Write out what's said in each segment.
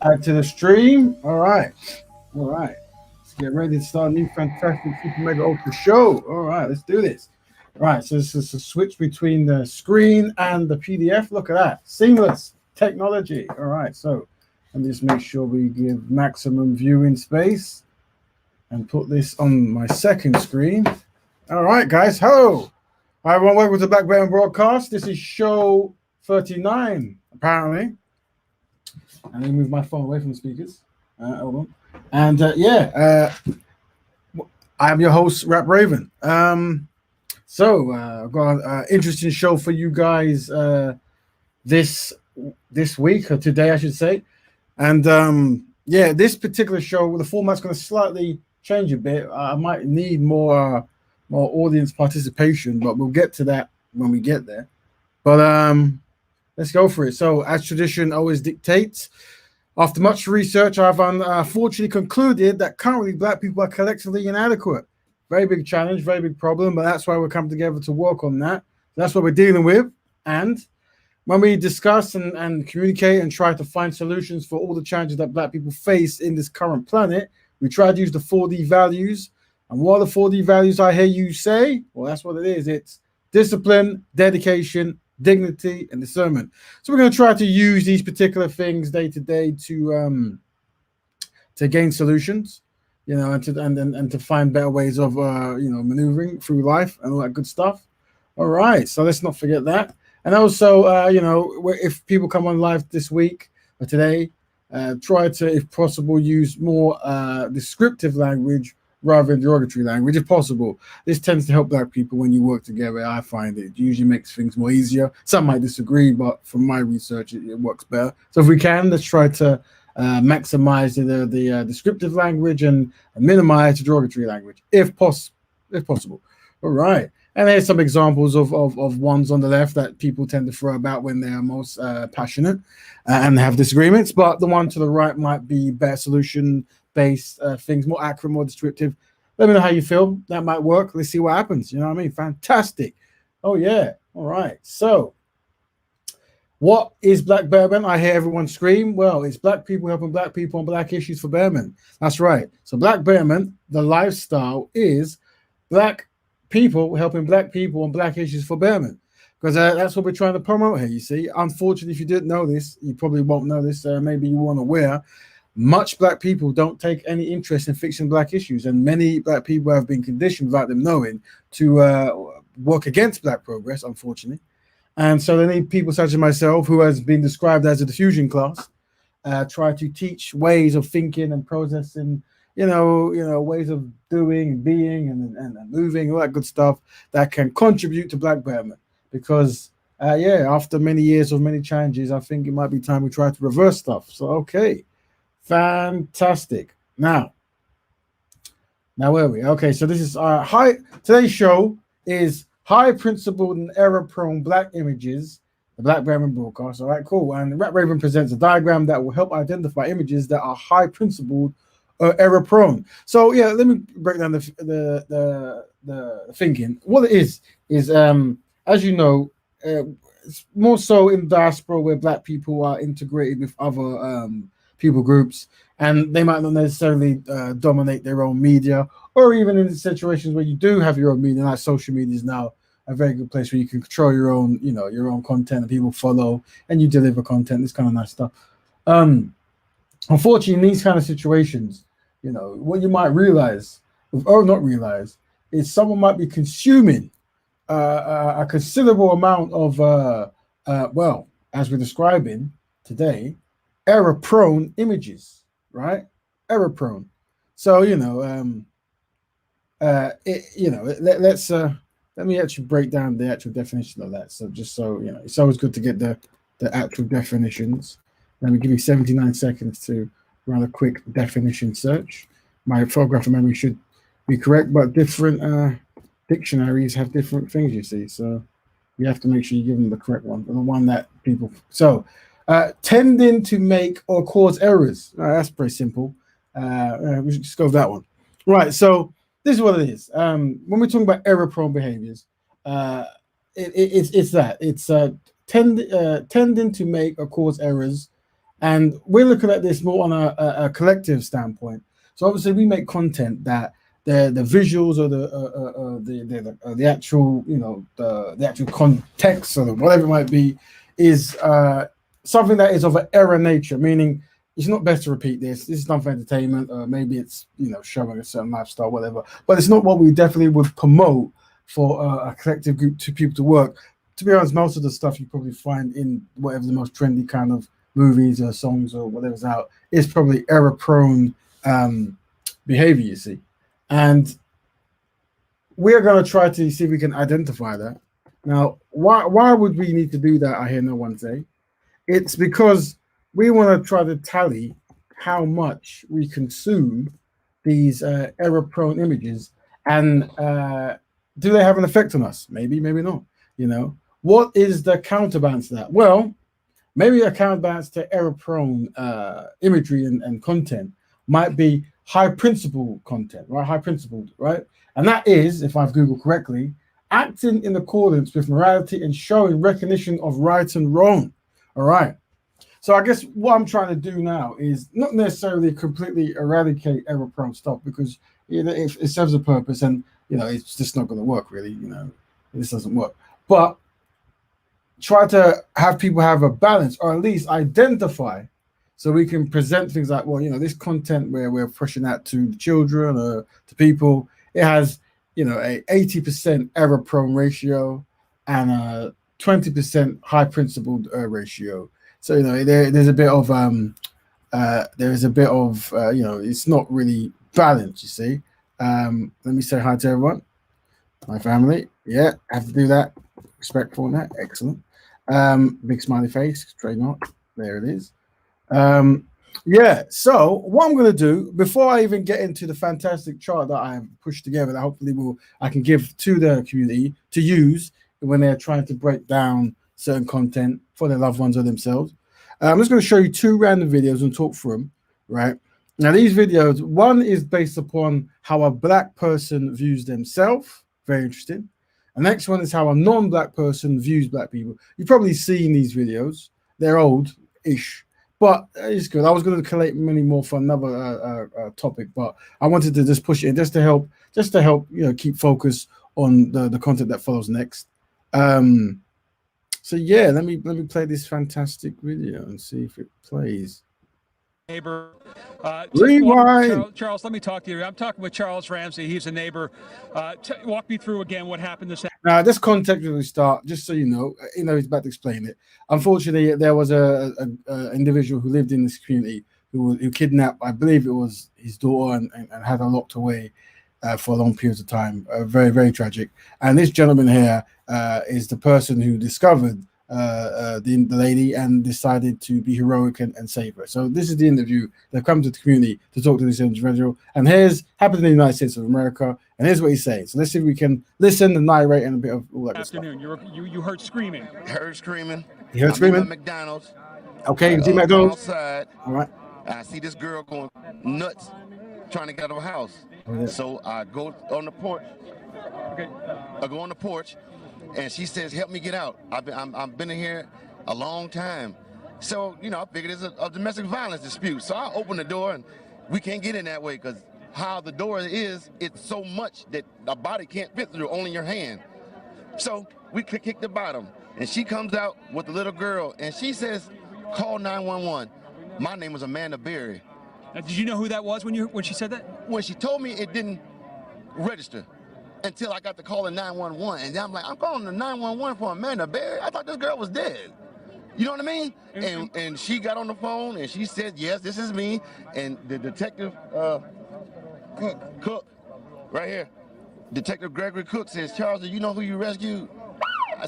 Add to the stream. All right. All right. Let's get ready to start a new fantastic super mega ultra show. All right, let's do this. All right, so this is a switch between the screen and the PDF. Look at that. Seamless technology. All right, so let me just make sure we give maximum viewing space and put this on my second screen. All right, guys. Hello. Hi, everyone. Welcome to Black Bear Broadcast. This is show 39, apparently. And let me move my phone away from the speakers. Hold on. And I'm your host, Rap Raven. I've got an interesting show for you guys this this week or today, I should say. And this particular show, the format's going to slightly change a bit. I might need more audience participation, but we'll get to that when we get there. But let's go for it. So, as tradition always dictates, after much research, I've unfortunately concluded that currently Black people are collectively inadequate. Very big challenge, very big problem, but that's why we're coming together to work on that. That's what we're dealing with. And when we discuss and communicate and try to find solutions for all the challenges that Black people face in this current planet, we try to use the 4D values. And what are the 4D values I hear you say? Well, that's what it is. It's discipline, dedication, dignity, and discernment. So we're going to try to use these particular things day to day to gain solutions, and to find better ways of maneuvering through life and all that good stuff. All right, so let's not forget that. And also, if people come on live this week or today, try to, if possible, use more descriptive language rather than derogatory language, if possible. This tends to help Black people when you work together. I find it usually makes things more easier. Some might disagree, but from my research, it works better. So if we can, let's try to maximize the descriptive language and minimize the derogatory language, if possible. All right. And here's some examples of ones on the left that people tend to throw about when they are most passionate and have disagreements. But the one to the right might be better solution-based things, more accurate, more descriptive. Let me know how you feel. That might work. Let's see what happens. You know what I mean? Fantastic. Oh, yeah. All right. So what is Black Betterment? I hear everyone scream. Well, it's Black people helping Black people on Black issues for Betterment. That's right. So Black Betterment, the lifestyle, is Black people helping Black people on Black issues for Betterment, because that's what we're trying to promote here. You see, unfortunately, if you didn't know this, you probably won't know this. Maybe you weren't aware. Much Black people don't take any interest in fixing Black issues, and many Black people have been conditioned without them knowing to work against Black progress, unfortunately. And so they need people such as myself, who has been described as a diffusion class, try to teach ways of thinking and processing, ways of doing, being, and moving, all that good stuff that can contribute to Black Betterment. Because, after many years of many challenges, I think it might be time we try to reverse stuff. So, okay, fantastic. Now where are we? Okay, so this is today's show is high principled and error-prone Black images, the Black Betterment broadcast. All right, cool. And Rap Raven presents a diagram that will help identify images that are high principled error prone. So let me break down the thinking. What it is as you know, it's more so in diaspora where Black people are integrated with other people groups, and they might not necessarily dominate their own media, or even in situations where you do have your own media, like social media is now a very good place where you can control your own content and people follow and you deliver content. This kind of nice stuff. Unfortunately, in these kind of situations, what you might realize, or not realize, is someone might be consuming a considerable amount of, as we're describing today, error-prone images, right? Error-prone. So, let me actually break down the actual definition of that. So just so, it's always good to get the actual definitions. Let me give you 79 seconds to run a quick definition search. My photographic memory should be correct, but different dictionaries have different things, you see. So you have to make sure you give them the correct one, the one that people... So, tending to make or cause errors. That's pretty simple. We should just go with that one. Right, so this is what it is. When we're talking about error-prone behaviors, it's that. It's tending to make or cause errors And we're looking at this more on a collective standpoint. So obviously, we make content that the visuals or the actual, you know, the actual context or whatever it might be is something that is of an error nature, meaning it's not best to repeat this. This is done for entertainment, or maybe it's, you know, showing a certain lifestyle, whatever. But it's not what we definitely would promote for a collective group to people to work. To be honest, most of the stuff you probably find in whatever the most trendy kind of movies or songs or whatever's out is probably error prone behavior, you see. And we're going to try to see if we can identify that. Now, why would we need to do that? I hear no one say. It's because we want to try to tally how much we consume these error-prone images, and do they have an effect on us? Maybe, maybe not. You know, what is the counterbalance to that? Well, maybe a counterbalance to error-prone imagery and content might be high principle content, right? High principled, right? And that is, if I've Googled correctly, acting in accordance with morality and showing recognition of right and wrong. All right. So I guess what I'm trying to do now is not necessarily completely eradicate error-prone stuff, because it serves a purpose, and you know it's just not going to work really. You know, this doesn't work. But try to have people have a balance, or at least identify, so we can present things like, well, you know, this content where we're pushing that to the children or to people, it has, you know, a 80% error prone ratio and a 20% high principled ratio. So, you know, there's a bit of you know, it's not really balanced, you see. Let me say hi to everyone, my family. Yeah, I have to do that. Respectful and that. Excellent. Big smiley face, trademark. There it is. Yeah, so what I'm going to do before I even get into the fantastic chart that I have pushed together, that hopefully I can give to the community to use when they're trying to break down certain content for their loved ones or themselves. I'm just going to show you two random videos and talk through them. Right now, these videos, one is based upon how a black person views themselves. Very interesting. The next one is how a non-black person views black people. You've probably seen these videos. They're old-ish, but it's good. I was going to collate many more for another topic, but I wanted to just push it in just to help you know, keep focus on the content that follows next. So yeah, let me play this fantastic video and see if it plays. Neighbor. Rewind. Charles, let me talk to you. I'm talking with Charles Ramsey. He's a neighbor. Walk me through again what happened this. Now, this context will start, just so you know, he's about to explain it. Unfortunately, there was a individual who lived in this community who kidnapped, I believe it was his daughter, and had her locked away for long periods of time. Very, very tragic. And this gentleman here is the person who discovered the lady and decided to be heroic and save her. So this is the interview. They've come to the community to talk to this individual, and here's happened in the United States of America, and here's what he's saying. So let's see if we can listen and narrate and a bit of all that good stuff. You heard screaming. Heard screaming. You heard screaming? I'm at McDonald's. Okay, you see McDonald's? Outside. All right. I see this girl going nuts trying to get out of her house. Oh, yeah. So I go on the porch. Okay. I go on the porch, and she says, "Help me get out. I've been in here a long time." So, you know, I figured it's a domestic violence dispute. So I open the door, and we can't get in that way because how the door is, it's so much that a body can't fit through, only your hand. So we kick the bottom, and she comes out with the little girl, and she says, "Call 911. My name is Amanda Berry." Now, did you know who that was when she said that? When she told me, it didn't register until I got the call in 911. And I'm like, I'm calling the 911 for Amanda Berry? I thought this girl was dead. You know what I mean? And she got on the phone, and she said, "Yes, this is me." And the detective, Cook, right here, Detective Gregory Cook says, "Charles, do you know who you rescued?" I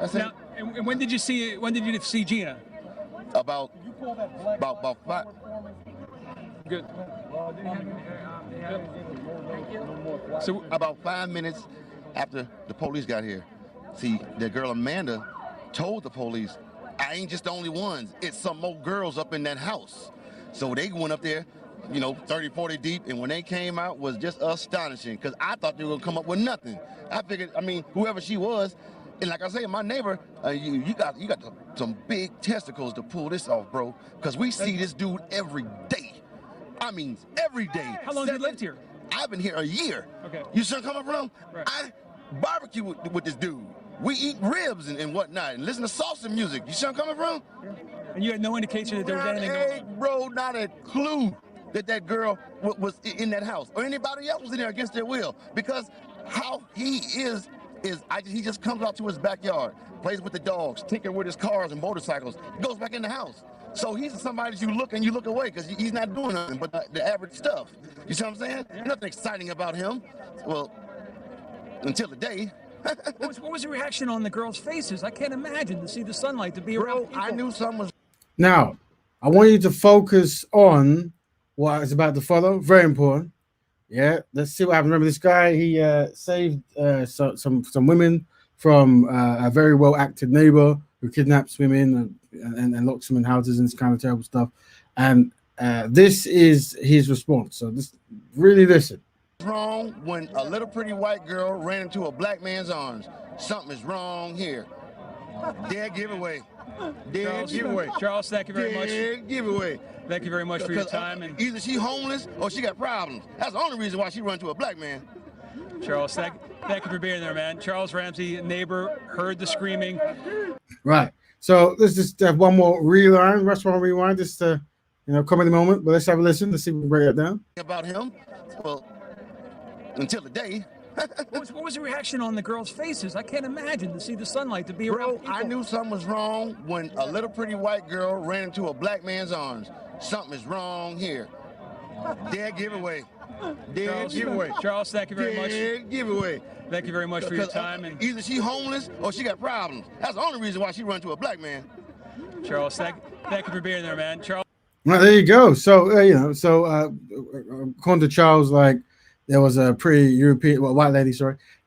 said. Now, and when did you see Gina? About 5. Good. So about 5 minutes after the police got here, see, the girl Amanda told the police, "I ain't just the only ones. It's some more girls up in that house." So they went up there, you know, 30, 40 deep, and when they came out was just astonishing, because I thought they were going to come up with nothing. I figured, I mean, whoever she was, And like I say, my neighbor, you got some big testicles to pull this off, bro. Because we see this dude every day. I mean, every day. How long have you lived here? I've been here a year. Okay. You see where I'm coming from? Right. I barbecue with this dude. We eat ribs and whatnot and listen to salsa music. You see where I'm coming from? And you had no indication that there was anything going on? Bro, not a clue that girl was in that house or anybody else was in there against their will. Because how he is he just comes out to his backyard, plays with the dogs, tinker with his cars and motorcycles, goes back in the house. So he's somebody that you look away because he's not doing nothing but the average stuff. You see what I'm saying? Yeah. Nothing exciting about him. Well, until the day. What was the reaction on the girls' faces? I can't imagine to see the sunlight, to be around people. I knew something was. Now, I want you to focus on what is about to follow. Very important. Yeah, let's see what happens. Remember, this guy, he saved some women from a very well-acted neighbor who kidnaps women and locks them in houses and this kind of terrible stuff. And this is his response. So just really listen. Wrong when a little pretty white girl ran into a black man's arms. Something is wrong here. Dead giveaway. Dead giveaway. Charles, thank you very much. Dead giveaway. Thank you very much for your time. And either she homeless or she got problems. That's the only reason why she run to a black man. Charles, thank you for being there, man. Charles Ramsey, neighbor, heard the screaming. Right. So let's just have one more rewind. Restaurant rewind. Just comedy moment. But let's have a listen. Let's see if we can break it down. About him, well, until the day. What was the reaction on the girls' faces? I can't imagine to see the sunlight, to be around people. I knew something was wrong when a little pretty white girl ran into a black man's arms. Something is wrong here. Dead giveaway. Dead giveaway. Charles, thank you very much. Dead giveaway. Thank you very much for your time. And either she homeless or she got problems. That's the only reason why she run to a black man. Charles, thank you for being there, man. Charles. Well, there you go. So according to Charles, like, there was a pretty white lady,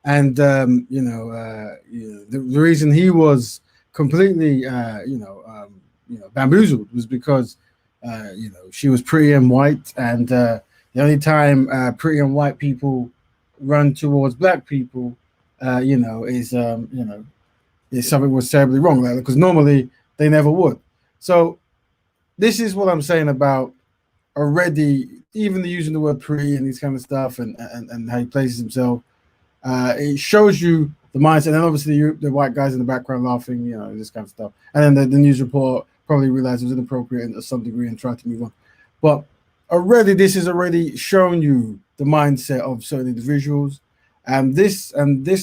and the reason he was completely bamboozled was because she was pretty and white, and the only time pretty and white people run towards black people, is something was terribly wrong, because normally they never would. So this is what I'm saying about already. Even using the word pretty and these kind of stuff, and how he places himself, it shows you the mindset. And then obviously the white guys in the background laughing, this kind of stuff. And then the news report probably realized it was inappropriate to some degree and tried to move on. But already this is already showing you the mindset of certain individuals, and this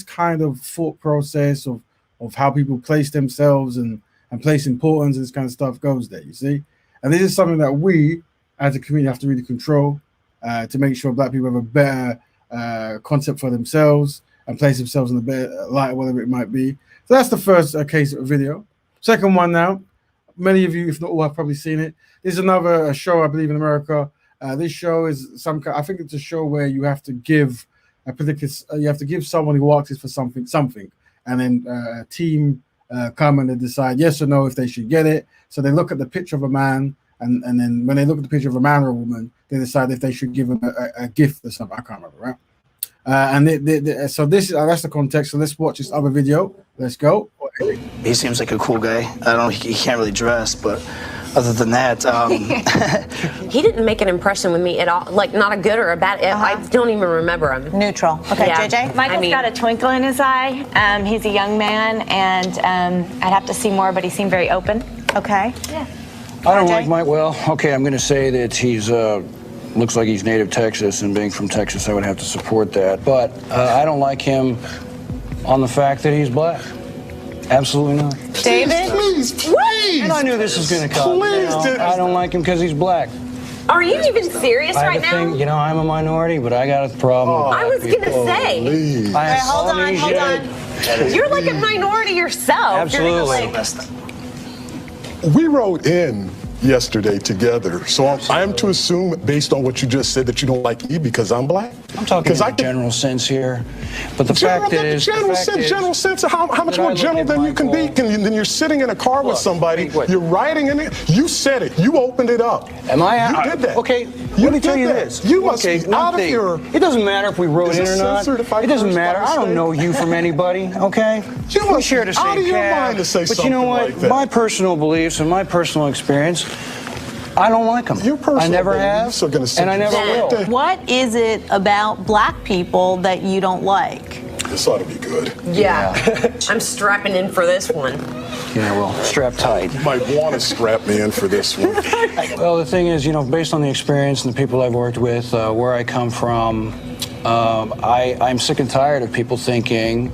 kind of thought process of how people place themselves and place importance and this kind of stuff goes there. You see, and this is something that we, as a community, have to really control to make sure black people have a better concept for themselves and place themselves in a better light, whatever it might be. So that's the first case video. Second one now, many of you, if not all, have probably seen it. There's another show, I believe, in America. This show is I think it's a show where you have to give someone who asks for something, and then a team come and they decide yes or no if they should get it. So they look at the picture of a man, and then when they look at the picture of a man or a woman, they decide if they should give them a gift or something. I can't remember, right? So that's the context. So let's watch this other video. Let's go. He seems like a cool guy. He can't really dress, but other than that, he didn't make an impression with me at all. Like, not a good or a bad. I don't even remember him. Neutral. Okay, yeah. JJ. Michael's got a twinkle in his eye. He's a young man, and I'd have to see more, but he seemed very open. Okay. Yeah. I don't like Mike. Well, okay, I'm going to say that he's looks like he's native Texas, and being from Texas, I would have to support that. But I don't like him on the fact that he's black. Absolutely not. David? Please. And I knew this was going to come. I don't like him because he's black. Are you even serious right now? I'm a minority, but I got a problem. I was going to say. Hold on. You're like a minority yourself. Absolutely. We rode in yesterday together, so I'm to assume, based on what you just said, that you don't like me because I'm black? I'm talking in a general sense here, but the fact is, general sense of how much more general than you can be. Then you're sitting in a car with somebody, you're riding in it. You said it. You opened it up. Am I? You did that. Okay, let me tell you this. You must be out of your. It doesn't matter if we wrote in or not. It doesn't matter. I don't know you from anybody. Okay. We share the same cab. But you know what? My personal beliefs and my personal experience, I don't like them. I never have, and I never will. What is it about black people that you don't like? This ought to be good. Yeah. I'm strapping in for this one. Yeah, well, strap tight. You might want to strap me in for this one. Well, the thing is, based on the experience and the people I've worked with, where I come from, I'm sick and tired of people thinking,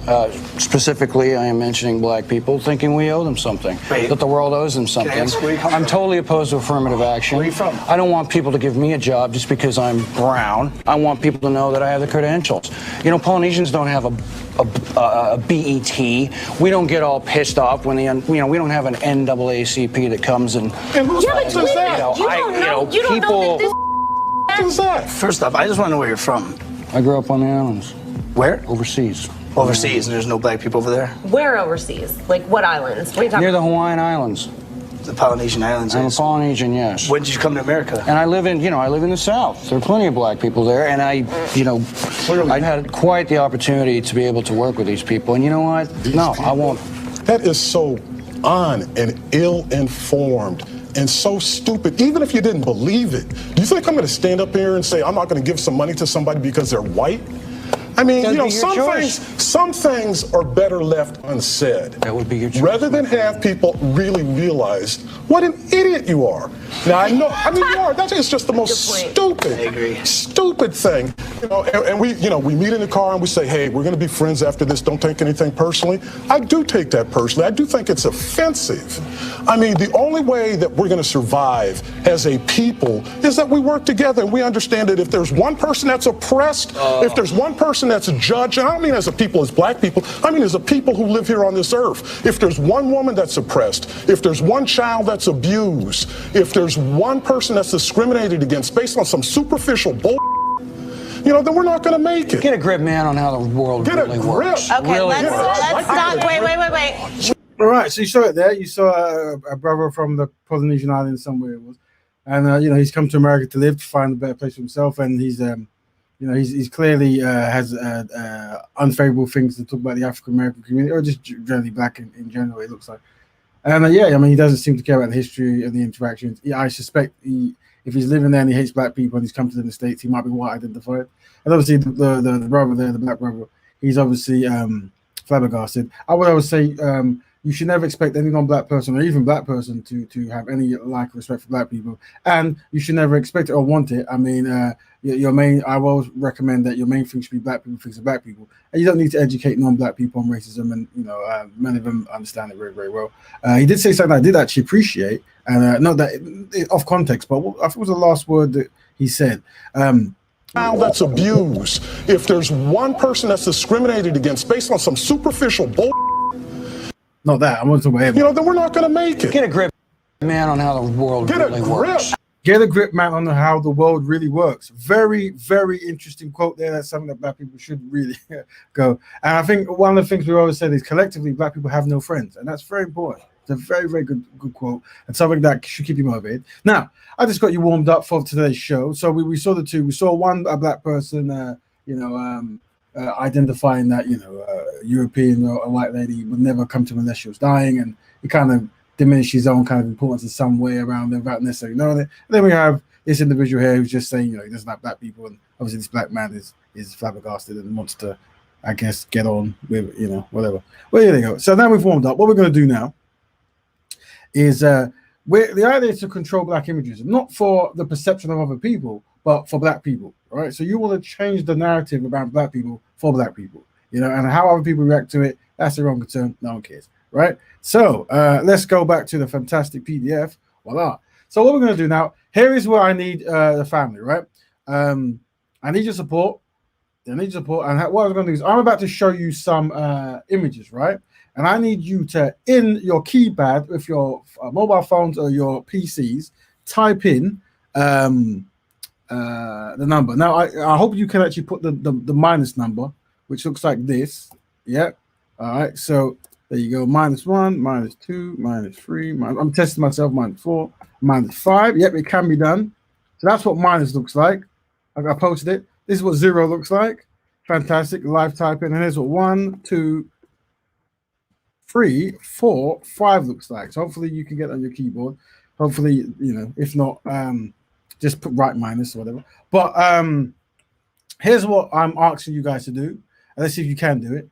specifically I am mentioning black people, thinking we owe them something, that the world owes them something. I'm totally opposed to affirmative action. Where are you from? I don't want people to give me a job just because I'm brown. I want people to know that I have the credentials. Polynesians don't have a BET. We don't get all pissed off when we don't have an NAACP that comes and who's that? You don't know that this Who's that? First off, I just want to know where you're from. I grew up on the islands. Where? Overseas. Overseas, and there's no black people over there? Where overseas? Like what islands? What are you talking Near the Hawaiian Islands. The Polynesian Islands. I'm a Polynesian, yes. When did you come to America? And I live in the South. There are plenty of black people there, and I had quite the opportunity to be able to work with these people. And you know what? I won't. That is so and ill-informed and so stupid. Even if you didn't believe it, do you think I'm going to stand up here and say I'm not going to give some money to somebody because they're white? I mean, some things are better left unsaid. That would be your choice. Rather than have people really realize what an idiot you are. Now, you are. That is just the most stupid thing. And we meet in the car and we say, hey, we're going to be friends after this. Don't take anything personally. I do take that personally. I do think it's offensive. I mean, the only way that we're going to survive as a people is that we work together and we understand that if there's one person that's oppressed, if there's one person that's a judge, and I don't mean as a people as black people, I mean as a people who live here on this earth. If there's one woman that's oppressed, if there's one child that's abused, if there's one person that's discriminated against based on some superficial bull, then we're not going to make it. Get a grip, man, on how the world really works. Okay, really let's stop. Wait. All right, so you saw it there. You saw a brother from the Polynesian island somewhere it was, and he's come to America to live, to find a better place for himself, and he's he's clearly has unfavorable things to talk about the African American community, or just generally black in general. It looks like, and he doesn't seem to care about the history and the interactions. I suspect if he's living there and he hates black people and he's come to the States, he might be white identified. And obviously the brother there, the black brother, he's obviously flabbergasted. I would always say you should never expect any non-black person or even black person to have any lack of respect for black people, and you should never expect it or want it. I mean, I will recommend that your main thing should be black people thinks of black people, and you don't need to educate non-black people on racism, and many of them understand it very, very well. He did say something I did actually appreciate, and not that off context, but I think it was the last word that he said. That's abused. If there's one person that's discriminated against based on some superficial bull. Not that. I want to talk about him. Then we're not going to make it. Get a grip, man, on how the world really works. Get a grip, man, on how the world really works. Very, very interesting quote there. That's something that black people should really go. And I think one of the things we always said is collectively, black people have no friends. And that's very important. It's a very, very good quote and something that should keep you motivated. Now, I just got you warmed up for today's show. So we saw the two. We saw a black person, identifying that European or a white lady would never come to him unless she was dying, and he kind of diminished his own kind of importance in some way around them without necessarily knowing it. And then we have this individual here who's just saying he doesn't like black people, and obviously this black man is flabbergasted and wants to, I guess, get on with whatever. Well, here they go. So now we've warmed up. What we're going to do now is the idea is to control black images, not for the perception of other people, but for black people. Right, so you want to change the narrative about black people for black people, and how other people react to it, that's their own concern. No one cares, right? So let's go back to the fantastic PDF. Voila. So what we're going to do now, here is where I need the family, right? I need your support. And what I'm going to do is I'm about to show you some images, right? And I need you to, in your keypad with your mobile phones or your PCs, type in the number. Now, I hope you can actually put the minus number, which looks like this. Yeah. All right. So there you go. -1, -2, -3. I'm testing myself. -4, -5. Yep, it can be done. So that's what minus looks like. I posted it. This is what 0 looks like. Fantastic. Live typing. And here's what 1, 2, 3, 4, 5 looks like. So hopefully you can get on your keyboard. Hopefully, if not, just put right minus or whatever. But here's what I'm asking you guys to do. And let's see if you can do it.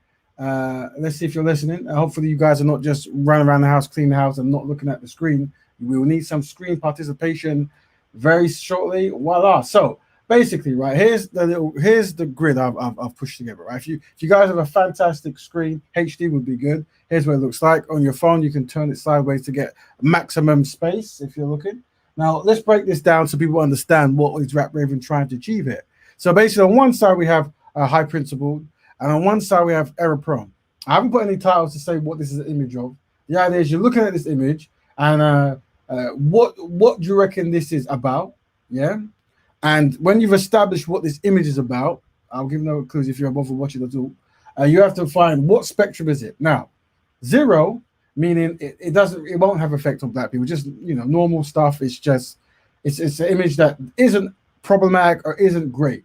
Let's see if you're listening. Hopefully you guys are not just running around the house, cleaning the house and not looking at the screen. We will need some screen participation very shortly. Voila. So basically, right, here's the grid I've pushed together, right? If you guys have a fantastic screen, HD would be good. Here's what it looks like. On your phone, you can turn it sideways to get maximum space if you're looking. Now, let's break this down so people understand what is Rap Raven trying to achieve here. So basically, on one side, we have high principled, and on one side, we have error prone. I haven't put any titles to say what this is an image of. The idea is you're looking at this image, and what do you reckon this is about? Yeah. And when you've established what this image is about, I'll give no clues if you're above watching at all. You have to find what spectrum is it. Now, 0 meaning it won't have effect on black people. Just normal stuff. It's just it's an image that isn't problematic or isn't great.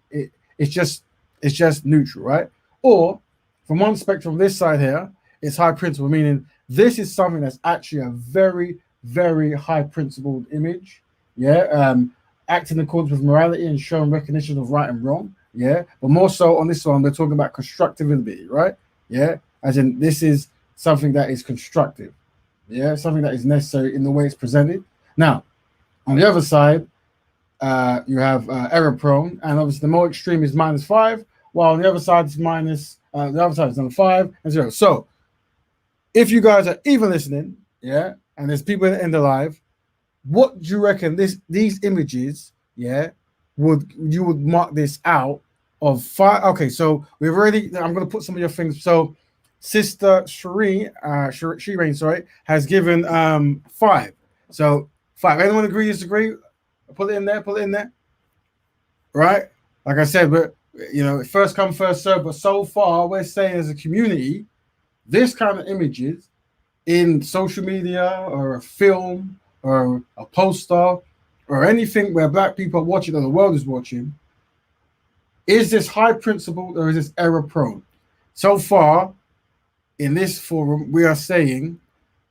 It's just neutral, right? Or from one spectrum, this side here, it's high principle, meaning this is something that's actually a very, very high principled image. Yeah. Acting in accordance with morality and showing recognition of right and wrong. Yeah. But more so on this one, we're talking about constructive ability, right? Yeah. As in, this is something that is constructive. Yeah. Something that is necessary in the way it's presented. Now, on the other side, you have error prone, and obviously the more extreme is -5, while on the other side is the other side is on 5 and 0. So if you guys are even listening, yeah, and there's people in the live, what do you reckon these images, yeah, would mark this out of 5? Okay, so I'm going to put some of your things. So Sister Shireen, has given 5. So 5. Anyone agree, disagree? Put it in there. Right? Like I said, but first come, first serve. But so far, we're saying as a community, this kind of images in social media or a film or a poster or anything where black people are watching or the world is watching, is this high principled or is this error prone? So far, in this forum, we are saying,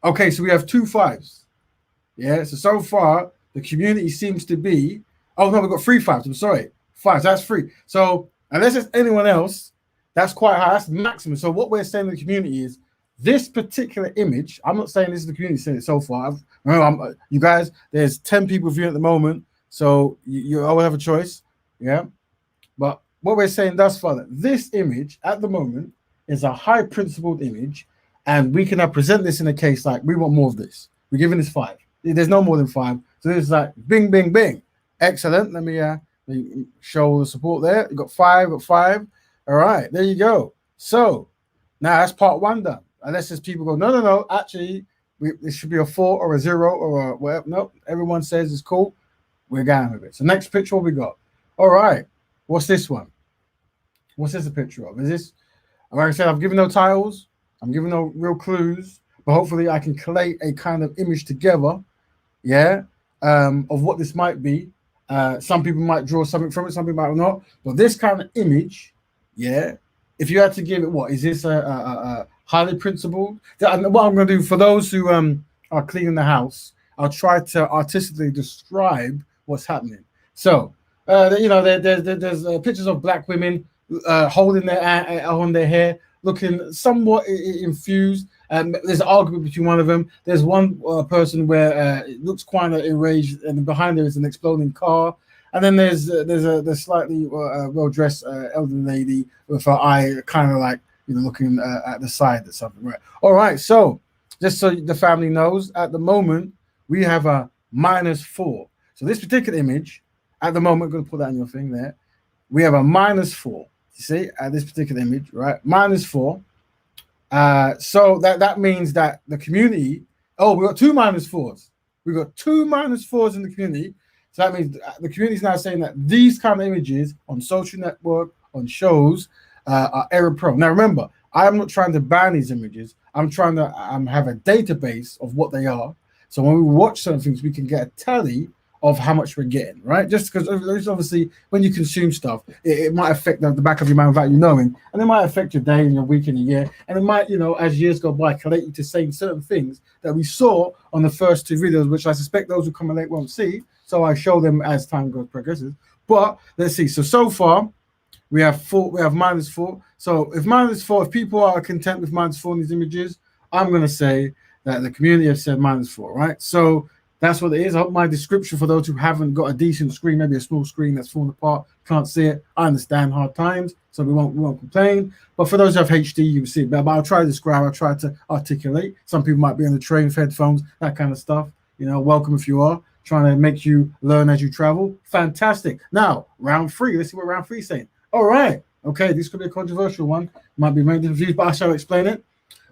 okay, so we have 2 5s. Yeah, so far, the community seems to be, oh no, we've got 3 5s. I'm sorry, 5s, that's 3. So unless it's anyone else, that's quite high, that's maximum. So what we're saying to the community is, this particular image, I'm not saying this is the community saying it so far. Remember, you guys, there's 10 people viewing at the moment, so you always have a choice, yeah? But what we're saying thus far, that this image at the moment is a high principled image, and we can now present this in a case like, we want more of this. We're giving this 5. There's no more than 5. So it's like, bing, bing, bing. Excellent. Let me show the support there. You got 5, got 5. All right, there you go. So now that's part 1 done. Unless there's people go, no, actually, it should be a 4 or a 0 or a whatever. Nope, everyone says it's cool. We're going with it. So next picture, what we got? All right, what's this one? What's this a picture of? Is this, like I said, I've given no titles. I'm giving no real clues, but hopefully I can collate a kind of image together, yeah, of what this might be. Some people might draw something from it, some people might not. But this kind of image, yeah, if you had to give it, what is this a highly principled? What I'm going to do for those who are cleaning the house, I'll try to artistically describe what's happening. So, there's pictures of black women holding their on their hair, looking somewhat infused. There's an argument between one of them. There's one person where it looks quite enraged, and behind there is an exploding car. And then there's a slightly well-dressed elderly lady with her eye kind of like looking at the side or something. Right. All right. So just so the family knows, at the moment we have a -4. So this particular image, at the moment, I'm going to put that in your thing there. We have a -4. You see, at this particular image, right? -4. So that means that the community. Oh, we got 2 -4s. We got 2 -4s in the community. So that means the community is now saying that these kind of images on social network, on shows, are error prone. Now, remember, I'm not trying to ban these images. I'm trying to have a database of what they are. So when we watch certain things, we can get a tally of how much we're getting, right? Just because there's obviously when you consume stuff, it might affect the back of your mind without you knowing, and it might affect your day and your week and your year, and it might, as years go by, collate you to saying certain things that we saw on the first two videos, which I suspect those who come late won't see. So I show them as time progresses. But let's see. So far, we have 4. We have -4. So if -4, if people are content with -4 in these images, I'm going to say that the community have said -4, right? So that's what it is. I hope my description for those who haven't got a decent screen, maybe a small screen that's falling apart, can't see it. I understand hard times, so we won't complain. But for those who have HD, you can see it better. But I'll try to describe, I'll try to articulate. Some people might be on the train with headphones, that kind of stuff. Welcome if you are. Trying to make you learn as you travel. Fantastic. Now, round 3. Let's see what round 3 is saying. All right. Okay, this could be a controversial one. Might be made confused, but I shall explain it.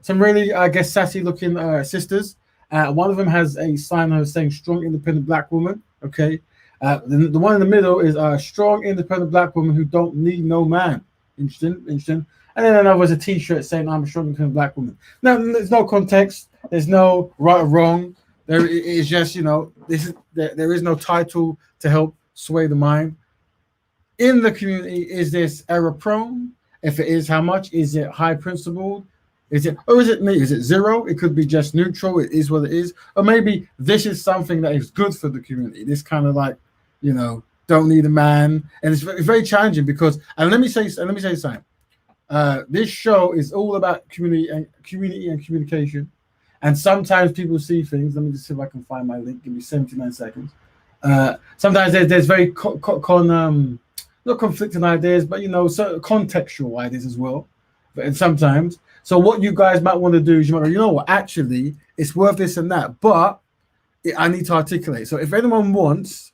Some really, I guess, sassy-looking sisters. One of them has a sign saying "Strong, Independent Black Woman." Okay. The one in the middle is a strong, independent Black woman who don't need no man. Interesting. And then another is a T-shirt saying "I'm a strong, independent Black woman." Now, there's no context. There's no right or wrong. There is just, there is no title to help sway the mind. In the community, is this error prone? If it is, how much? Is it high principled? Is it 0? It could be just neutral. It is what it is. Or maybe this is something that is good for the community. This kind of like, don't need a man. And it's very challenging because, and let me say something. This show is all about community and communication. And sometimes people see things. Let me just see if I can find my link. Give me 79 seconds. Sometimes there's very not conflicting ideas, but certain contextual ideas as well. And sometimes, so what you guys might want to do is you might go, what? Actually, it's worth this and that, but I need to articulate. So if anyone wants,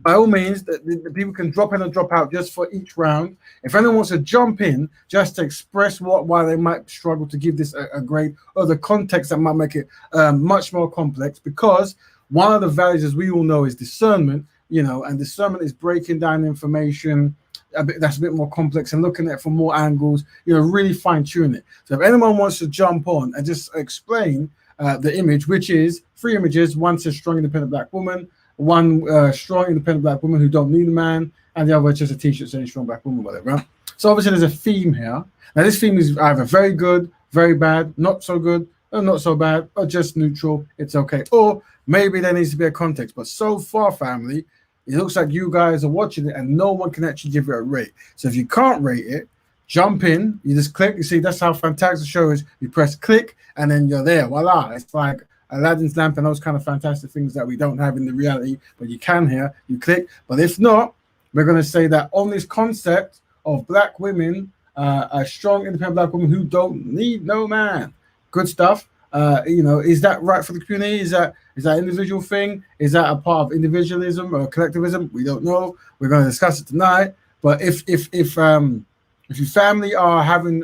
by all means, the people can drop in and drop out just for each round. If anyone wants to jump in just to express why they might struggle to give this a grade, or the context that might make it much more complex, because one of the values, as we all know, is discernment, and discernment is breaking down information that's a bit more complex and looking at it from more angles, really fine tune it. So if anyone wants to jump on and just explain the image, which is 3 images, one says strong, independent Black woman, one strong, independent Black woman who don't need a man, and the other is just a T-shirt saying strong Black woman, whatever. Right? So obviously there's a theme here. Now this theme is either very good, very bad, not so good, or not so bad, or just neutral, it's okay. Or maybe there needs to be a context. But so far, family, it looks like you guys are watching it and no one can actually give it a rate. So if you can't rate it, jump in, you just click. You see, that's how fantastic the show is. You press click and then you're there. Voila. It's like Aladdin's lamp and those kind of fantastic things that we don't have in the reality, but you can here. You click. But if not, we're going to say that on this concept of Black women, a strong, independent Black woman who don't need no man. Good stuff. Is that right for the community? Is that individual thing? Is that a part of individualism or collectivism? We don't know. We're going to discuss it tonight. But if your family are having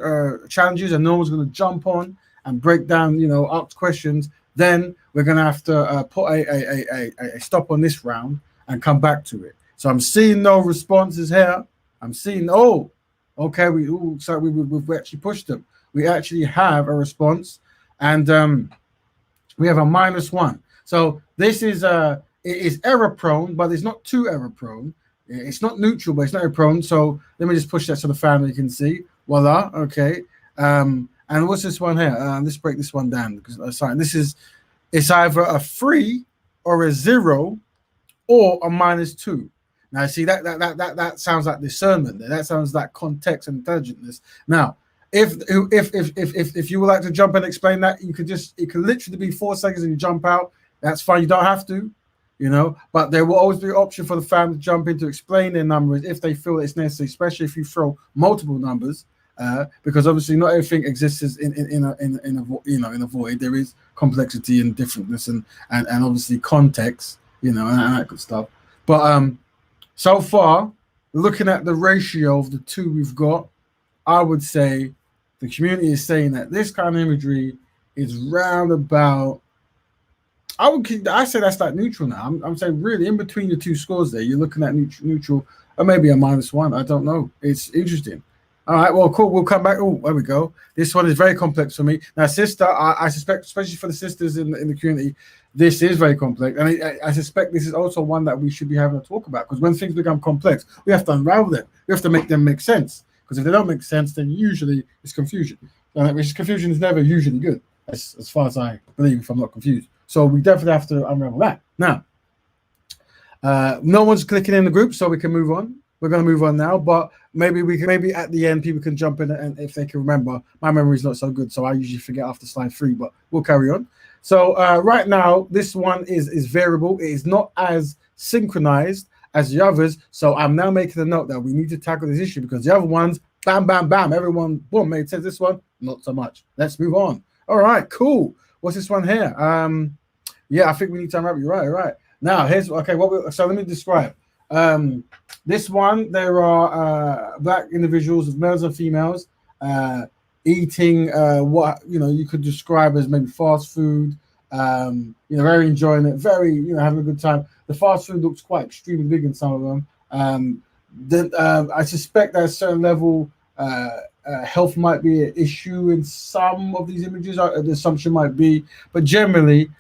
challenges and no one's going to jump on and break down, ask questions, then we're going to have to put a stop on this round and come back to it. So I'm seeing no responses here. I'm seeing okay. We've actually pushed them. We actually have a response. And we have a -1. So this is it is error prone, but it's not too error prone. It's not neutral, but it's not error prone. So let me just push that so the family can see. Voila. Okay. And what's this one here? Let's break this one down because it's either a 3 or a 0 or a -2. Now see that sounds like discernment there. That sounds like context and intelligentness. Now, if you would like to jump and explain that, it can literally be 4 seconds and you jump out. That's fine. You don't have to, but there will always be an option for the family to jump in to explain their numbers if they feel it's necessary, especially if you throw multiple numbers, because obviously not everything exists in a void. There is complexity and differentness and obviously context, and that good stuff. But so far, looking at the ratio of the two we've got, I would say the community is saying that this kind of imagery is round about I say that's like neutral now. I'm saying really in between the two scores there, you're looking at neutral or maybe a -1. I don't know. It's interesting. All right, well, cool. We'll come back. Oh, there we go. This one is very complex for me. Now, sister, I suspect, especially for the sisters in the community, this is very complex. And I suspect this is also one that we should be having a talk about, because when things become complex, we have to unravel them. We have to make them make sense. Because if they don't make sense, then usually it's confusion. Which confusion is never usually good, as far as I believe, if I'm not confused. So we definitely have to unravel that. Now, no one's clicking in the group, so we can move on. We're going to move on now, but maybe at the end people can jump in, and if they can remember. My memory is not so good, so I usually forget after slide 3, but we'll carry on. So right now, this one is variable. It is not as synchronized as the others, so I'm now making a note that we need to tackle this issue, because the other ones, bam, bam, bam, everyone, boom, made sense. This one, not so much. Let's move on. All right, cool. What's this one here? Yeah, I think we need to unwrap. You're right, right. Now, here's, okay, so let me describe. This one, there are black individuals, males and females, eating what you could describe as maybe fast food. Very enjoying it, very having a good time. The fast food looks quite extremely big in some of them. I suspect that a certain level health might be an issue in some of these images. The assumption might be, but generally,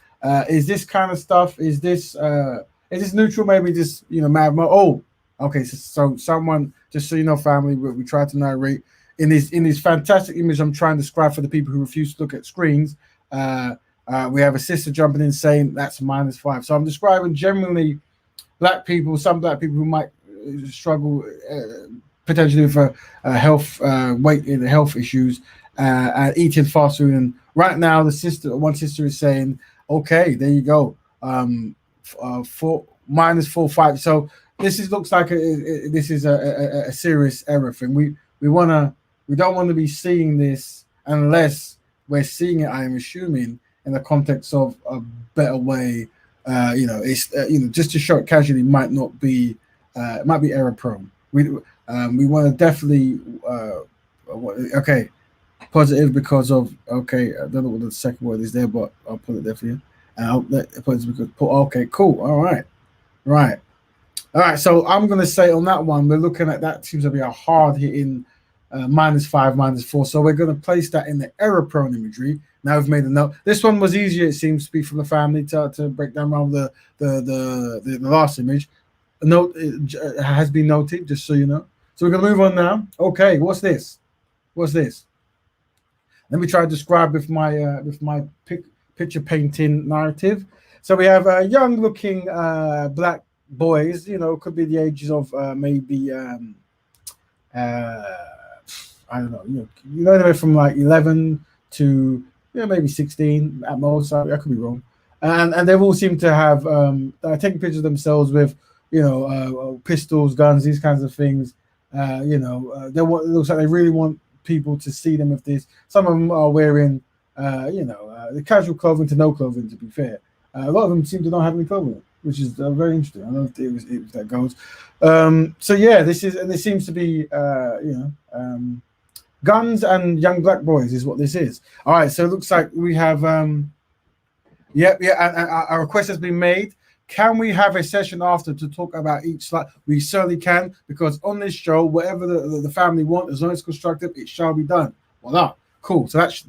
is this kind of stuff? Is this neutral? Maybe just mad. Oh, okay. So someone, just so you know, family, we try to narrate in this fantastic image I'm trying to describe for the people who refuse to look at screens. We have a sister jumping in saying that's -5. So I'm describing generally black people, some black people who might struggle potentially with health, weight and health issues, eating fast food. And right now, one sister is saying, okay, there you go, -4, -5. So this looks like this is a serious error thing. We don't want to be seeing this unless we're seeing it, I am assuming, in the context of a better way. It's just to show it casually might not be, it might be error prone. We want to definitely okay, positive because of, okay, I don't know what the second word is there, but I'll put it there for you. Okay, cool. All right. So I'm gonna say on that one, we're looking at that seems to be a hard hitting -5, -4. So we're gonna place that in the error prone imagery. Now we've made a note. This one was easier, it seems to be, from the family to break down around the last image. A note has been noted, just so you know. So we're gonna move on now. Okay, what's this? Let me try to describe with my picture painting narrative. So we have young looking black boys, could be the ages of maybe I don't know, anywhere from like 11 to maybe 16 at most. I could be wrong. And they all seem to have taking pictures of themselves with pistols, guns, these kinds of things. It looks like they really want people to see them with this. Some of them are wearing the casual clothing to no clothing, to be fair. A lot of them seem to not have any clothing, which is very interesting. I don't know if that goes. So yeah, this seems to be guns and young black boys is what this is. All right, so it looks like we have and a request has been made. Can we have a session after to talk about each slide? We certainly can, because on this show, whatever the family want, as long as it's constructive, it shall be done. Voila. Cool. So that is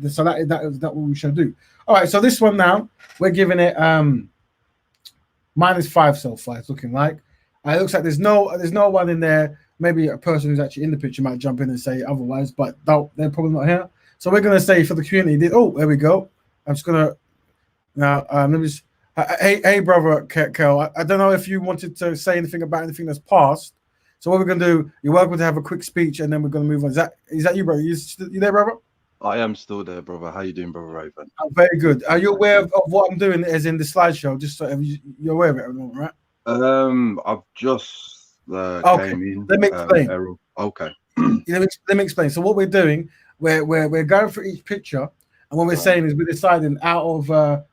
what we shall do. All right. So this one now, we're giving it -5 so far. It's looking like. It looks like there's no one in there. Maybe a person who's actually in the picture might jump in and say otherwise, but no, they're probably not here. So we're gonna say for the community. Oh, there we go. I'm just gonna now. Let me just. Hey, brother Kel. I don't know if you wanted to say anything about anything that's passed. So what we're gonna do? You're welcome to have a quick speech, and then we're gonna move on. Is that you, brother? You there, brother? I am still there, brother. How you doing, brother Raven? Oh, very good. Are you aware of what I'm doing, as in the slideshow? Just so you're aware of it at the moment, right? I've just came in. Let me explain. Okay. Let me explain. So what we're doing, we're going through each picture, and what we're saying is we're deciding out of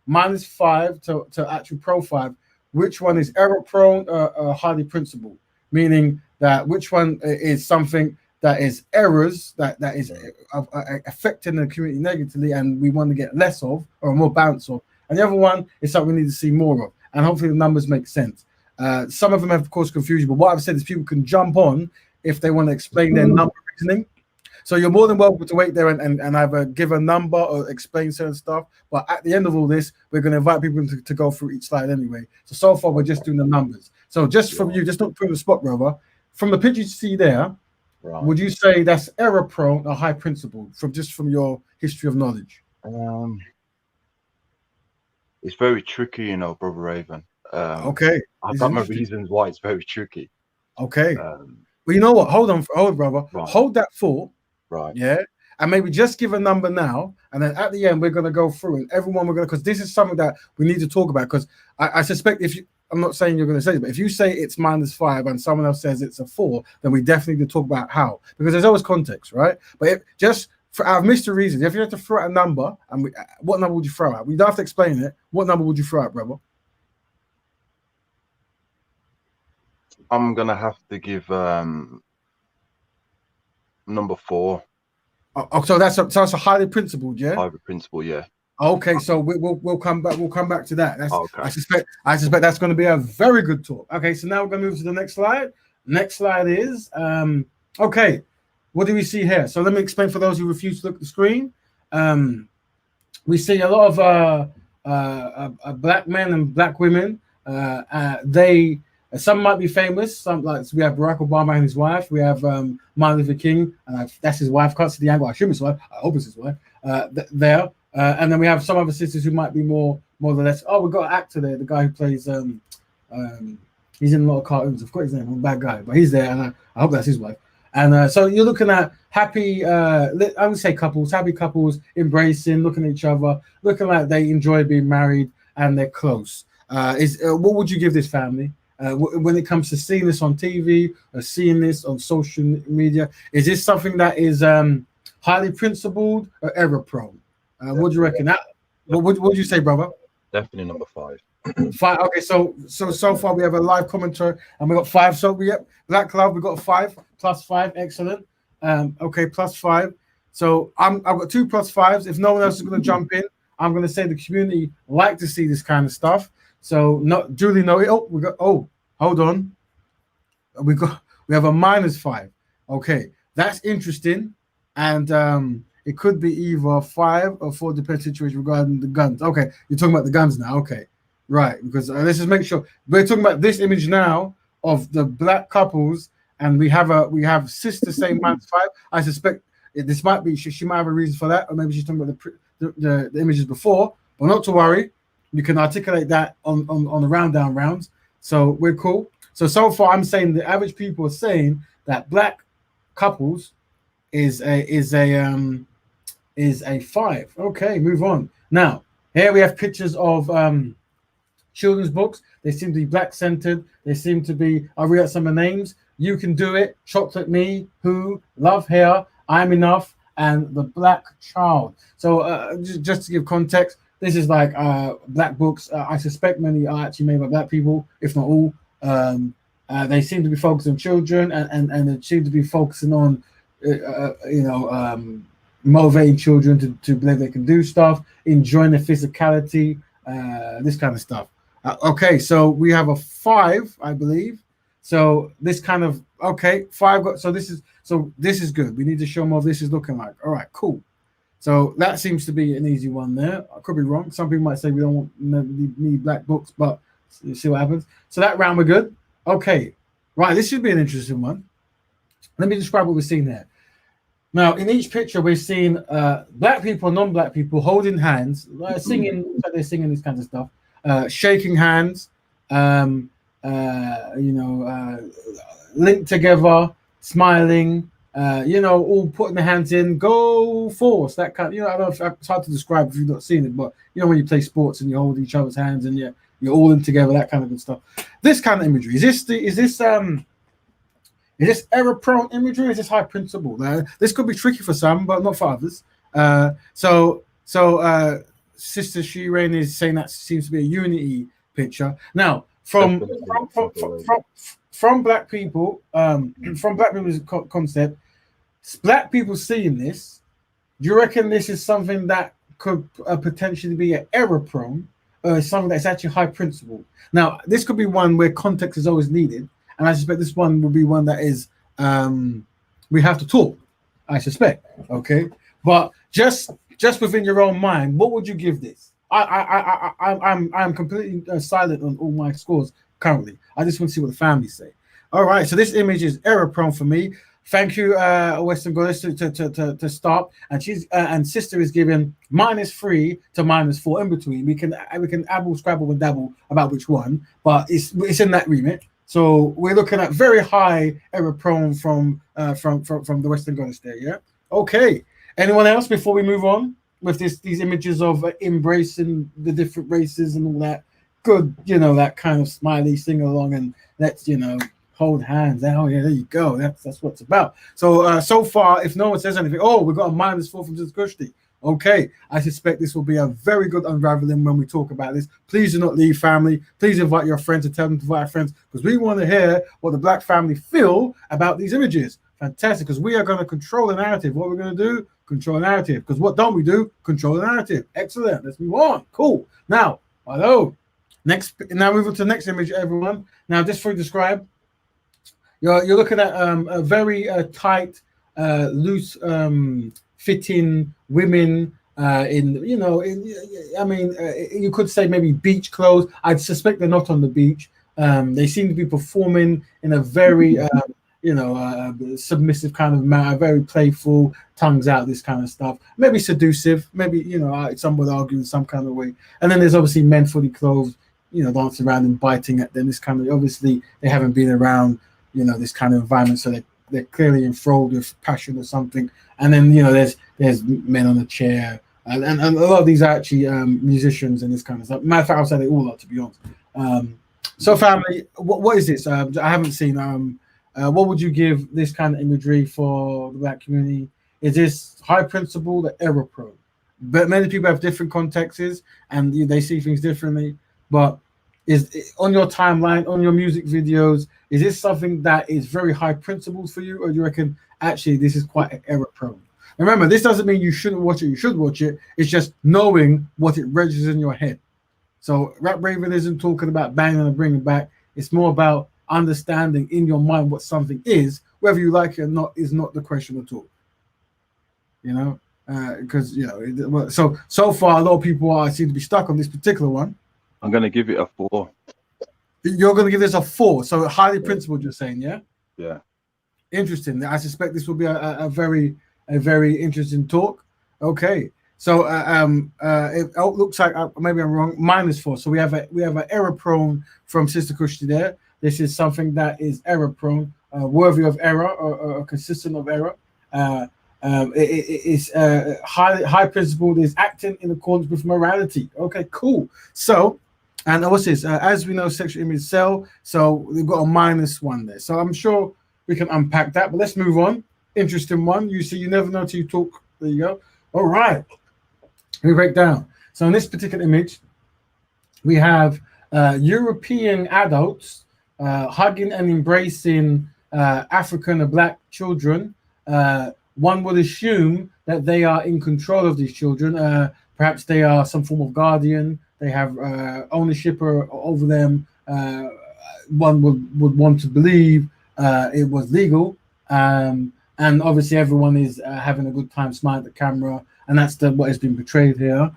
-5 to actual pro 5, which one is error prone or highly principled, meaning that which one is something that is errors that is affecting the community negatively, and we want to get less of or more balance of, and the other one is something we need to see more of, and hopefully the numbers make sense. Some of them have caused confusion, but what I've said is people can jump on if they want to explain their number reasoning. So you're more than welcome to wait there and either give a number or explain certain stuff. But at the end of all this, we're going to invite people to go through each slide anyway. So far, we're just doing the numbers. So just from you, just don't put the spot, brother. From the picture you see there, would you say that's error prone or high principled from your history of knowledge? It's very tricky, you know, Brother Raven. Okay. I've got my reasons why it's very tricky. Okay. Well, you know what? Hold on, brother. Right. Hold that thought. Right. Yeah. And maybe just give a number now, and then at the end we're gonna go through it. Everyone we're gonna, because this is something that we need to talk about. Because I suspect I'm not saying you're gonna say it, but if you say it's -5 and someone else says it's a 4, then we definitely need to talk about how, because there's always context, right? But just for out of mystery reasons, if you have to throw out a number, and what number would you throw out? We don't have to explain it. What number would you throw out, brother? I'm gonna have to give number 4. Oh, so that's a highly principled, yeah. Highly principled, yeah. Okay, so we'll come back. We'll come back to that. Okay. I suspect that's going to be a very good talk. Okay, so now we're going to move to the next slide. Next slide is okay. What do we see here? So let me explain for those who refuse to look at the screen. We see a lot of black men and black women. Some might be famous. Some, like, so we have Barack Obama and his wife. We have Martin Luther King, and that's his wife. Can't see the angle. I assume it's his wife. I hope it's his wife. There, and then we have some other sisters who might be more or less. Oh, we've got an actor there. The guy who plays. He's in a lot of cartoons. I've got his name. I'm a bad guy, but he's there, and I hope that's his wife. And so you're looking at happy. I would say couples, happy couples embracing, looking at each other, looking like they enjoy being married and they're close. What would you give this family? When it comes to seeing this on TV or seeing this on social media, is this something that is highly principled or error prone? What do you reckon? What would you say, brother? Definitely number 5. 5. Okay, so far we have a live commenter and we got 5. So Black Love, we got a 5 +5. Excellent. Okay, +5. So I've got 2 +5s. If no one else is going to jump in, I'm going to say the community like to see this kind of stuff. So not duly noted. Hold on. We have a -5. Okay, that's interesting, and it could be either 5 or 4, depending situation regarding the guns. Okay, you're talking about the guns now. Okay, right. Because let's just make sure we're talking about this image now of the black couples, and we have sister saying -5. I suspect this might be she might have a reason for that, or maybe she's talking about the images before. But not to worry. You can articulate that on the rounds. So we're cool. So far, I'm saying the average people are saying that black couples is a 5. Okay, move on. Now here we have pictures of children's books. They seem to be black centered. They seem to be. I'll read out some of the names. You Can Do It, Chocolate Me, Who, Love Hair, I'm Enough, and The Black Child. So just to give context. This is like black books. I suspect many are actually made by black people, if not all. They seem to be focused on children, and they seem to be focusing on, motivating children to believe they can do stuff, enjoying their physicality, this kind of stuff. Okay, so we have a 5, I believe. So this kind of 5. So this is good. We need to show more of this is looking like. All right, cool. So that seems to be an easy one there. I could be wrong. Some people might say we don't need black books, but you see what happens. So that round we're good. Okay, right. This should be an interesting one. Let me describe what we're seeing there. Now, in each picture, we're seeing black people, non-black people holding hands, singing. They're singing this kind of stuff, shaking hands, linked together, smiling. All putting their hands in, go force, that kind of, I don't know if it's hard to describe if you've not seen it, but when you play sports and you hold each other's hands and you're all in together, that kind of good stuff. This kind of imagery, is this error prone imagery? Is this high principle? This could be tricky for some, but not for others. So Sister Shireen is saying that seems to be a unity picture. Now, from black people, from black people's concept, black people seeing this, do you reckon this is something that could potentially be an error prone, something that's actually high principle. Now, this could be one where context is always needed, and I suspect this one will be one that is we have to talk. I suspect, okay, but just within your own mind, what would you give this? I'm completely silent on all my scores currently. I just want to see what the family say. All right, so this image is error prone for me. Thank you, Western Goddess, to start, and she's and sister is given -3 to -4 in between. We can abble, scrabble, and dabble about which one, but it's in that remit. So we're looking at very high error prone from the Western Goddess there. Yeah. Okay. Anyone else before we move on with these images of embracing the different races and all that? Good, that kind of smiley sing along and let's hold hands. Oh yeah, there you go. That's what it's about. So so far, if no one says anything, oh, we've got a -4 from Kushti. Okay, I suspect this will be a very good unraveling when we talk about this. Please do not leave, family. Please invite your friends and tell them to invite friends, because we want to hear what the Black family feel about these images. Fantastic, because we are going to control the narrative. What we're going to do, control the narrative. Because what don't we do? Control the narrative. Excellent. Let's move on. Cool. Now, hello. Now move on to the next image, everyone. Now, just for you to describe, you're looking at a very tight, loose fitting women you could say maybe beach clothes. I'd suspect they're not on the beach. They seem to be performing in a very submissive kind of manner, very playful, tongues out, this kind of stuff. Maybe seductive, maybe some would argue in some kind of way. And then there's obviously men fully clothed, dancing around and biting at them. This kind of, obviously they haven't been around this kind of environment, so they're clearly enthralled with passion or something. And then there's men on a chair, and a lot of these are actually musicians and this kind of stuff. Matter of fact, I'll say they all are, to be honest. So family, what is this? I haven't seen. What would you give this kind of imagery for the Black community? Is this high principle, the error prone? But many people have different contexts and they see things differently. But is on your timeline, on your music videos, is this something that is very high principles for you, or do you reckon actually this is quite error prone? Remember, this doesn't mean you shouldn't watch it. You should watch it. It's just knowing what it registers in your head. So Rap Raven isn't talking about banging and bringing back. It's more about understanding in your mind what something is, whether you like it or not, is not the question at all. Because so far a lot of people seem to be stuck on this particular one. I'm going to give it a 4. You're going to give this a 4, so highly principled. You're saying, yeah? Yeah. Interesting. I suspect this will be a very interesting talk. Okay, so it looks like maybe I'm wrong. -4. So we have an error prone from Sister Kushti there. This is something that is error prone, worthy of error, or consistent of error. It is high principled. Is acting in accordance with morality. Okay, cool. So. And what's this? As we know, sexual images sell, so we've got a -1 there. So I'm sure we can unpack that, but let's move on. Interesting one. You see, you never know till you talk. There you go. All right. Let me break down. So in this particular image, we have European adults hugging and embracing African or Black children. One would assume that they are in control of these children. Perhaps they are some form of guardian. They have ownership over them. One would want to believe it was legal, and obviously everyone is having a good time, smiling at the camera, and that's what has been portrayed here.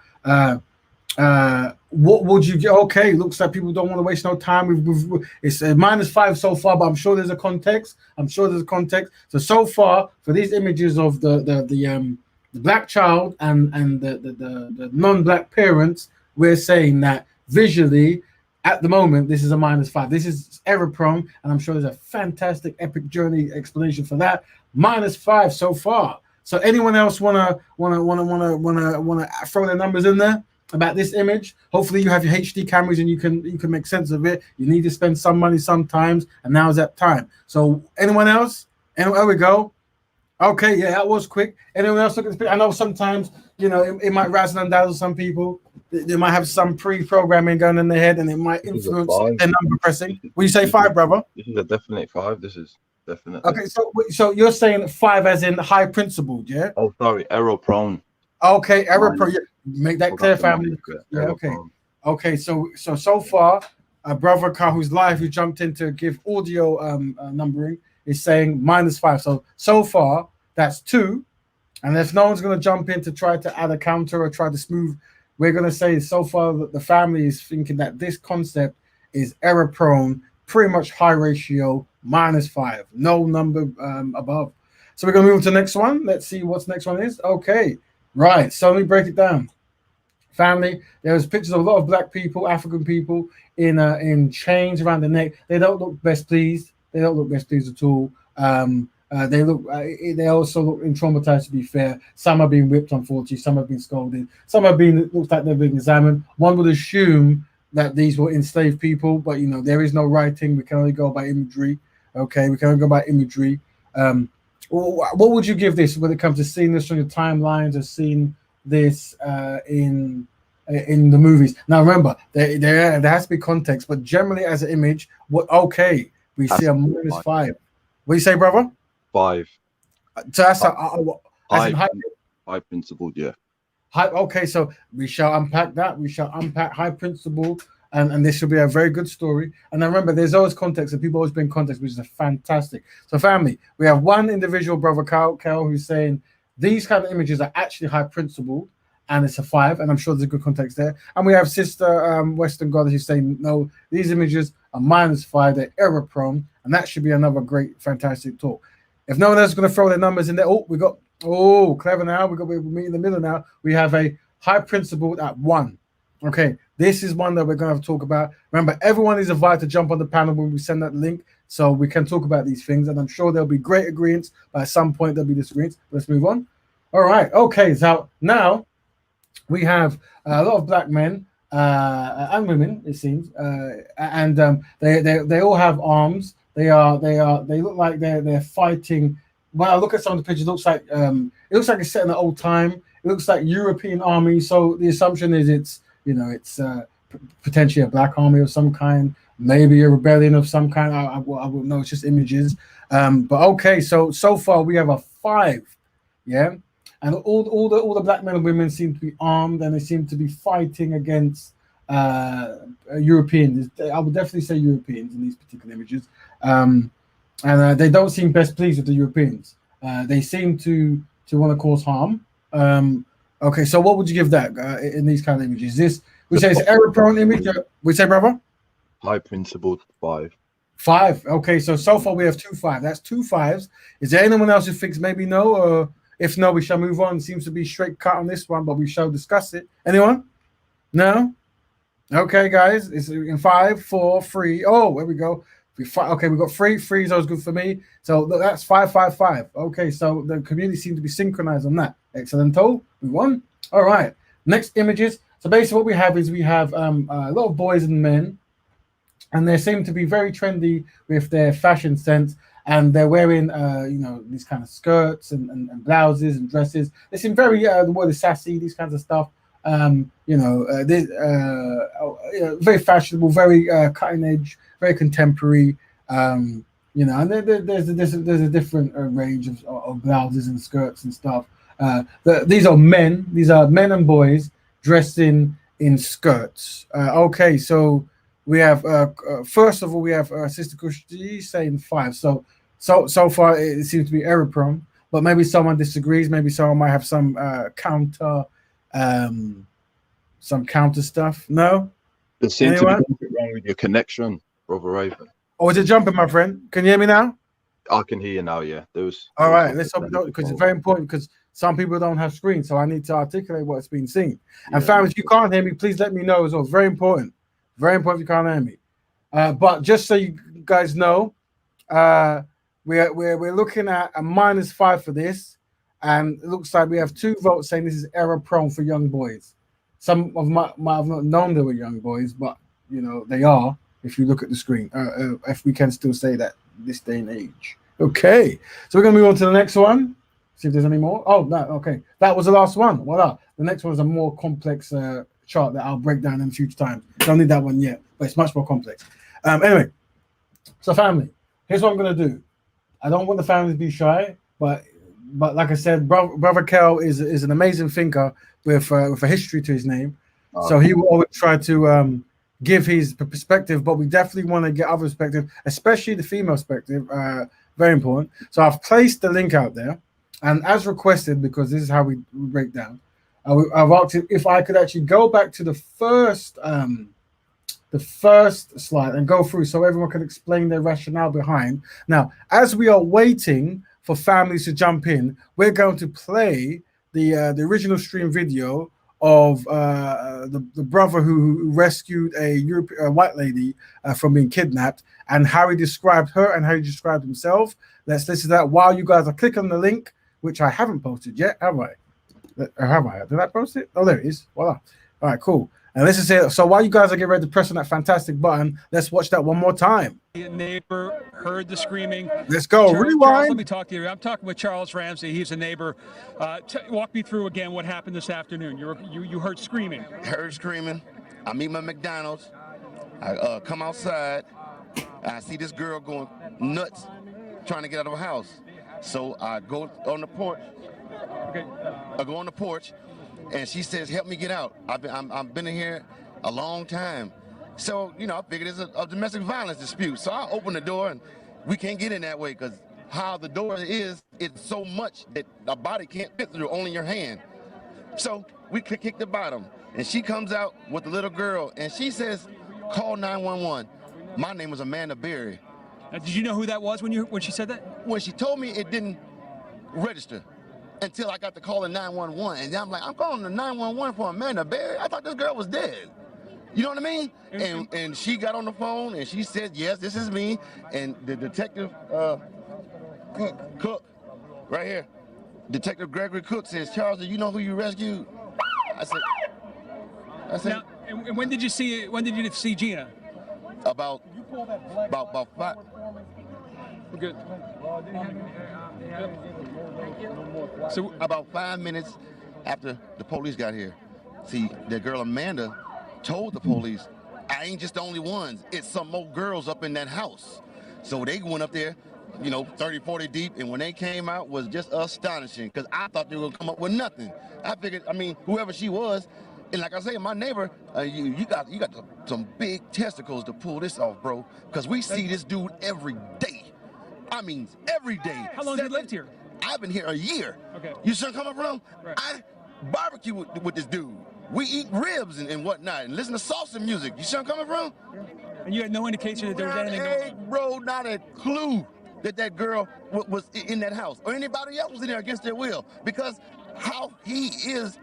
What would you get? Okay, looks like people don't want to waste no time. It's a -5 so far, but I'm sure there's a context. So far for these images of the Black child and the non-Black parents, we're saying that visually, at the moment, this is a -5. This is error prone, and I'm sure there's a fantastic epic journey explanation for that. -5 so far. So anyone else wanna throw their numbers in there about this image? Hopefully you have your HD cameras and you can make sense of it. You need to spend some money sometimes, and now's that time. So anyone else? And there we go. Okay, yeah, that was quick. Anyone else look at this? I know sometimes it might razzle and dazzle some people. They might have some pre-programming going in their head, and it might influence their number pressing. Will you say 5, brother? This is a definite 5. This is definitely. Okay, so you're saying 5 as in high principled, yeah? Oh, sorry, error prone. Okay, error prone. Yeah. Make that clear, family. Yeah, okay. Okay, so far, brother Carl, who's live, who jumped in to give audio numbering, is saying -5. So far, that's 2. And if no one's going to jump in to try to add a counter or try to smooth, we're going to say so far that the family is thinking that this concept is error prone, pretty much high ratio, -5, no number above. So we're going to move to the next one. Let's see what's next one is. Okay, right. So let me break it down. Family, there's pictures of a lot of black people, African people in chains around the neck. They don't look best pleased. They don't look best pleased at all. They look. They also look traumatized. To be fair, some are being whipped, unfortunately. Some have been scolded. Some have been. It looks like they're being examined. One would assume that these were enslaved people, but there is no writing. We can only go by imagery. Okay, we can only go by imagery. What would you give this when it comes to seeing this on your timelines or seeing this in the movies? Now, remember, there has to be context, but generally as an image, we see a -5. What do you say, brother? 5. So that's high principled, yeah. Okay, so we shall unpack that. We shall unpack high principle, and this should be a very good story. And then remember, there's always context, and people always bring context, which is fantastic. So, family, we have one individual, brother Carl, who's saying these kind of images are actually high principled, and it's a 5, and I'm sure there's a good context there. And we have Sister Western Goddess who's saying no, these images are -5, they're error prone, and that should be another great, fantastic talk. If no one else is going to throw their numbers in there, clever now. We're meeting in the middle now. We have a high principled at 1. Okay, this is one that we're going to have to talk about. Remember, everyone is invited to jump on the panel when we send that link, so we can talk about these things, and I'm sure there'll be great agreements, but at some point there'll be disagreements. Let's move on. All right, okay, so now we have a lot of black men and women, it seems, and they all have arms. They look like they're fighting. When I look at some of the pictures, it looks like it's set in the old time. It looks like European army. So the assumption is it's potentially a black army of some kind, maybe a rebellion of some kind. I wouldn't know. It's just images. But okay, so far we have a 5, yeah, and all the black men and women seem to be armed, and they seem to be fighting against Europeans. I would definitely say Europeans in these particular images, and they don't seem best pleased with the Europeans. They seem to want to cause harm. Okay, so what would you give that in these kind of images? This we say it's error prone image. We say, brother, High principled 5. 5. Okay, so far we have 2 5. That's 2 5s. Is there anyone else who thinks maybe no? Or if no, we shall move on. Seems to be straight cut on this one, but we shall discuss it. Anyone? No? Okay, guys. It's in 5, 4, 3. Oh, there we go. Okay, we got 3. 3 is always good for me. So that's 5, 5, 5. Okay, so the community seems to be synchronized on that. Excellent. Move on. All right. Next images. So basically what we have is a lot of boys and men, and they seem to be very trendy with their fashion sense, and they're wearing these kind of skirts and blouses and dresses. They seem very the word is sassy, these kinds of stuff. Very fashionable, very cutting edge, very contemporary. And there's a different range of blouses and skirts and stuff. These are men. These are men and boys dressed in skirts. Okay, so we have first of all we have Sister Kushti saying 5. So far it seems to be error prone, but maybe someone disagrees. Maybe someone might have some counter stuff. No. There seems to be something wrong with your connection, Brother Raven. Oh, is it jumping, my friend? Can you hear me now? I can hear you now. Yeah. All right. Let's hope because it's very important because some people don't have screens, so I need to articulate what's being seen. And fam, if you can't hear me, please let me know as well. It's very important. Very important if you can't hear me. But just so you guys know, we're looking at a -5 for this, and it looks like we have 2 votes saying this is error prone for young boys. Some of might have not known they were young boys, but they are. If you look at the screen, if we can still say that this day and age. Okay, so we're gonna move on to the next one. See if there's any more. Oh no, okay, that was the last one. Voila. The next one is a more complex chart that I'll break down in future times. Don't need that one yet, but it's much more complex. Anyway, so family, here's what I'm gonna do. I don't want the family to be shy, but like I said, brother Kel is an amazing thinker with a history to his name. So he will always try to give his perspective, but we definitely want to get other perspective, especially the female perspective. Very important. So I've placed the link out there, and as requested, because this is how we break down. I've asked if I could actually go back to the first slide and go through so everyone can explain their rationale behind. Now, as we are waiting for families to jump in, we're going to play the original stream video of the brother who rescued a white lady from being kidnapped, and how he described her and how he described himself. Let's listen to that while you guys are clicking on the link, which I haven't posted yet, have I? Did I post it? Oh, there it is. Voila. All right, cool. And let's just say, so while you guys are getting ready to press on that fantastic button, let's watch that one more time. The neighbor heard the screaming. Let's go. Charles, Rewind. let me talk to you. I'm talking with Charles Ramsey. He's a neighbor. Walk me through again what happened this afternoon. You heard screaming. Heard screaming. I meet my McDonald's. I come outside. I see this girl going nuts, trying to get out of her house. So I go on the porch. Okay. I go on the porch, and she says, "Help me get out. I've been in here a long time." So I figured it's a domestic violence dispute. So I open the door, and we can't get in that way because how the door is, it's so much that a body can't fit through, only your hand. So we kick the bottom, and she comes out with the little girl, and she says, "Call 911." My name was Amanda Berry. Did you know who that was when she said that? When she told me, it didn't register until I got to calling 911, and then I'm like, I'm calling the 911 for Amanda Berry. I thought this girl was dead. You know what I mean? And she got on the phone and she said, "Yes, this is me." And the detective Cook, right here, Detective Gregory Cook says, "Charles, do you know who you rescued?" I said. Now, and when did you see Gina? About 5. We're good. So about 5 minutes after the police got here, see, the girl Amanda told the police, "I ain't just the only ones. It's some more girls up in that house." So they went up there, 30, 40 deep, and when they came out was just astonishing because I thought they were gonna come up with nothing. I figured, whoever she was, and like I say, my neighbor, you got some big testicles to pull this off, bro, because we see this dude every day. Every day. How long have you lived here? I've been here a year. Okay. You see where I'm coming from? Right. I barbecue with this dude. We eat ribs and whatnot and listen to salsa music. You see where I'm coming from? And you had no indication that there was anything going on? Bro, not a clue that girl was in that house or anybody else was in there against their will, because how he is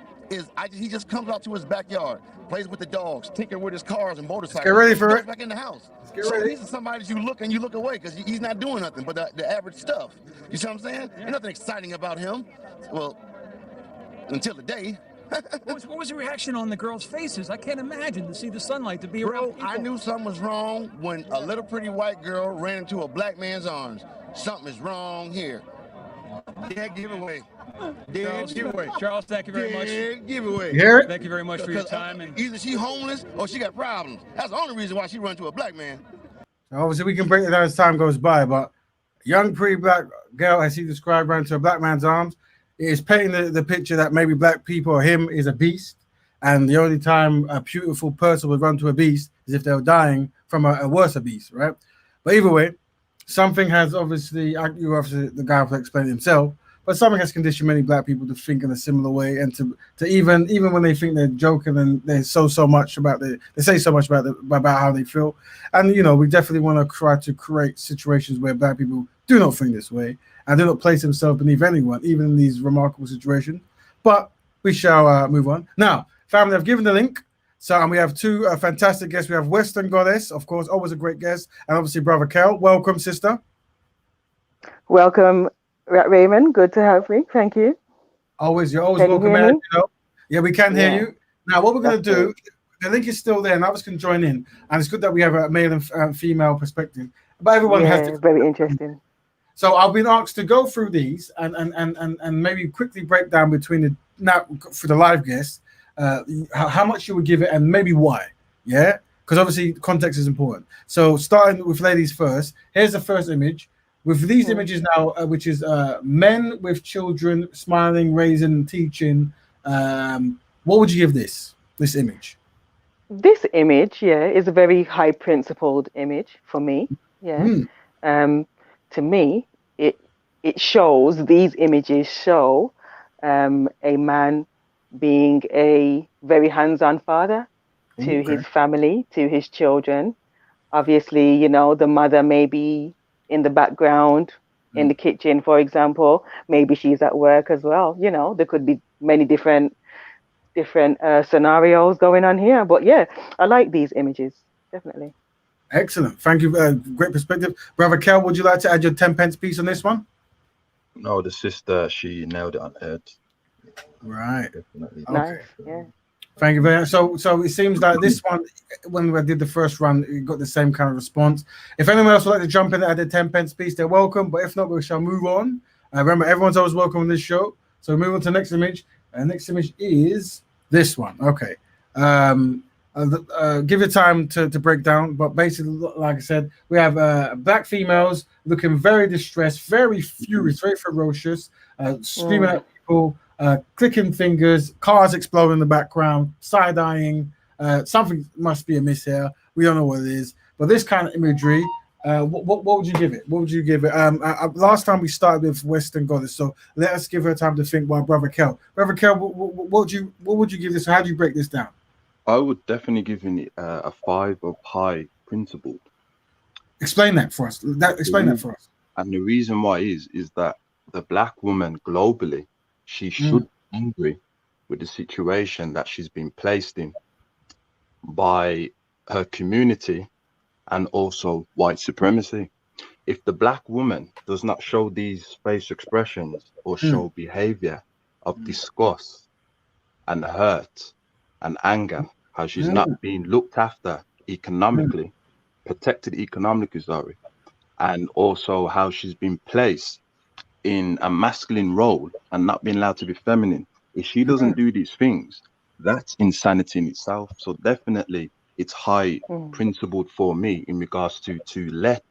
he just comes out to his backyard, plays with the dogs, tinker with his cars and motorcycles. Get ready for it. Back in the house. Get So ready. these are somebody that you look away because he's not doing nothing but the average stuff. You see what I'm saying? There's nothing exciting about him. Well, until the day. What was the reaction on the girls' faces? I can't imagine to see the sunlight, to be around people. I knew something was wrong when a little pretty white girl ran into a black man's arms. Something is wrong here. Dead giveaway. Dead giveaway. Charles, thank you very much. Dead giveaway. You hear it? Thank you very much for your time. And either she homeless or she got problems. That's the only reason why she run to a black man. Obviously, we can break it down as time goes by, but young pretty black girl, as he described, ran to a black man's arms. It is painting the picture that maybe black people or him is a beast, and the only time a beautiful person would run to a beast is if they were dying from a worse beast, right? But either way, something has obviously the guy will explain himself, but something has conditioned many black people to think in a similar way, and to even when they think they're joking and they say so much about how they feel. And we definitely want to try to create situations where black people do not think this way and do not place themselves beneath anyone, even in these remarkable situations. But we shall move on. Now, family, I've given the link. So, and we have two fantastic guests. We have Western Goddess, of course, always a great guest, and obviously Brother Kel. Welcome, sister. Welcome, Raymond. Good to have me. Thank you. You're always Can you welcome, hear man. me? Yeah, we can hear Yeah. you. Now, what we're going to That's do, the link is still there, and others can join in. And it's good that we have a male and female perspective. But everyone has to. Very interesting. So I've been asked to go through these and maybe quickly break down between now for the live guests how much you would give it and maybe why. Yeah, because obviously context is important. So starting with ladies first. Here's the first image. With these images now, which is men with children smiling, raising, teaching. What would you give this? This image. This image, yeah, is a very high principled image for me. Yeah. Um, to me, it these images show a man being a very hands-on father to Okay. his family, to his children. Obviously, you know, the mother may be in the background in the kitchen, for example. Maybe she's at work as well. You know, there could be many different scenarios going on here. But yeah, I like these images, definitely. Excellent. Thank you. Great perspective. Brother Kel, would you like to add your 10 pence piece on this one? No, the sister, she nailed it on the head. Right. Definitely. Nice. Okay. Yeah. Thank you very much. So it seems like this one, when we did the first run, we got the same kind of response. If anyone else would like to jump in and add a 10 pence piece, they're welcome. But if not, we shall move on. Remember, everyone's always welcome on this show. So move on to the next image. Next image is this one. Okay. Give it time to break down. But basically, like I said, we have black females looking very distressed, very furious, very ferocious, screaming at people, clicking fingers, cars exploding in the background, side-eyeing. Something must be amiss here. We don't know what it is. But this kind of imagery, what would you give it? What would you give it? Last time we started with Western Goddess, so let us give her time to think while Brother Kel. Brother Kel, what would you give this? How do you break this down? I would definitely give it a 5 of high principle. Explain that for us. Explain that for us. And the reason why is that the black woman globally, she should be angry with the situation that she's been placed in by her community and also white supremacy. If the black woman does not show these face expressions or show behavior of disgust and hurt and anger, how she's not being looked after economically, protected economically, sorry, and also how she's been placed in a masculine role and not being allowed to be feminine. If she doesn't do these things, that's insanity in itself. So definitely it's high principled for me in regards to let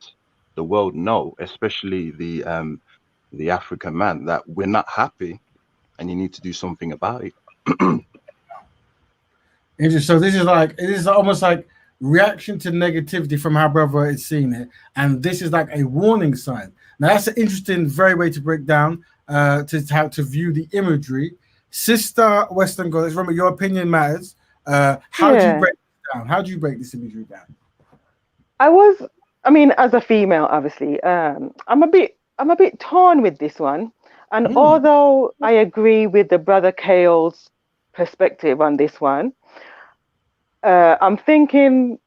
the world know, especially the African man, that we're not happy and you need to do something about it. So this is almost like reaction to negativity from how brother is seeing it, and this is like a warning sign. Now that's an interesting, very way to break down to how to view the imagery. Sister Western Goddess, remember your opinion matters. How do you break this down? How do you break this imagery down? I mean, as a female, obviously, I'm a bit torn with this one. And although I agree with the brother Kale's perspective on this one, I'm thinking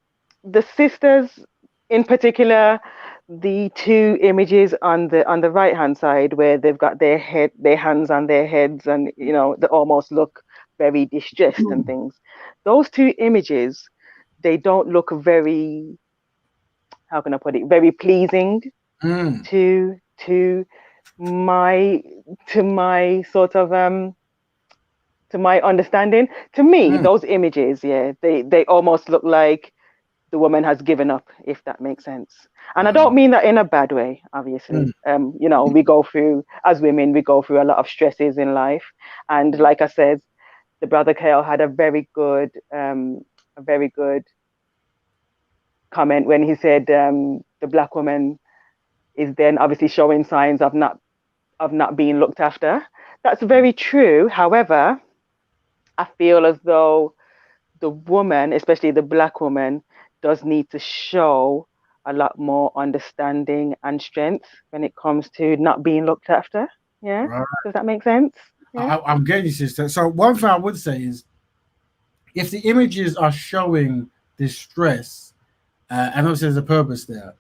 the sisters in particular, the two images on the right hand side where they've got their hands on their heads, and you know they almost look very distressed and things. Those two images, they don't look very, how can I put it, very pleasing to my sort of to my understanding. To me, those images, yeah, they almost look like the woman has given up, if that makes sense. And I don't mean that in a bad way, obviously. You know, we go through, as women, we go through a lot of stresses in life. And like I said, the brother Kale had a very good comment when he said the black woman is then obviously showing signs of not being looked after. That's very true. However, I feel as though the woman, especially the black woman, does need to show a lot more understanding and strength when it comes to not being looked after. Yeah. Right. Does that make sense? Yeah. I'm getting you, sister. So one thing I would say is, if the images are showing distress, and obviously there's a purpose there,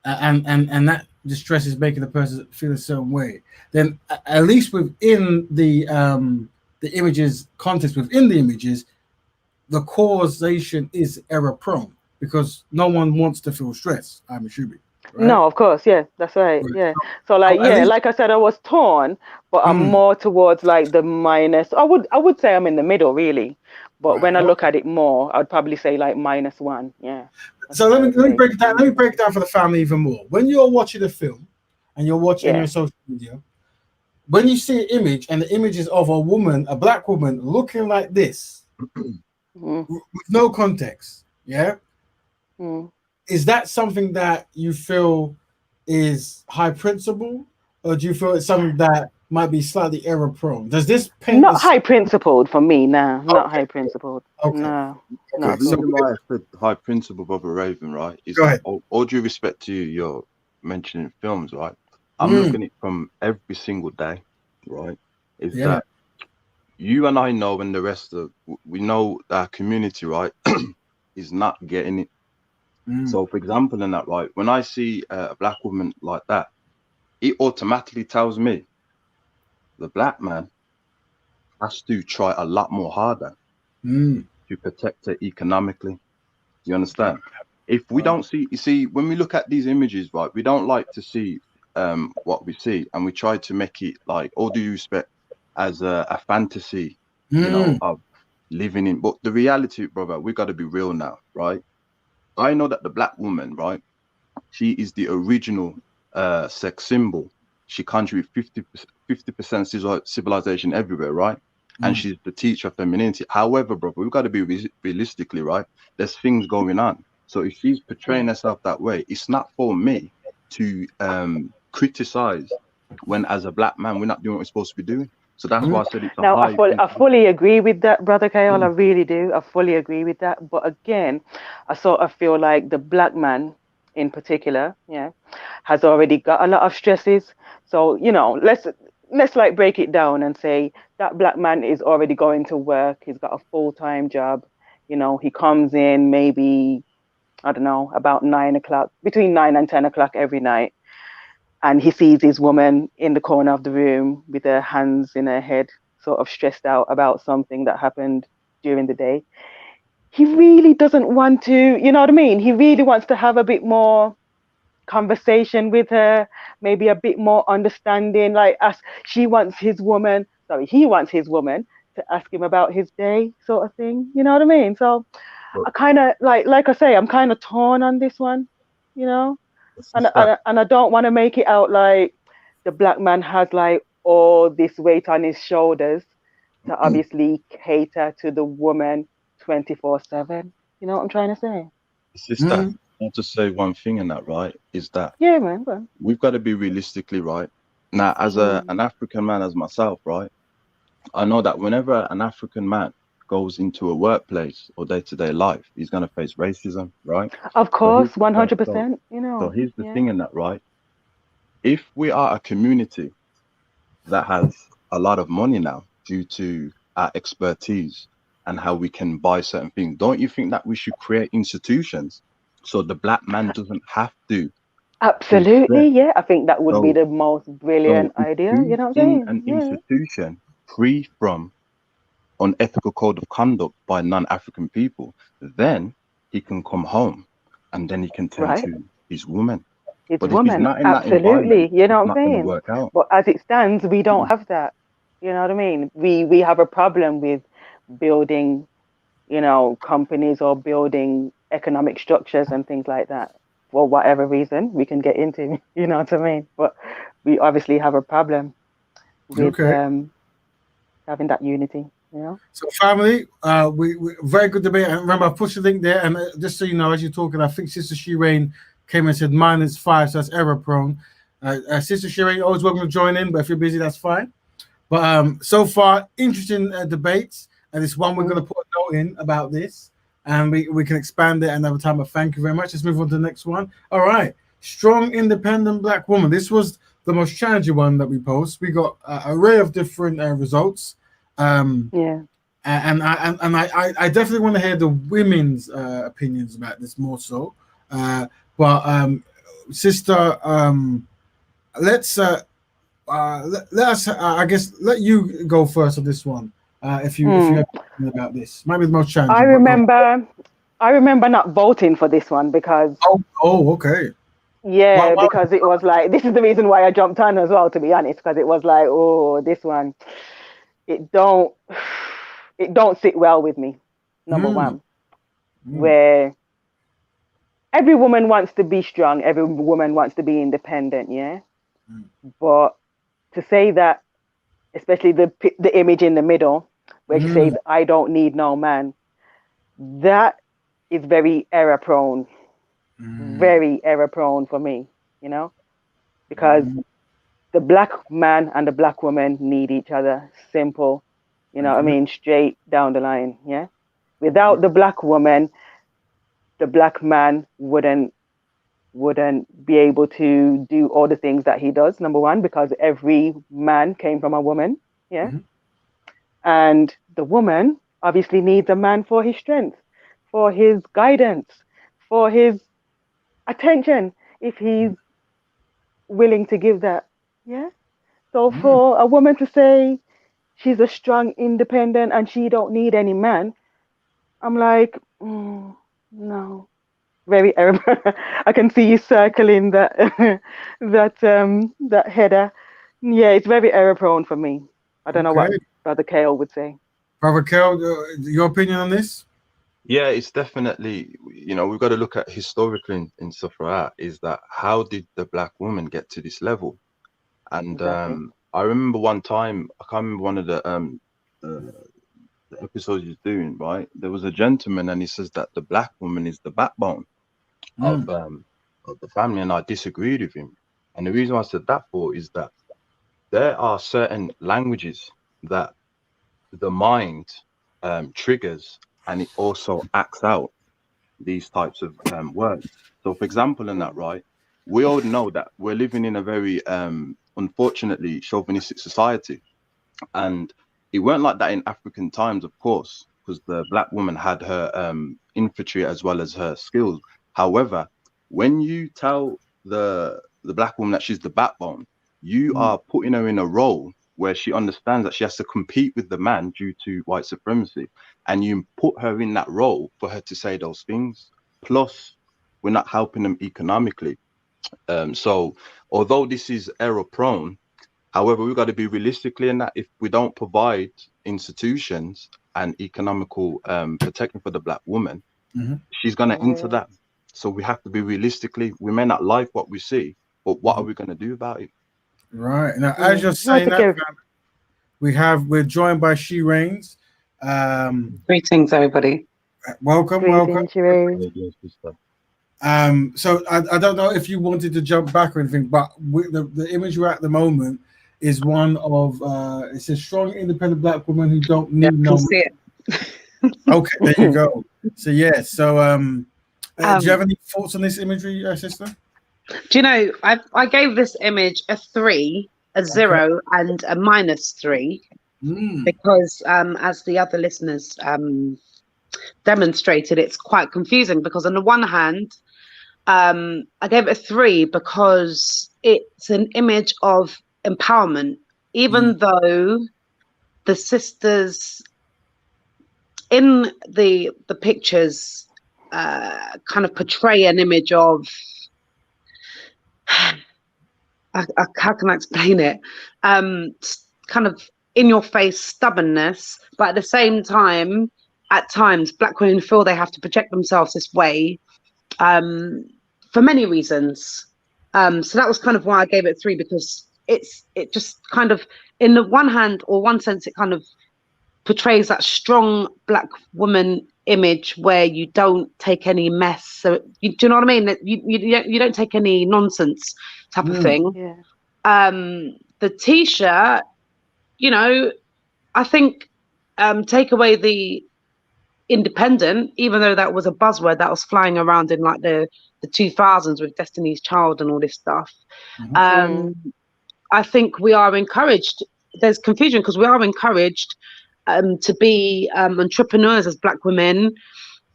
and that distress is making the person feel a certain way, then at least within the images, context within the images, the causation is error prone because no one wants to feel stress, I'm assuming. Right? No, of course, yeah, that's right. Yeah. So like, yeah, like I said, I was torn, but I'm more towards like the minus. I would say I'm in the middle really, but when I look at it more, I'd probably say like -1. Yeah. So let me break it down. Let me break it down for the family even more. When you're watching a film and you're watching your social media, when you see an image and the image is of a woman, a black woman looking like this, with no context. Yeah. Is that something that you feel is high principle, or do you feel it's something that might be slightly error prone? Does this paint Not this? high principled for me, nah. Not high principled. Okay. No, The not at all. reason why I said high principle, Brother Raven, right, is Go that ahead. all due respect to you, you're mentioning films, right? I'm looking at it from every single day, right? Is Yeah. that you and I know, and the rest of we know that our community, right, is not getting it. So, for example, in that, right, when I see a black woman like that, it automatically tells me the black man has to try a lot more harder to protect her economically. Do you understand? If we don't see, you see, when we look at these images, right, we don't like to see what we see, and we try to make it like all due respect as a fantasy, you know, of living in. But the reality, brother, we got to be real now, right? I know that the black woman, right, she is the original sex symbol. She contributes 50% civilization everywhere, right? And she's the teacher of femininity. However, brother, we've got to be realistically, right? There's things going on. So if she's portraying herself that way, it's not for me to criticize when, as a black man, we're not doing what we're supposed to be doing. So that's why I said it's a Now, high. I fully agree with that, Brother Kyle. I really do. I fully agree with that. But again, I sort of feel like the black man in particular, yeah, has already got a lot of stresses. So, you know, let's like break it down and say that black man is already going to work. He's got a full-time job. You know, he comes in maybe, I don't know, about 9 o'clock, between 9 and 10 o'clock every night. And he sees his woman in the corner of the room with her hands in her head, sort of stressed out about something that happened during the day. He really doesn't want to, you know what I mean? He really wants to have a bit more conversation with her, maybe a bit more understanding. Like, ask, he wants his woman to ask him about his day, sort of thing. You know what I mean? So I kind of like I say, I'm kind of torn on this one, you know. And I don't want to make it out like the black man has like all this weight on his shoulders to obviously cater to the woman 24/7. You know what I'm trying to say? Sister, I'll just say one thing in that, right? Is that Yeah, man. Go on. we've got to be realistically right. Now, as an African man, as myself, right, I know that whenever an African man goes into a workplace or day-to-day life, he's going to face racism, right? Of So course, 100%. You so know, here's the yeah. thing in that, right? If we are a community that has a lot of money now due to our expertise and how we can buy certain things, don't you think that we should create institutions so the black man doesn't have to feel Absolutely, stressed? yeah. I think that would be So the most So brilliant if idea. You he's know what I'm in saying? an Yeah. institution free from unethical code of conduct by non-African people, then he can come home and then he can tend Right. to his woman. It's But if he's woman. not in that environment, Absolutely. You know it's what I'm not going to saying? work out. But as it stands, we don't have that. You know what I mean? We have a problem with building, you know, companies or building economic structures and things like that for whatever reason we can get into, you know what I mean? But we obviously have a problem with Okay. having that unity, you know? So, family, we very good debate. And remember, I pushed the link there. And just so you know, as you're talking, I think Sister Shireen came and said mine is 5, so that's error prone. Sister Shireen, always welcome to join in, but if you're busy, that's fine. But so far, interesting debates, and it's one we're going to put a note in about this, and we can expand it another time. But thank you very much. Let's move on to the next one. All right, strong, independent black woman. This was the most challenging one that we posed. We got an array of different results. Yeah. And I definitely want to hear the women's opinions about this more so. But sister, let's let us. I guess let you go first on this one. If you have opinion about this, might be the most challenging. I remember not voting for this one because okay. yeah, because it was like this is the reason why I jumped on as well, to be honest, because it was like, oh, this one, it don't it don't sit well with me. Number one, where every woman wants to be strong, every woman wants to be independent, yeah. But to say that, especially the image in the middle, where she says, "I don't need no man," that is very error prone, very error prone for me, because the black man and the black woman need each other. Simple, what I mean, straight down the line. Yeah. Without the black woman, the black man wouldn't be able to do all the things that he does. Number one, because every man came from a woman. Yeah. And the woman obviously needs a man for his strength, for his guidance, for his attention, if he's willing to give that. Yeah. So for a woman to say she's a strong, independent, and she don't need any man, I'm like, no. Very error. I can see you circling that that header. Yeah, it's very error prone for me. I don't know what Brother Kale would say. Brother Kale, your opinion on this? Yeah, it's definitely, we've got to look at historically in stuff like that, is that how did the black woman get to this level? And I remember one time, I can't remember one of the episodes he's doing, right? There was a gentleman and he says that the black woman is the backbone of the family, and I disagreed with him. And the reason I said that for is that there are certain languages that the mind triggers, and it also acts out these types of words. So for example, in that, right, we all know that we're living in a very unfortunately chauvinistic society, and it weren't like that in African times, of course, because the black woman had her infantry as well as her skills. However, when you tell the black woman that she's the backbone, you are putting her in a role where she understands that she has to compete with the man due to white supremacy, and you put her in that role for her to say those things. Plus, we're not helping them economically. So although this is error prone, however, we've got to be realistically in that if we don't provide institutions and economical protection for the black woman, she's going to enter that. So we have to be realistically, we may not like what we see, but what are we going to do about it? Right. Now, as you're saying that, we're joined by She Reigns. Greetings, everybody. Welcome. She Reigns. So I don't know if you wanted to jump back or anything, but the image we're at the moment is one of it's a strong, independent black woman who don't need no. See it. Okay, there you go. So yeah, so do you have any thoughts on this imagery, sister? Do you know, I gave this image a 3, a 0, and a -3 because as the other listeners demonstrated, it's quite confusing because on the one hand, I gave it a 3 because it's an image of empowerment, even though the sisters in the pictures kind of portray an image of how can I explain it? Kind of in your face stubbornness, but at the same time, at times, black women feel they have to project themselves this way for many reasons. So that was kind of why I gave it 3, because it just kind of, in the one hand or one sense, it kind of portrays that strong black woman image where you don't take any mess. So do you know what I mean? You don't take any nonsense type of thing. Yeah. The T-shirt, I think take away the independent, even though that was a buzzword that was flying around in like the 2000s with Destiny's Child and all this stuff. I think we are encouraged. There's confusion because we are encouraged to be entrepreneurs as black women,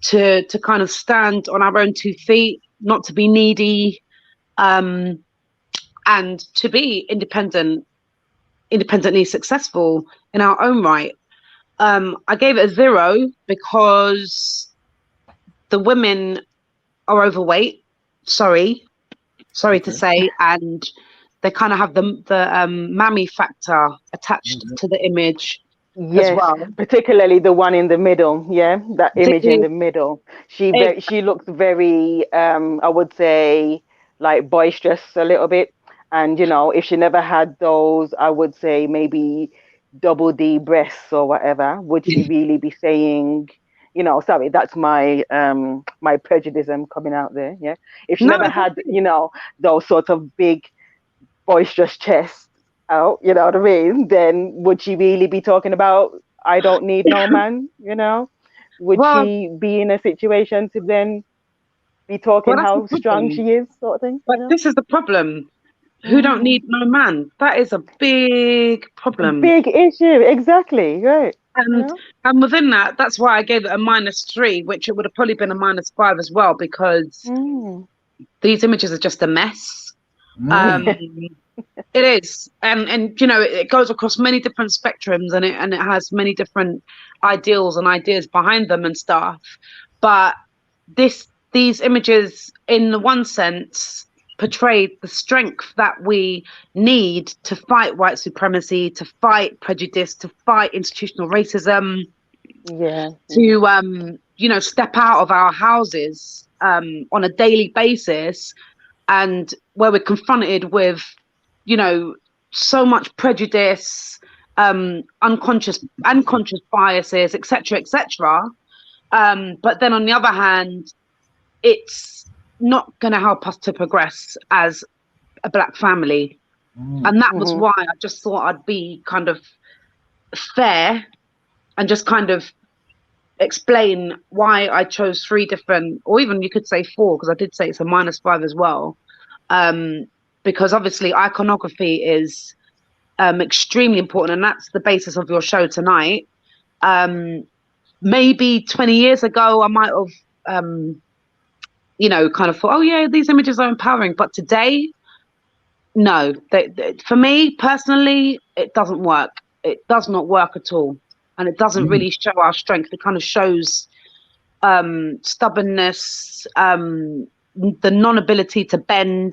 to kind of stand on our own 2 feet, not to be needy, and to be independently successful in our own right. I gave it a 0 because the women are overweight. Sorry to say, and they kind of have the mammy factor attached to the image. Yes, as well. Particularly the one in the middle. Yeah, that image in the middle. She looks very, I would say, like boisterous a little bit. And if she never had those, I would say maybe double D breasts or whatever, would she really be saying, sorry, that's my my prejudice coming out there. Yeah, if she No, never had, those sort of big boisterous chests out, you know what I mean, then would she really be talking about I don't need no man? Would well, she be in a situation to then be talking that's the how strong problem. she is, sort of thing? But this is the problem. Who don't Mm. need no man? That is a big problem. Big issue, exactly, right? And and within that, that's why I gave it a -3, which it would have probably been a -5 as well, because Mm. these images are just a mess. It is, and it goes across many different spectrums, and it has many different ideals and ideas behind them and stuff. But these images, in the one sense, portray the strength that we need to fight white supremacy, to fight prejudice, to fight institutional racism, to step out of our houses on a daily basis, and where we're confronted with so much prejudice, unconscious biases, etc. But then on the other hand, it's not going to help us to progress as a Black family. And that was why I just thought I'd be kind of fair and just kind of explain why I chose 3 different, or even you could say 4, because I did say it's a -5 as well. Because obviously iconography is extremely important, and that's the basis of your show tonight. Maybe 20 years ago, I might have, kind of thought, oh yeah, these images are empowering. But today, no. For me personally, it doesn't work. It does not work at all, and it doesn't really show our strength. It kind of shows stubbornness, the non-ability to bend.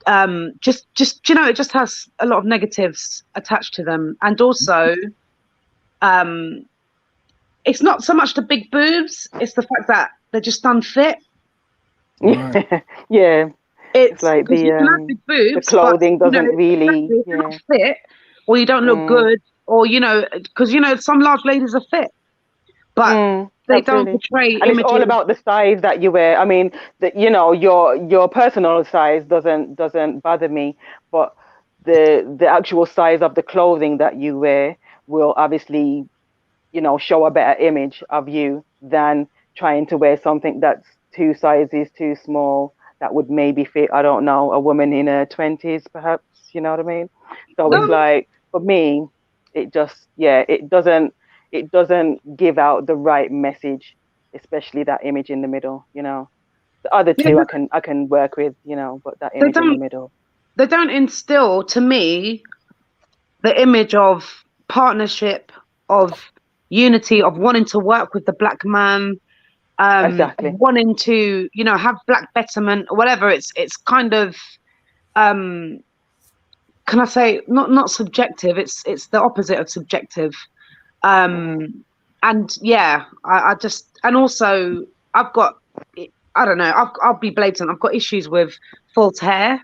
It just has a lot of negatives attached to them, and also it's not so much the big boobs, it's the fact that they're just unfit. Yeah, it's like you can have big boobs, the clothing but, doesn't really if you're not fit, or you don't look good, or because some large ladies are fit, but they don't portray and images. it's all about the size that you wear. I mean, your personal size doesn't bother me, but the actual size of the clothing that you wear will obviously show a better image of you than trying to wear something that's 2 sizes too small that would maybe fit, I don't know, a woman in her 20s perhaps, you know what I mean? So it's like, for me, it just it doesn't give out the right message, especially that image in the middle. The other 2 I can work with, but that image in the middle, they don't instill, to me, the image of partnership, of unity, of wanting to work with the Black man, exactly, wanting to have Black betterment or whatever. It's kind of can I say not subjective, it's the opposite of subjective. And I just, and also I've got, I don't know, I'll be blatant, I've got issues with false hair.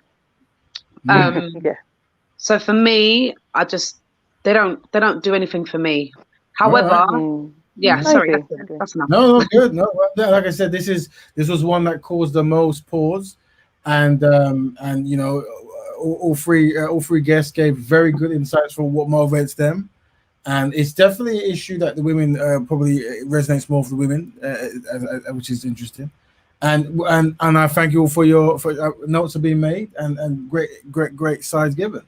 So for me, they don't do anything for me. However, sorry, that's enough. No, good. No, like I said, this was one that caused the most pause, and all three guests gave very good insights for what motivates them, and it's definitely an issue that the women probably resonates more for the women, which is interesting. And I thank you all for your notes are being made and great sides given.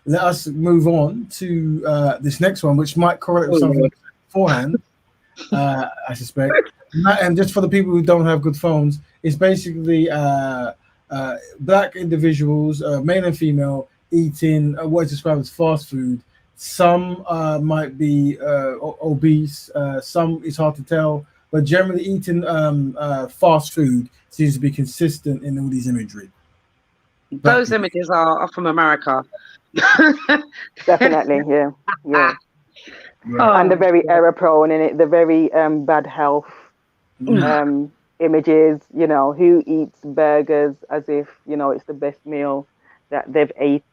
Let us move on to this next one, which might correlate with something beforehand, I suspect. And just for the people who don't have good phones, it's basically Black individuals, male and female, eating what is described as fast food. Some might be obese, some it's hard to tell, but generally eating fast food seems to be consistent in all these imagery. Those images are from America. Definitely, yeah. And the very error prone in it, the very bad health images, who eats burgers as if, it's the best meal that they've ate,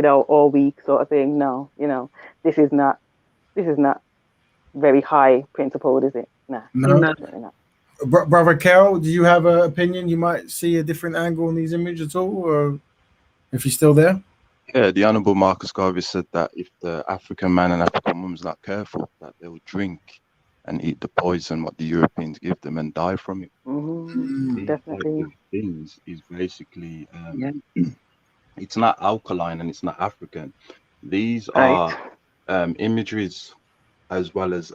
all week sort of thing. No, this is not very high principled, is it? Nah, No. definitely not. Brother Cal, do you have an opinion? You might see a different angle on these images at all, or if you're still there? Yeah, the Honourable Marcus Garvey said that if the African man and African woman's not careful, that they will drink and eat the poison what the Europeans give them and die from it. These types Definitely. of things is basically it's not alkaline and it's not African. These Right. are imageries as well as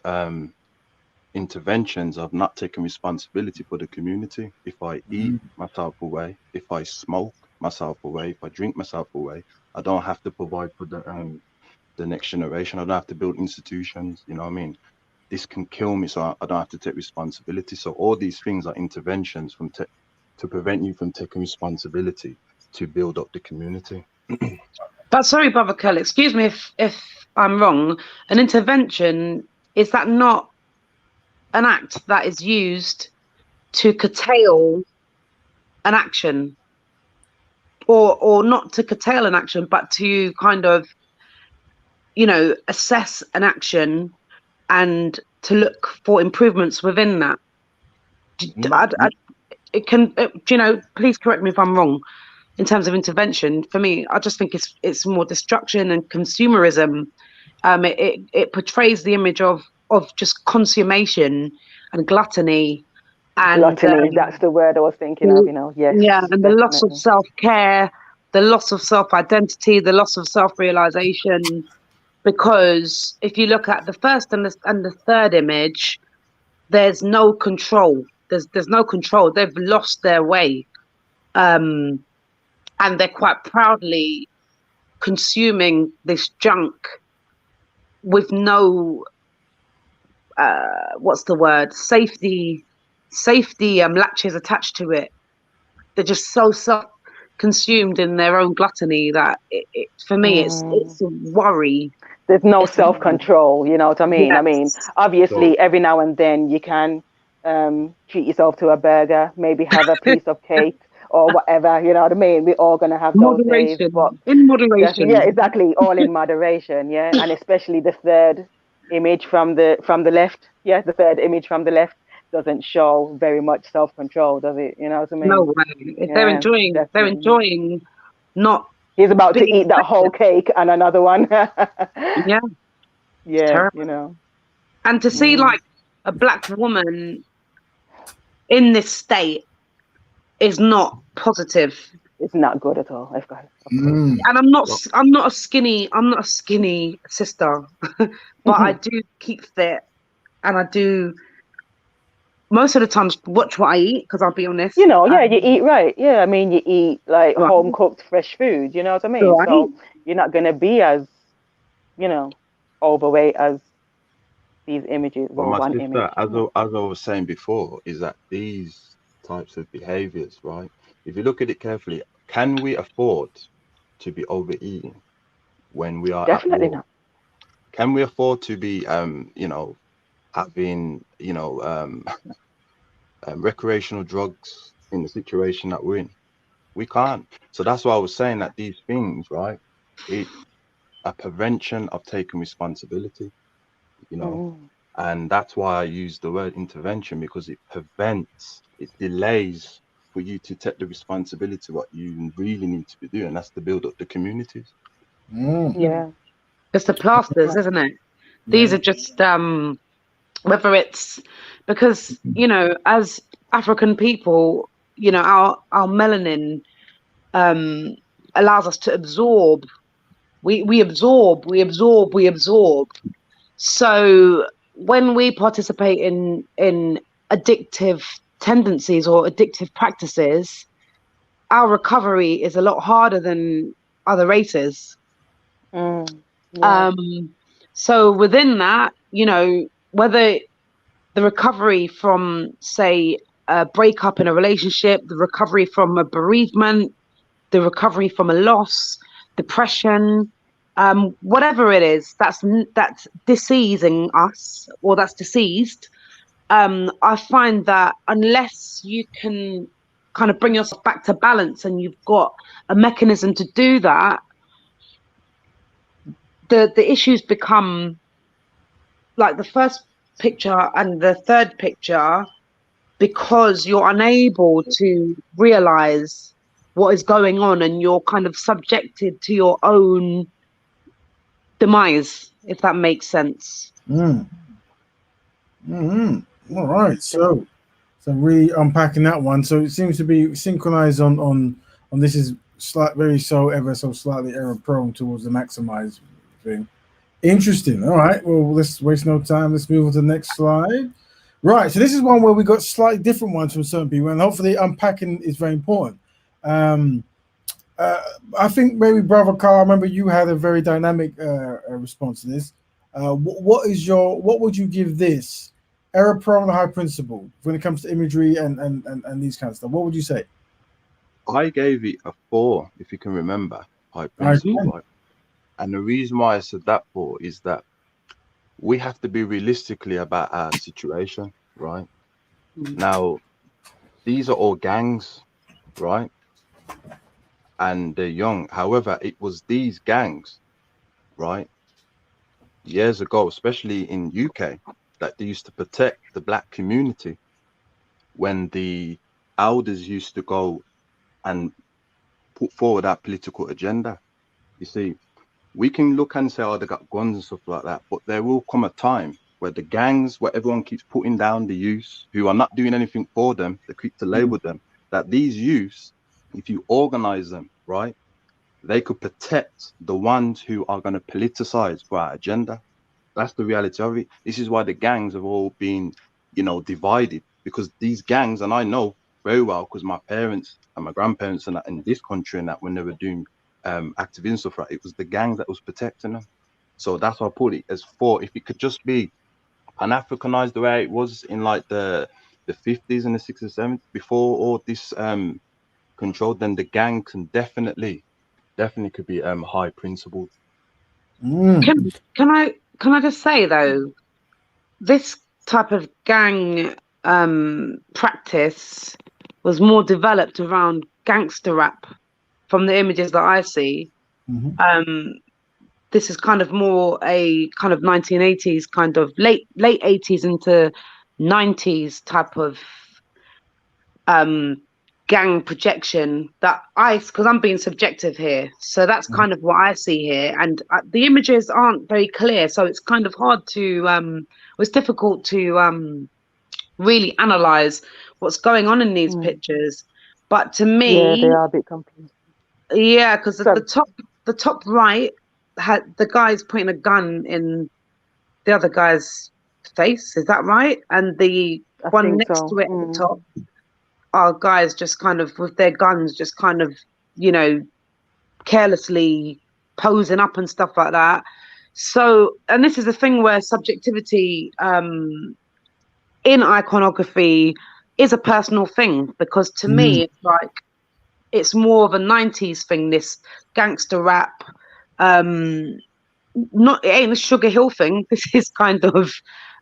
interventions of not taking responsibility for the community. If I eat myself away, if I smoke myself away, if I drink myself away, I don't have to provide for the next generation. I don't have to build institutions. You know what I mean? This can kill me, so I don't have to take responsibility. So all these things are interventions to prevent you from taking responsibility to build up the community. But sorry, Brother Curl, excuse me if I'm wrong. An intervention, is that not an act that is used to curtail an action? Or not to curtail an action, but to kind of, assess an action and to look for improvements within that. Please correct me if I'm wrong. In terms of intervention, for me, I just think it's more destruction and consumerism. It portrays the image of just consummation and gluttony. And Gluttony, that's the word I was thinking of, yes. Yeah, and the loss of definitely. self-care, the loss of self-identity, the loss of self-realization. Because if you look at the first and the third image, there's no control. There's no control. They've lost their way. And they're quite proudly consuming this junk with no what's the word, safety latches attached to it. They're just so self-consumed in their own gluttony that for me it's a worry. There's no self-control, you know what I mean? Yes. I mean, obviously, every now and then you can treat yourself to a burger, maybe have a piece of cake or whatever, you know what I mean? We're all going to have those days. But in moderation. Yeah, exactly. All in moderation, yeah. And especially the third image from the left. Yeah, the third image from the left doesn't show very much self-control, does it? You know what I mean? No way. If they're enjoying not. He's about to eat that whole cake and another one. Yeah. Yeah, you know. And to see like a black woman in this state is not positive. It's not good at all. Of course. And I'm not a skinny sister, but I do keep fit, and I do most of the time watch what I eat, because I'll be honest. You eat right. Yeah, I mean, you eat like home cooked fresh food. You know what I mean? Right. So you're not gonna be as, overweight as these images. Well, my sister, as I was saying before, is that these types of behaviors, right? If you look at it carefully, can we afford to be overeating when we are definitely at war? not? Can we afford to be, having, recreational drugs in the situation that we're in? We can't. So that's why I was saying that these things, right? It's a prevention of taking responsibility, and that's why I use the word intervention, because it prevents, it delays for you to take the responsibility what you really need to be doing. That's to build up the communities. Yeah. It's the plasters, isn't it? These are just whether it's because, as African people, our melanin allows us to absorb. We absorb. So when we participate in addictive tendencies or addictive practices, our recovery is a lot harder than other races. So within that, whether the recovery from, say, a breakup in a relationship, the recovery from a bereavement, the recovery from a loss, depression, whatever it is that's diseasing us, or that's diseased, I find that unless you can kind of bring yourself back to balance and you've got a mechanism to do that, the issues become like the first picture and the third picture because you're unable to realize what is going on and you're kind of subjected to your own demise, if that makes sense. All right, so really unpacking that one. So it seems to be synchronized on this is very ever so slightly error prone towards the maximize thing. Interesting. All right, well, let's waste no time. Let's move on to the next slide. Right, so this is one where we got slightly different ones from certain people, and hopefully unpacking is very important. I think maybe Brother Carl, I remember you had a very dynamic response to this. What would you give this error prone or high principle when it comes to imagery and these kind of stuff? What would you say? I gave it a 4, if you can remember, high principle. And the reason why I said that 4 is that we have to be realistically about our situation, right? Now, these are all gangs, right? And they're young. However, it was these gangs, right, years ago, especially in UK, that they used to protect the black community when the elders used to go and put forward that political agenda. You see, we can look and say, oh, they got guns and stuff like that, but there will come a time where the gangs, where everyone keeps putting down the youths who are not doing anything for them, they keep to label them, that these youths, if you organize them, right, they could protect the ones who are going to politicize for our agenda. That's the reality of it. This is why the gangs have all been, divided, because these gangs, and I know very well, because my parents and my grandparents and that in this country and that when they were doing activism stuff, right, it was the gang that was protecting them. So that's why I put it as 4. If it could just be Pan-Africanized the way it was in like the 50s and the 60s and 70s before all this control, then the gang can definitely could be high principled. Can I just say though, this type of gang practice was more developed around gangster rap from the images that I see. This is kind of more a kind of 1980s, kind of late 80s into 90s type of gang projection that because I'm being subjective here, so that's kind of what I see here, and the images aren't very clear, so it's kind of hard to it's difficult to really analyze what's going on in these pictures. But to me, they are a bit confusing. Yeah, because the top right had the guy's pointing a gun in the other guy's face. Is that right? And the one next to it at the top are guys just kind of with their guns, just kind of, carelessly posing up and stuff like that. So, and this is the thing where subjectivity in iconography is a personal thing, because to me, it's like, it's more of a 90s thing, this gangster rap. It ain't a Sugar Hill thing. This is kind of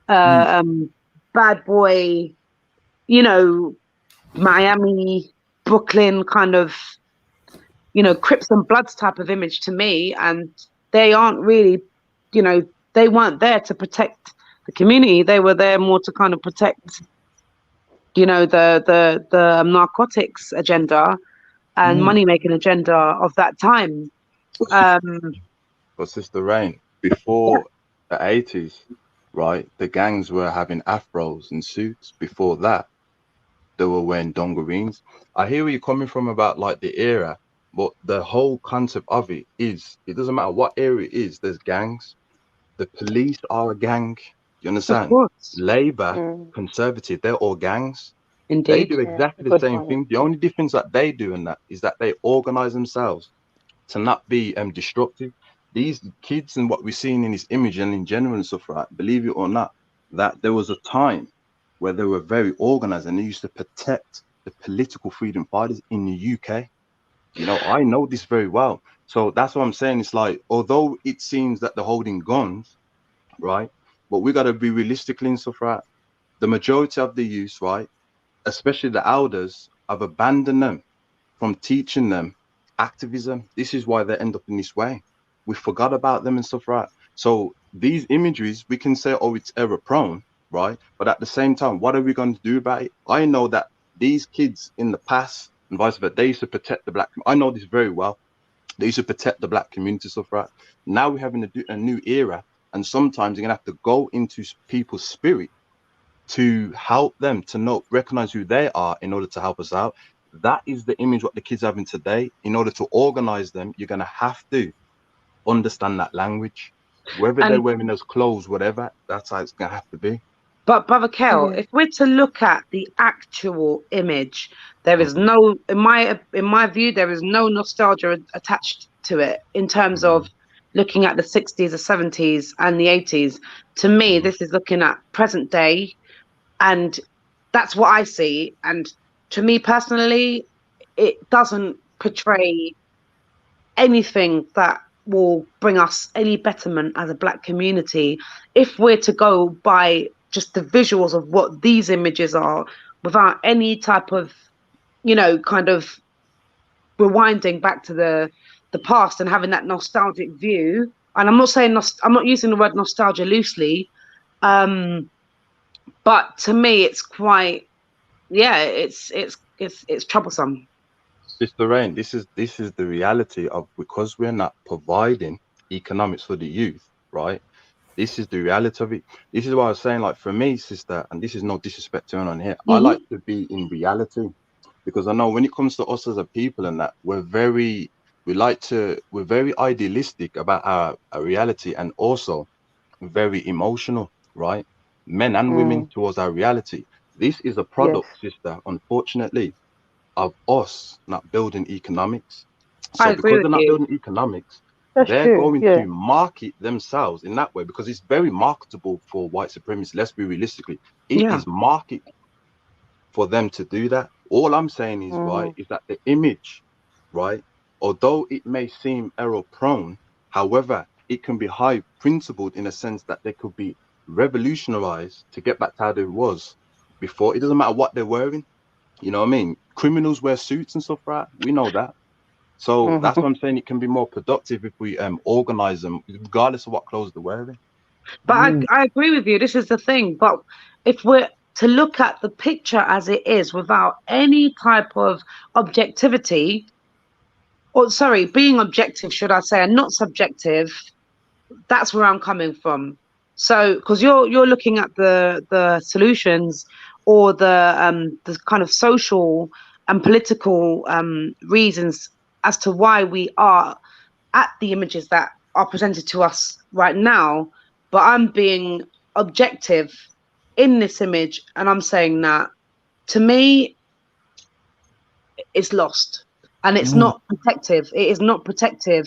bad boy, Miami, Brooklyn kind of, Crips and Bloods type of image to me. And they aren't really, they weren't there to protect the community. They were there more to kind of protect, the narcotics agenda and money-making agenda of that time. But Sister Rain, before the 80s, right, the gangs were having afros and suits. Before that, they were wearing dungarees. I hear where you're coming from about like the era, but the whole concept of it is, it doesn't matter what era it is, there's gangs. The police are a gang. You understand? Labour, Conservative, they're all gangs. Indeed. They do exactly the same thing. The only difference that they do in that is that they organize themselves to not be destructive. These kids and what we're seeing in this image and in general and stuff, right, believe it or not, that there was a time where they were very organized and they used to protect the political freedom fighters in the UK. I know this very well. So that's what I'm saying. It's like, although it seems that they're holding guns, right, but we got to be realistically and stuff, right? The majority of the youth, right, especially the elders, have abandoned them from teaching them activism. This is why they end up in this way. We forgot about them and stuff, right? So these imageries, we can say, oh, it's error prone, right? But at the same time, what are we going to do about it? I know that these kids in the past and vice versa, they used to protect the black. I know this very well. They used to protect the black community, stuff, right? Now we're having a new era, and sometimes you're gonna have to go into people's spirit to help them to know, recognize who they are in order to help us out. That is the image what the kids are having today. In order to organize them, you're gonna have to understand that language, whether they're And wearing those clothes, whatever. That's how it's gonna have to be. but Brother Kel, Mm. if we're to look at the actual image, there is Mhm, no, in my view, there is no nostalgia attached to it in terms of mhm, looking at the 60s, the 70s, and the 80s. To me, mhm, this is looking at present day, and that's what I see. And to me personally, it doesn't portray anything that will bring us any betterment as a black community if we're to go by just the visuals of what these images are without any type of, kind of rewinding back to the past and having that nostalgic view. And I'm not saying I'm not using the word nostalgia loosely, but to me it's quite, yeah, it's troublesome. Sister Rain, this is the reality of, because we're not providing economics for the youth, right? This is the reality of it. This is why I was saying, like, for me, sister, and this is no disrespect to anyone here, I Mm-hmm. like to be in reality, because I know when it comes to us as a people and that, we're very idealistic about our reality, and also very emotional, right? Men and women Mm. towards our reality. This is a Yes, product, sister, unfortunately, of us not building economics. I So agree because with they're not you. building economics, that's they're true. going Yeah. to market themselves in that way, because it's very marketable for white supremacy. Let's be realistically. It Yeah. is market for them to do that. All I'm saying is, right, Mm-hmm. is that the image, right, although it may seem error prone, however, it can be high principled in a sense that they could be revolutionized to get back to how they was before. It doesn't matter what they're wearing. You know what I mean? Criminals wear suits and stuff, right? We know that. So that's Mm-hmm. what I'm saying. It can be more productive if we organize them, regardless of what clothes they're wearing. But Mm. I agree with you. This is the thing. But if we're to look at the picture as it is without any type of objectivity, or sorry, being objective, should I say, and not subjective, that's where I'm coming from. So, because you're looking at the solutions or the kind of social and political reasons as to why we are at the images that are presented to us right now, but I'm being objective in this image and I'm saying that to me it's lost and it's Mm. not protective. It is not protective.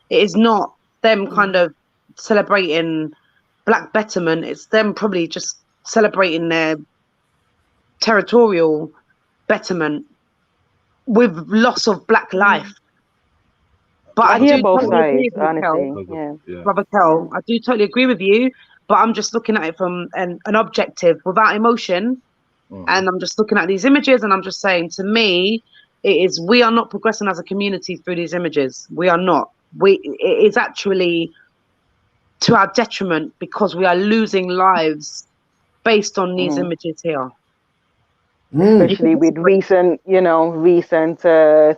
It is not them kind of celebrating black betterment. It's them probably just celebrating their territorial betterment with loss of black life. But I I hear do both totally agree sides, with you, Kel. honestly. Because of, Yeah. yeah. Brother Kel, I do totally agree with you, but I'm just looking at it from an objective without emotion. Hmm. And I'm just looking at these images and I'm just saying, to me, we are not progressing as a community through these images. We are not. It is actually to our detriment because we are losing lives based on these Mm-hmm. images here. Mm. You can Especially with disagree. recent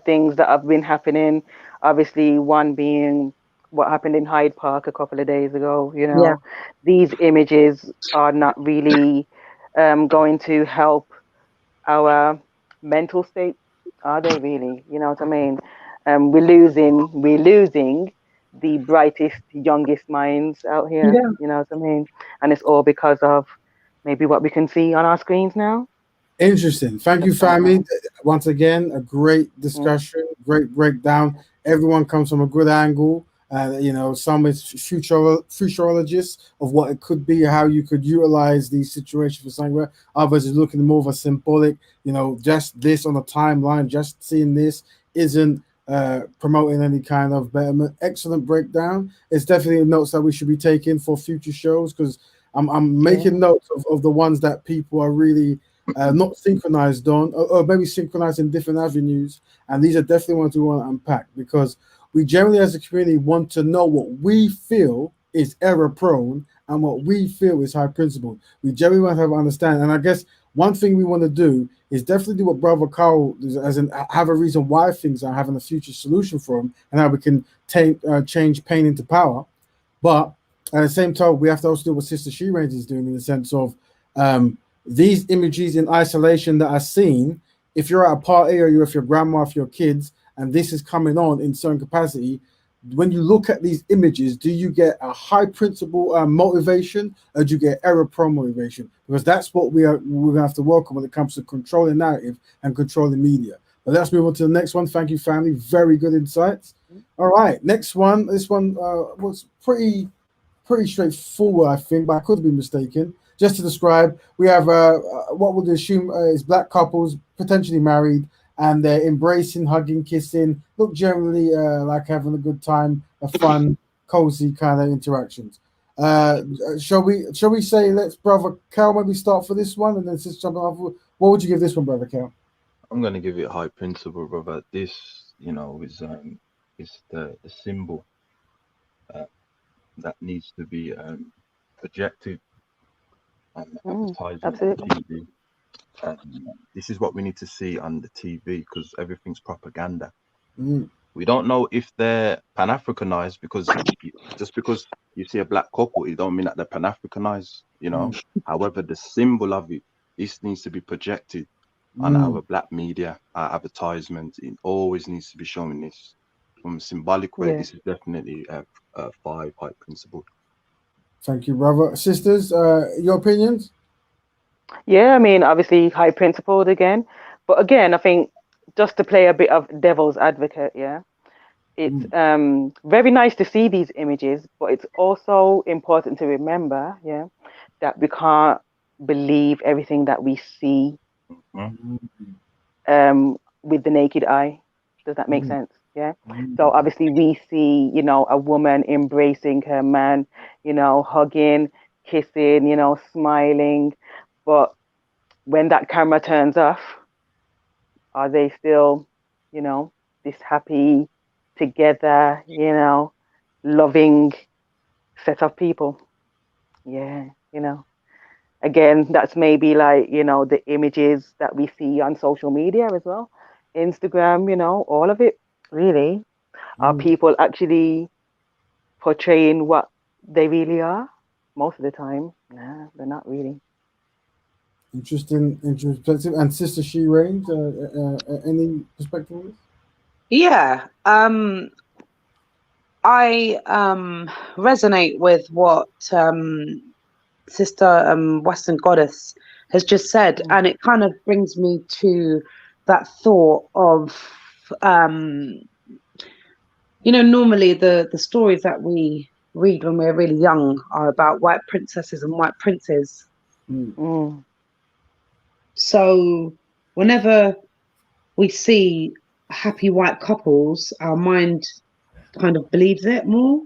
things that have been happening. Obviously, one being what happened in Hyde Park a couple of days ago. Yeah. These images are not really going to help our mental state, are they really? You know what I mean? We're losing the brightest, youngest minds out here. Yeah. You know what I mean? And it's all because of maybe what we can see on our screens now. Interesting. Thank I you, don't family. know. Once again, a great Mm, discussion, great breakdown. Everyone comes from a good angle. Some is futurologists of what it could be, how you could utilize these situations for somewhere. Others is looking more of a symbolic, just this on the timeline, just seeing this isn't promoting any kind of betterment. Excellent breakdown. It's definitely notes that we should be taking for future shows because I'm yeah. making notes of the ones that people are really not synchronized on, or maybe synchronized in different avenues. And these are definitely ones we want to unpack because we generally, as a community, want to know what we feel is error prone and what we feel is high principled. We generally want to have understand. And I guess one thing we want to do is definitely do what Brother Carl does, as in have a reason why things are having a future solution for them and how we can change pain into power. But at the same time, we have to also do what Sister She Range is doing in the sense of these images in isolation that are seen. If you're at a party or you're with your grandma, with your kids, and this is coming on in certain capacity, when you look at these images, do you get a high principle motivation, or do you get error pro motivation? Because that's what we're gonna have to work on when it comes to controlling narrative and controlling media. But let's move on to the next one. Thank you, family. Very good insights. All right, next one. This one was pretty straightforward, I think, but I could be mistaken. Just to describe, we have what we'll assume is black couples potentially married, and they're embracing, hugging, kissing, look generally like having a good time, a fun, cozy kind of interactions. Shall we say, let's Brother Cal maybe start for this one, and then just jump off. What would you give this one, Brother Cal? I'm gonna give it high principle, brother. This, is the symbol that needs to be projected and advertised on TV. This is what we need to see on the TV because everything's propaganda. We don't know if they're Pan-Africanized because just because you see a black couple, it don't mean that they're Pan-Africanized, However, the symbol of it, this needs to be projected on our black media, our advertisements. It always needs to be showing this from a symbolic way. This is definitely a 5 high principle. Thank you, brother. Sisters, your opinions? Yeah, I mean, obviously high principled again. But again, I think just to play a bit of devil's advocate, it's very nice to see these images, but it's also important to remember, that we can't believe everything that we see with the naked eye. Does that make sense? Yeah. So obviously we see, a woman embracing her man, hugging, kissing, smiling. But when that camera turns off, are they still, this happy, together, loving set of people? Yeah, Again, that's maybe like, the images that we see on social media as well. Instagram, all of it, really. Are people actually portraying what they really are? Most of the time, nah, they're not really. Interesting perspective. And Sister She Range, any perspective on this? Yeah, I resonate with what Sister Western Goddess has just said, and it kind of brings me to that thought of, normally the stories that we read when we're really young are about white princesses and white princes. So whenever we see happy white couples, our mind kind of believes it more.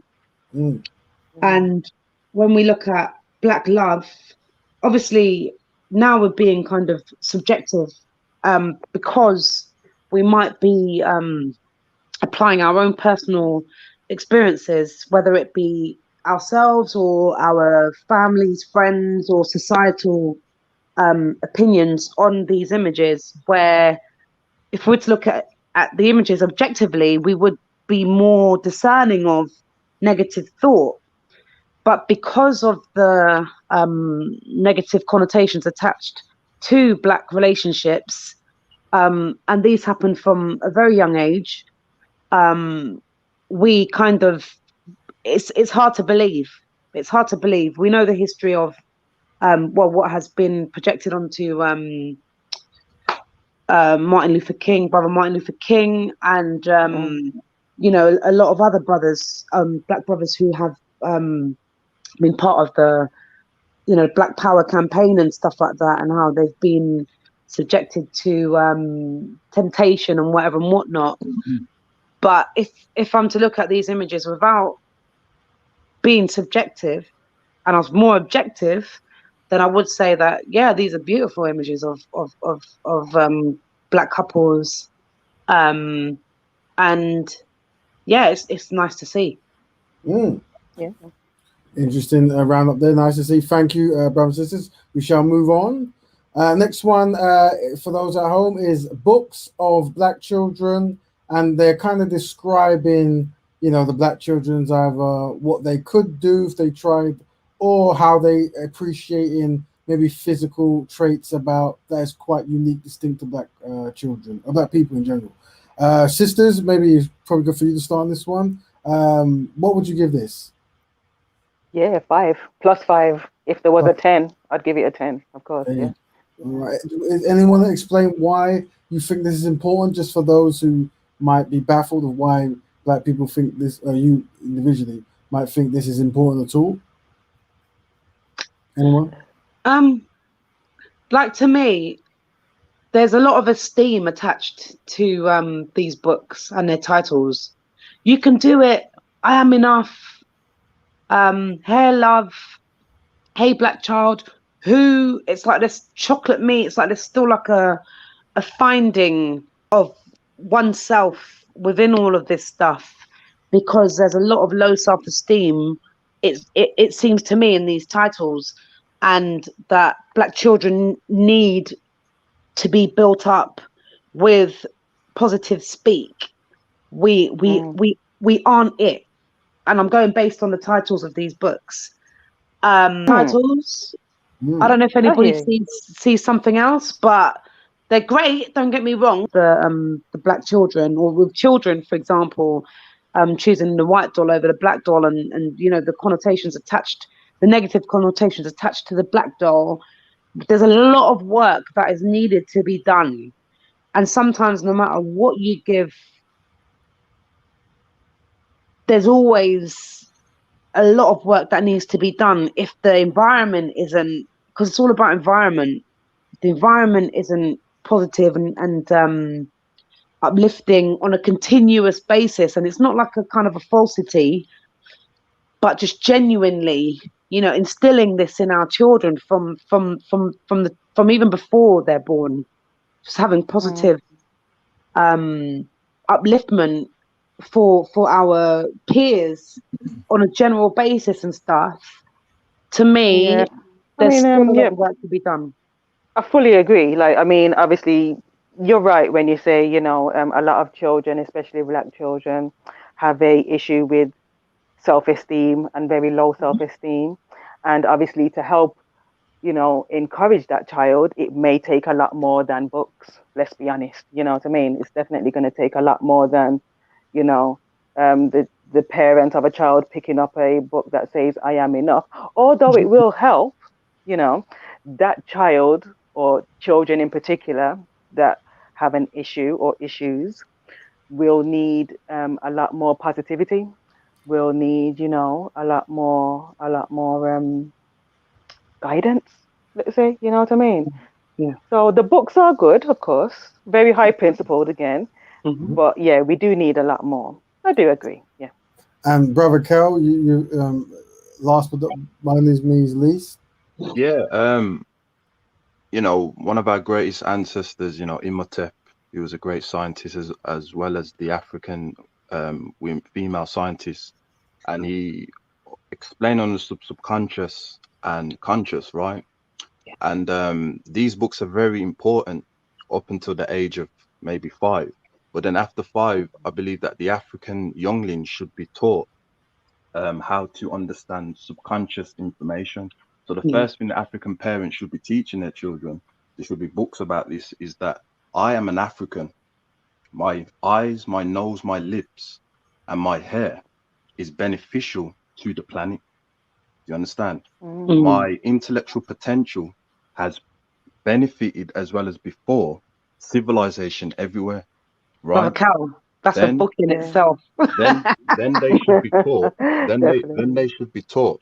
And when we look at black love, obviously now we're being kind of subjective because we might be applying our own personal experiences, whether it be ourselves or our families, friends, or societal opinions on these images, where if we were to look at the images objectively, we would be more discerning of negative thought. But because of the negative connotations attached to black relationships, and these happen from a very young age, we kind of, it's hard to believe. It's hard to believe. We know the history of, what has been projected onto Martin Luther King, Brother Martin Luther King, and a lot of other brothers, black brothers who have been part of the, Black Power campaign and stuff like that, and how they've been subjected to temptation and whatever and whatnot. But if I'm to look at these images without being subjective, and I was more objective, then I would say that, these are beautiful images of black couples, and it's nice to see. Yeah. Interesting round up there. Nice to see. Thank you, brothers and sisters. We shall move on. Next one for those at home is books of black children, and they're kind of describing, the black children's either what they could do if they tried, or how they appreciating maybe physical traits about that is quite unique, distinct to black children, or black people in general. Sisters, maybe it's probably good for you to start on this one. What would you give this? Yeah, 5 plus 5. If there was a 10, I'd give it a 10, of course. Yeah. All right. Anyone explain why you think this is important, just for those who might be baffled of why black people think this, or you individually might think this is important at all? Anyone? Like, to me, there's a lot of esteem attached to these books and their titles. You can do it. I Am Enough. Hair Love. Hey Black Child. Who? It's like this chocolate me. It's like there's still like a finding of oneself within all of this stuff, because there's a lot of low self-esteem. It seems to me in these titles, and that black children need to be built up with positive speak. We aren't it, and I'm going based on the titles of these books. Titles. I don't know if anybody sees something else, but they're great. Don't get me wrong. The black children, or with children, for example, choosing the white doll over the black doll, and the connotations attached, the negative connotations attached to the black doll. There's a lot of work that is needed to be done, and sometimes no matter what you give, there's always a lot of work that needs to be done if the environment isn't, because it's all about environment. The environment isn't positive and uplifting on a continuous basis, and it's not like a kind of a falsity, but just genuinely, instilling this in our children from even before they're born, just having positive upliftment for our peers on a general basis and stuff. To me, there's still a lot of work to be done. I fully agree. Like, I mean, obviously, you're right when you say, a lot of children, especially black children, have a issue with self-esteem and very low self-esteem. And obviously, to help, encourage that child, it may take a lot more than books. Let's be honest. You know what I mean? It's definitely going to take a lot more than, the parent of a child picking up a book that says I am enough, although it will help, that child or children in particular that have an issue or issues will need a lot more positivity, will need, a lot more guidance, let's say, you know what I mean? Yeah. So the books are good, of course, very high principled again, but yeah, we do need a lot more. I do agree. Yeah. And brother Kel, you last but by no means least. Yeah, one of our greatest ancestors, Imhotep, he was a great scientist as well as the African female scientist, and he explained on the subconscious and conscious, right? And these books are very important up until the age of maybe 5. But then after 5, I believe that the African youngling should be taught how to understand subconscious information. So the first thing the African parents should be teaching their children, there should be books about this, is that I am an African. My eyes, my nose, my lips, and my hair is beneficial to the planet. Do you understand? My intellectual potential has benefited, as well as before, civilization everywhere. Right? Brother Cal, that's a book in itself. Then they should be taught. Then they should be taught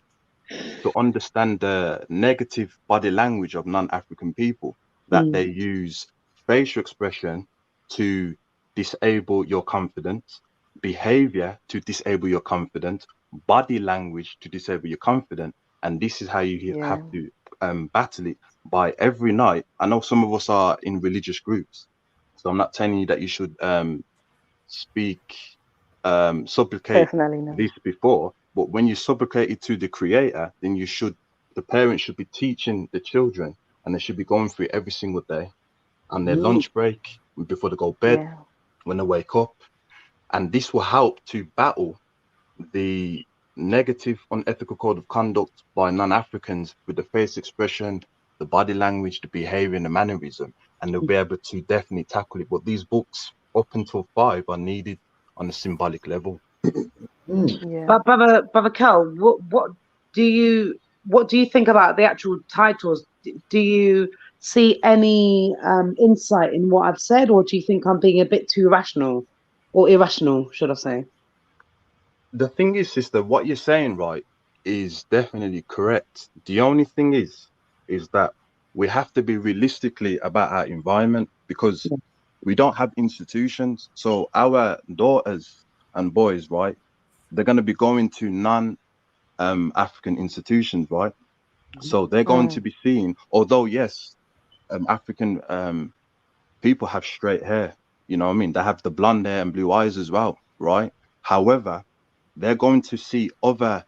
to understand the negative body language of non-African people, that they use facial expression to disable your confidence, behavior to disable your confidence, body language to disable your confidence, and this is how you have to battle it by every night. I know some of us are in religious groups, so I'm not telling you that you should supplicate Personally, no. this before, But when you supplicate it to the creator, then the parents should be teaching the children, and they should be going through it every single day on their lunch break, before they go to bed, when they wake up. And this will help to battle the negative, unethical code of conduct by non-Africans with the face expression, the body language, the behavior, and the mannerism, and they'll be able to definitely tackle it. But these books, up until 5, are needed on a symbolic level. But brother Kel, what do you think about the actual titles? Do you see any insight in what I've said, or do you think I'm being a bit too rational, or irrational, should I say? The thing is, sister, what you're saying, right, is definitely correct. The only thing is that we have to be realistically about our environment, because we don't have institutions. So our daughters and boys, right, they're going to be going to non-African institutions, right? So they're going to be seeing, although yes, African people have straight hair, you know what I mean? They have the blonde hair and blue eyes as well, right? However, they're going to see other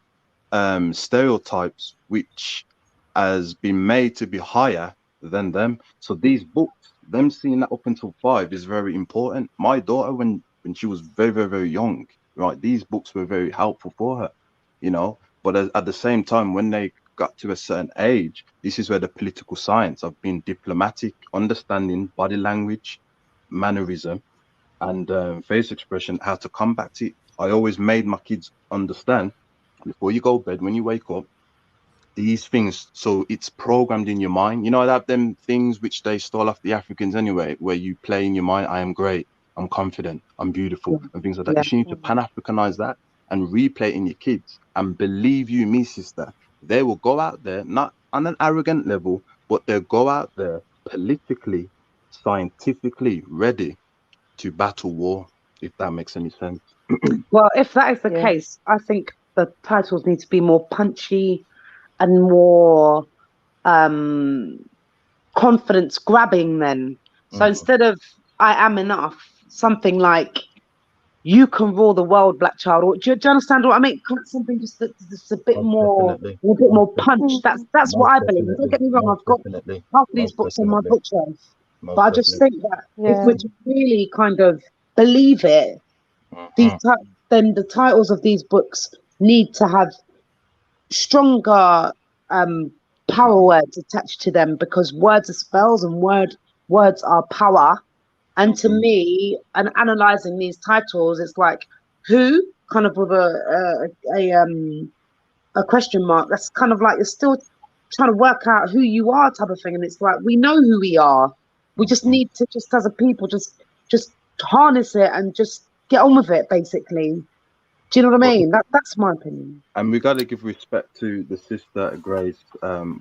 stereotypes which has been made to be higher than them. So these books, them seeing that up until 5 is very important. My daughter, when she was very, very, very young, right, these books were very helpful for her, you know. But at the same time, when they got to a certain age, this is where the political science of being diplomatic, understanding body language, mannerism, and face expression, how to combat it. I always made my kids understand, before you go to bed, when you wake up, these things, so it's programmed in your mind. You know, that them things which they stole off the Africans anyway, where you play in your mind, I am great, I'm confident, I'm beautiful, and things like that. You need to pan-Africanize that and replay it in your kids. And believe you me, sister, they will go out there, not on an arrogant level, but they'll go out there politically, scientifically ready to battle war, if that makes any sense. Well, if that is the case, I think the titles need to be more punchy and more confidence grabbing then. So instead of I am enough, something like you can rule the world, black child. Or do you understand what I mean? Something just a bit more, punch. That's what I believe. Don't get me wrong. I've got half of these books on my bookshelf, but I just think that if we're to really kind of believe it, then the titles of these books need to have stronger power words attached to them, because words are spells and words are power. And to me, and analyzing these titles, it's like who kind of with a question mark. That's kind of like you're still trying to work out who you are, type of thing. And it's like we know who we are. We just need to, just as a people, just harness it and just get on with it, basically. Do you know what I mean? That's my opinion. And we got to give respect to the sister Grace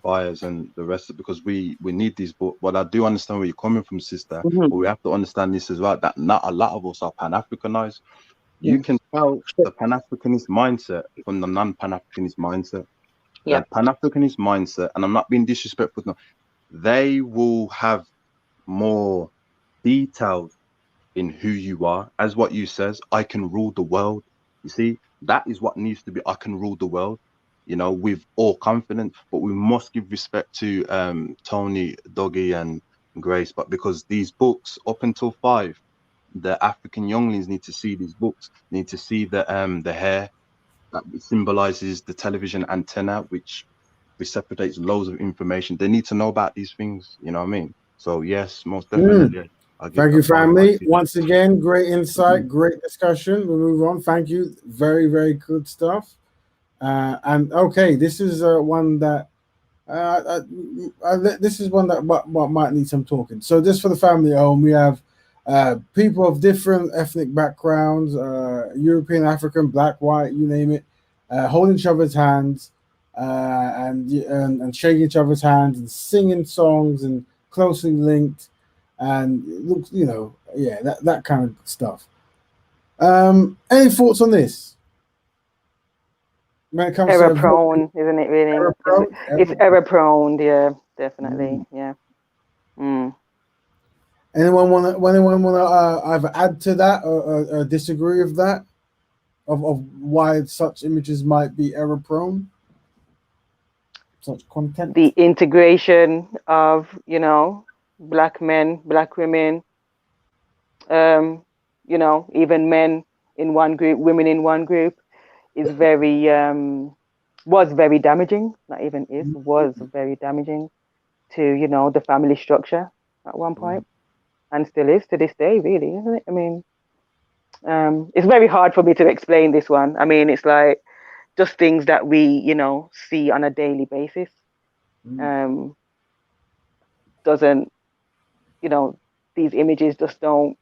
buyers and the rest, because we need these books. But I do understand where you're coming from, sister. But we have to understand this as well, that not a lot of us are Pan-Africanized. You can tell the Pan-Africanist mindset from the non-Pan-Africanist mindset. The Pan-Africanist mindset, and I'm not being disrespectful, no, they will have more details in who you are. As what you says, I can rule the world. You see, that is what needs to be. I can rule the world, you know, with all confidence. But we must give respect to Tony, Doggy, and Grace. But because these books, up until 5, the African younglings need to see these books. Need to see the hair that symbolizes the television antenna, which reciprocates loads of information. They need to know about these things. You know what I mean? So yes, most definitely. Thank you, family. Once again, great insight, great discussion. We'll move on. Thank you. Very, very good stuff. And okay, this is one that might need some talking. So just for the family at home, we have people of different ethnic backgrounds, European, African, black, white, you name it, holding each other's hands and shaking each other's hands and singing songs and closely linked. And it looks, you know, that kind of stuff. Any thoughts on this? When it comes error prone, isn't it? Really, it's error prone. Yeah, definitely. Yeah. Anyone want to either add to that or disagree with that? of why such images might be error prone? Such content. The integration of, you know, black men, black women, you know, even men in one group, women in one group, is very was very damaging. Not even is, was very damaging to, you know, the family structure at one point, and still is to this day, really, isn't it? I mean, it's very hard for me to explain this one. I mean, it's like just things that we, you know, see on a daily basis. Doesn't, you know, these images just don't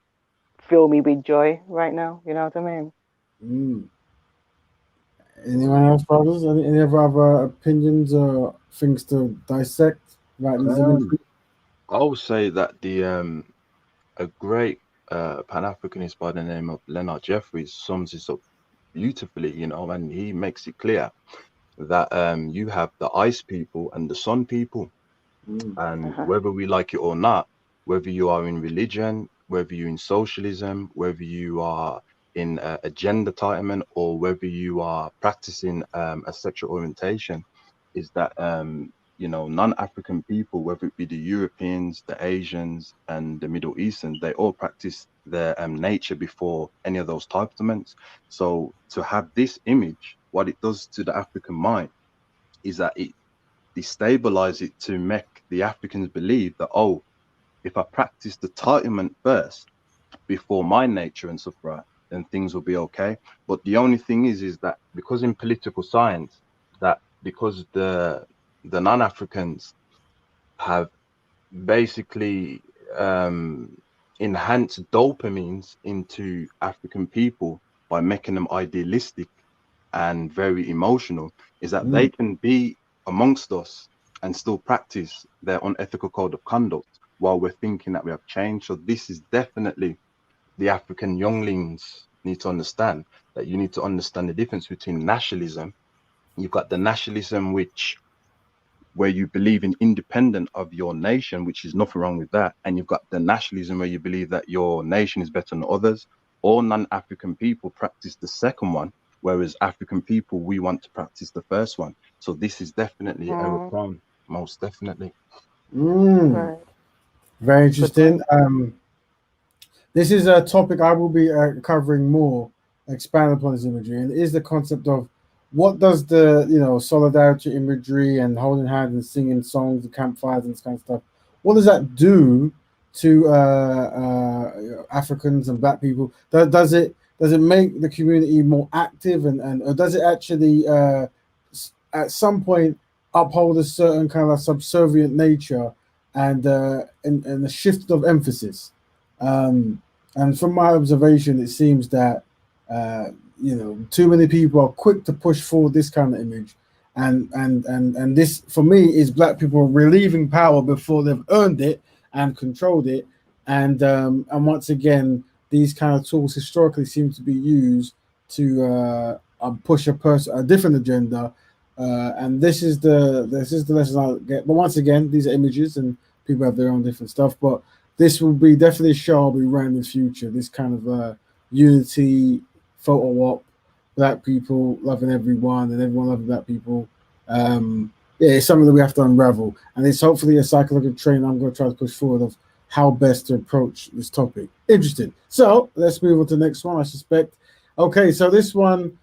fill me with joy right now. You know what I mean? Anyone else, brothers? Any other opinions or things to dissect about these images? I would say that the a great Pan-Africanist by the name of Leonard Jeffries sums this up beautifully, you know, and he makes it clear that you have the ice people and the sun people, and whether we like it or not, whether you are in religion, whether you're in socialism, whether you are in a gender entitlement, or whether you are practicing a sexual orientation, is that you know, non-African people, whether it be the Europeans, the Asians, and the Middle Easterns, they all practice their nature before any of those entitlements. So to have this image, what it does to the African mind is that it destabilizes it to make the Africans believe that, oh, if I practice the entitlement first before my nature and stuff, right, then things will be okay. But the only thing is that because in political science, that because the non-Africans have basically enhanced dopamines into African people by making them idealistic and very emotional, is that they can be amongst us and still practice their unethical code of conduct while we're thinking that we have changed. So this is definitely the African younglings need to understand, that you need to understand the difference between nationalism. You've got the nationalism where you believe in independent of your nation, which is nothing wrong with that. And you've got the nationalism where you believe that your nation is better than others. All non-African people practice the second one, whereas African people, we want to practice the first one. So this is definitely a reform, most definitely. Very interesting. This is a topic I will be covering more, expand upon this imagery, and it is the concept of what does the, you know, solidarity imagery and holding hands and singing songs and campfires and this kind of stuff, what does that do to Africans and black people? Does it make the community more active, and or does it actually at some point uphold a certain kind of subservient nature and a shift of emphasis? And from my observation, it seems that you know, too many people are quick to push forward this kind of image, and this for me is black people relieving power before they've earned it and controlled it, and once again, these kind of tools historically seem to be used to push a different agenda, and this is the lesson I get. But once again, these are images, and people have their own different stuff, but this will be definitely a show I'll be running in the future. This kind of unity, photo op, black people loving everyone and everyone loving black people. Yeah, it's something that we have to unravel. And it's hopefully a psychological training I'm going to try to push forward of how best to approach this topic. Interesting. So let's move on to the next one, I suspect. Okay, so this one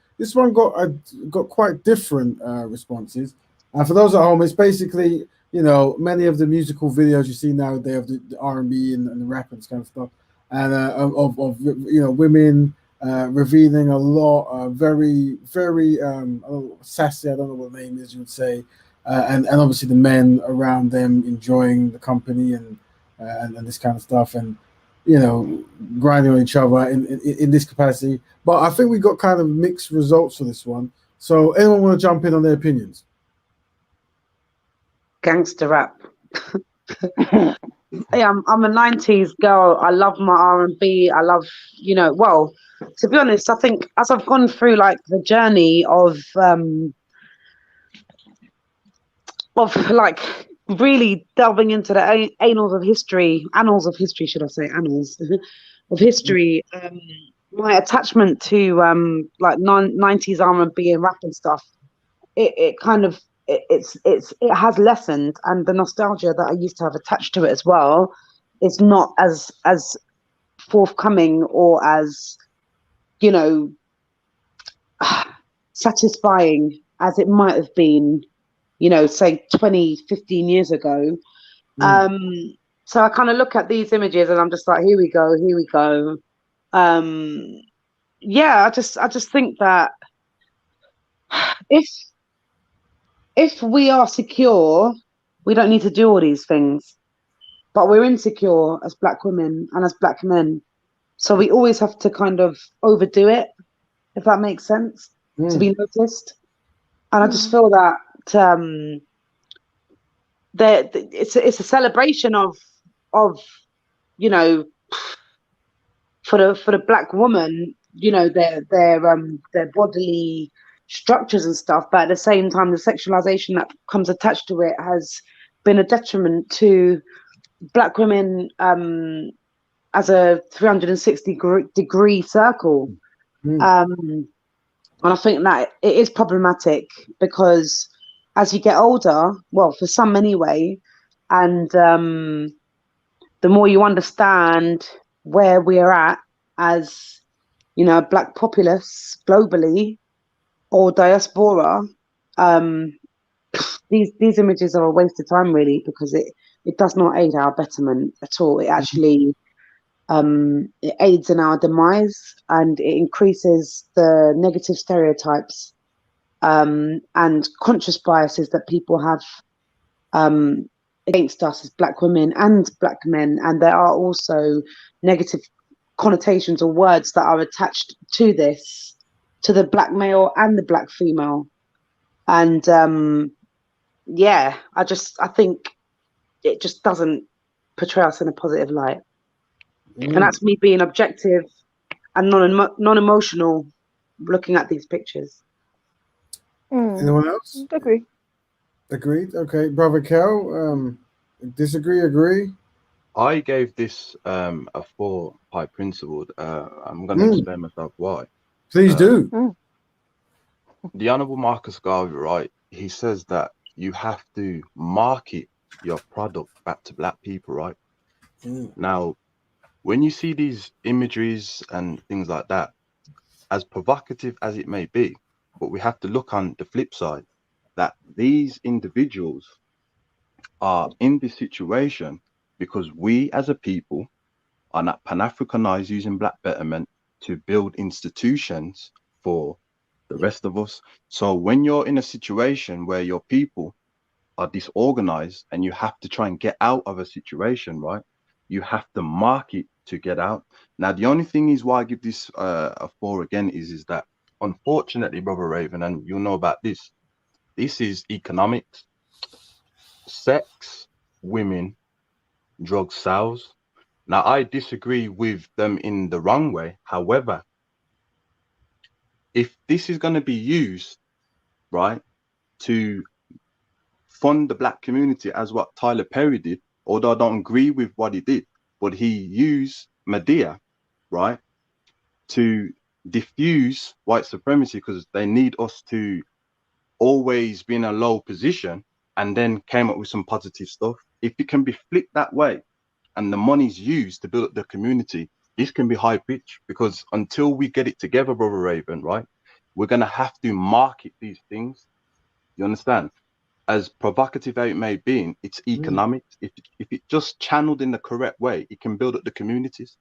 got quite different responses. And for those at home, it's basically, you know, many of the musical videos you see nowadays of the R&B and the rap and this kind of stuff, and of you know, women revealing a lot, very sassy. I don't know what the name is, you would say, and obviously the men around them enjoying the company and this kind of stuff, and you know, grinding on each other in this capacity. But I think we got kind of mixed results for this one. So anyone want to jump in on their opinions? Gangster rap. Yeah, I'm a 90s girl. I love my R&B. I love, you know, well, to be honest, I think as I've gone through like the journey of like really delving into the annals of history, should I say, annals of history, my attachment to like 90s R&B and rap and stuff, it kind of it has lessened, and the nostalgia that I used to have attached to it as well is not as forthcoming or as, you know, satisfying as it might have been, you know, say 20-15 years ago. So I kind of look at these images and I'm just like, here we go. Yeah, I just think that if we are secure, we don't need to do all these things. But we're insecure as Black women and as Black men. So we always have to kind of overdo it, if that makes sense, to be noticed. And I just feel that it's a celebration of you know, for the Black woman, you know, their bodily structures and stuff, but at the same time the sexualization that comes attached to it has been a detriment to Black women as a 360-degree circle. And I think that it is problematic because as you get older, well, for some anyway, and the more you understand where we're at as, you know, Black populace globally or diaspora, these images are a waste of time, really, because it does not aid our betterment at all. It actually it aids in our demise, and it increases the negative stereotypes and conscious biases that people have against us as Black women and Black men. And there are also negative connotations or words that are attached to this, to the Black male and the Black female. And yeah, I think it just doesn't portray us in a positive light. And that's me being objective and non-emotional looking at these pictures. Anyone else? Agreed. Okay, brother Kel, disagree, agree? I gave this a 4 high principled. I'm going to explain myself why. Please do. The Honourable Marcus Garvey, right? He says that you have to market your product back to Black people, right? Now, when you see these imageries and things like that, as provocative as it may be, but we have to look on the flip side, that these individuals are in this situation because we as a people are not Pan-Africanized using Black Betterment to build institutions for the rest of us. So when you're in a situation where your people are disorganized and you have to try and get out of a situation, right? You have to market to get out. Now, the only thing is why I give this a 4 again is that unfortunately, Brother Raven, and you'll know about this, this is economics, sex, women, drug sales. Now, I disagree with them in the wrong way. However, if this is going to be used, right, to fund the Black community as what Tyler Perry did, although I don't agree with what he did, but he used Medea, right, to diffuse white supremacy because they need us to always be in a low position, and then came up with some positive stuff. If it can be flipped that way and the money's used to build up the community, this can be high pitch, because until we get it together, Brother Raven, right, we're going to have to market these things. You understand? As provocative as it may be, it's economics. If it just channeled in the correct way, it can build up the communities.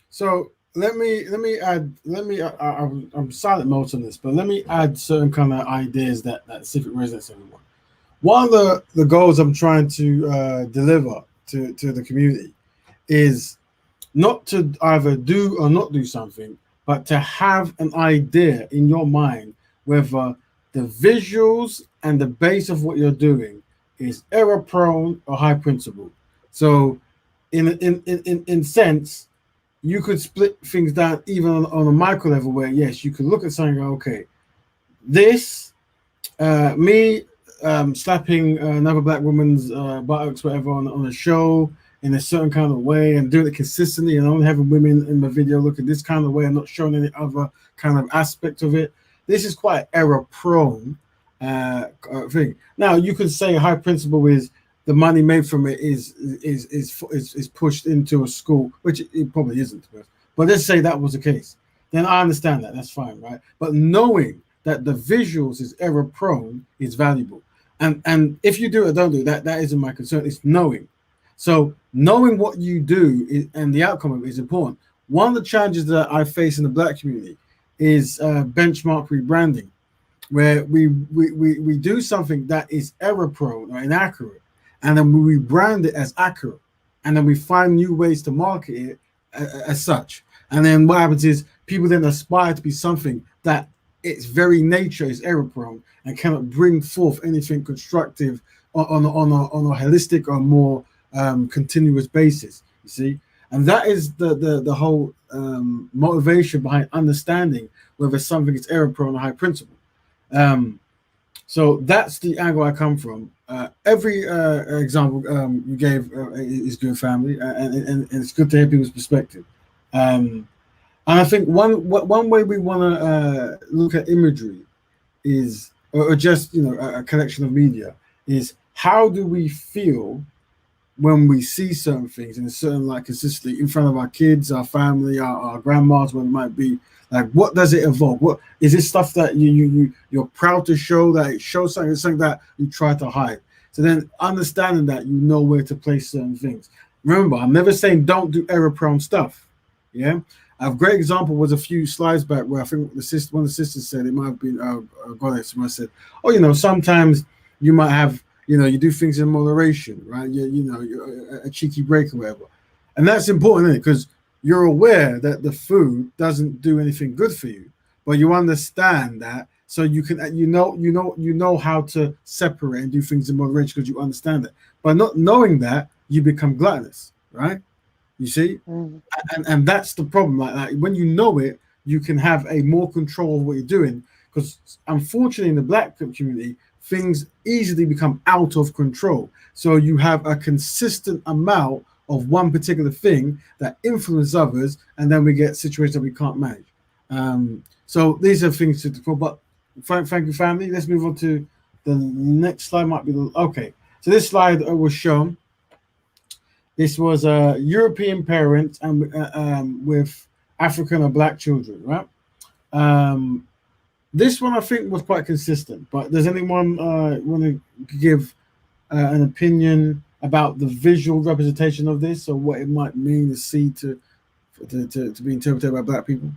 So let me add. I'm silent most on this, but let me add certain kind of ideas that civic resonates everyone. One of the goals I'm trying to deliver to the community is not to either do or not do something, but to have an idea in your mind whether the visuals and the base of what you're doing is error prone or high principle. So in sense, you could split things down even on a micro level where, yes, you could look at something and go, okay, this, me slapping another Black woman's buttocks, whatever, on a show, in a certain kind of way and doing it consistently and only having women in the video looking this kind of way and not showing any other kind of aspect of it. This is quite error prone thing. Now you could say a high principle is the money made from it is pushed into a school, which it probably isn't. But let's say that was the case. Then I understand that. That's fine, right? But knowing that the visuals is error prone is valuable. And if you do it or don't do that, that isn't my concern. It's knowing. So knowing what you do and the outcome of it is important. One of the challenges that I face in the Black community is benchmark rebranding, where we do something that is error prone or inaccurate, and then we rebrand it as accurate, and then we find new ways to market it as such. And then what happens is people then aspire to be something that its very nature is error prone and cannot bring forth anything constructive on a holistic or more continuous basis. You see, and that is the whole motivation behind understanding whether something is error prone or high principle. So that's the angle I come from. Every example you gave is good, family, and it's good to hear people's perspective. And I think one way we want to look at imagery is, or just a collection of media, is how do we feel when we see certain things in a certain light consistently in front of our kids, our family, our grandmas, what it might be. Like, what does it evoke? What is this stuff that you're proud to show, that it shows something, something that you try to hide? So then understanding that, you know where to place certain things. Remember, I'm never saying don't do error-prone stuff. Yeah, a great example was a few slides back where I think one of the sisters said, it might have been Goddess, I said, oh, sometimes you might have, you do things in moderation, right? You're a cheeky break or whatever, and that's important, isn't it? Because you're aware that the food doesn't do anything good for you, but you understand that, so you can you know how to separate and do things in moderation because you understand it. But not knowing that, you become gluttonous, right? You see, and that's the problem. Like when you know it, you can have a more control of what you're doing. Because unfortunately, in the Black community, things easily become out of control. So you have a consistent amount of one particular thing that influence others, and then we get situations that we can't manage. So these are things to control. But thank you, family. Let's move on to the next slide. Might be okay. So this slide was shown. This was a European parent and with African or Black children, right? This one I think was quite consistent. But does anyone want to give an opinion about the visual representation of this, or what it might mean to see to be interpreted by Black people?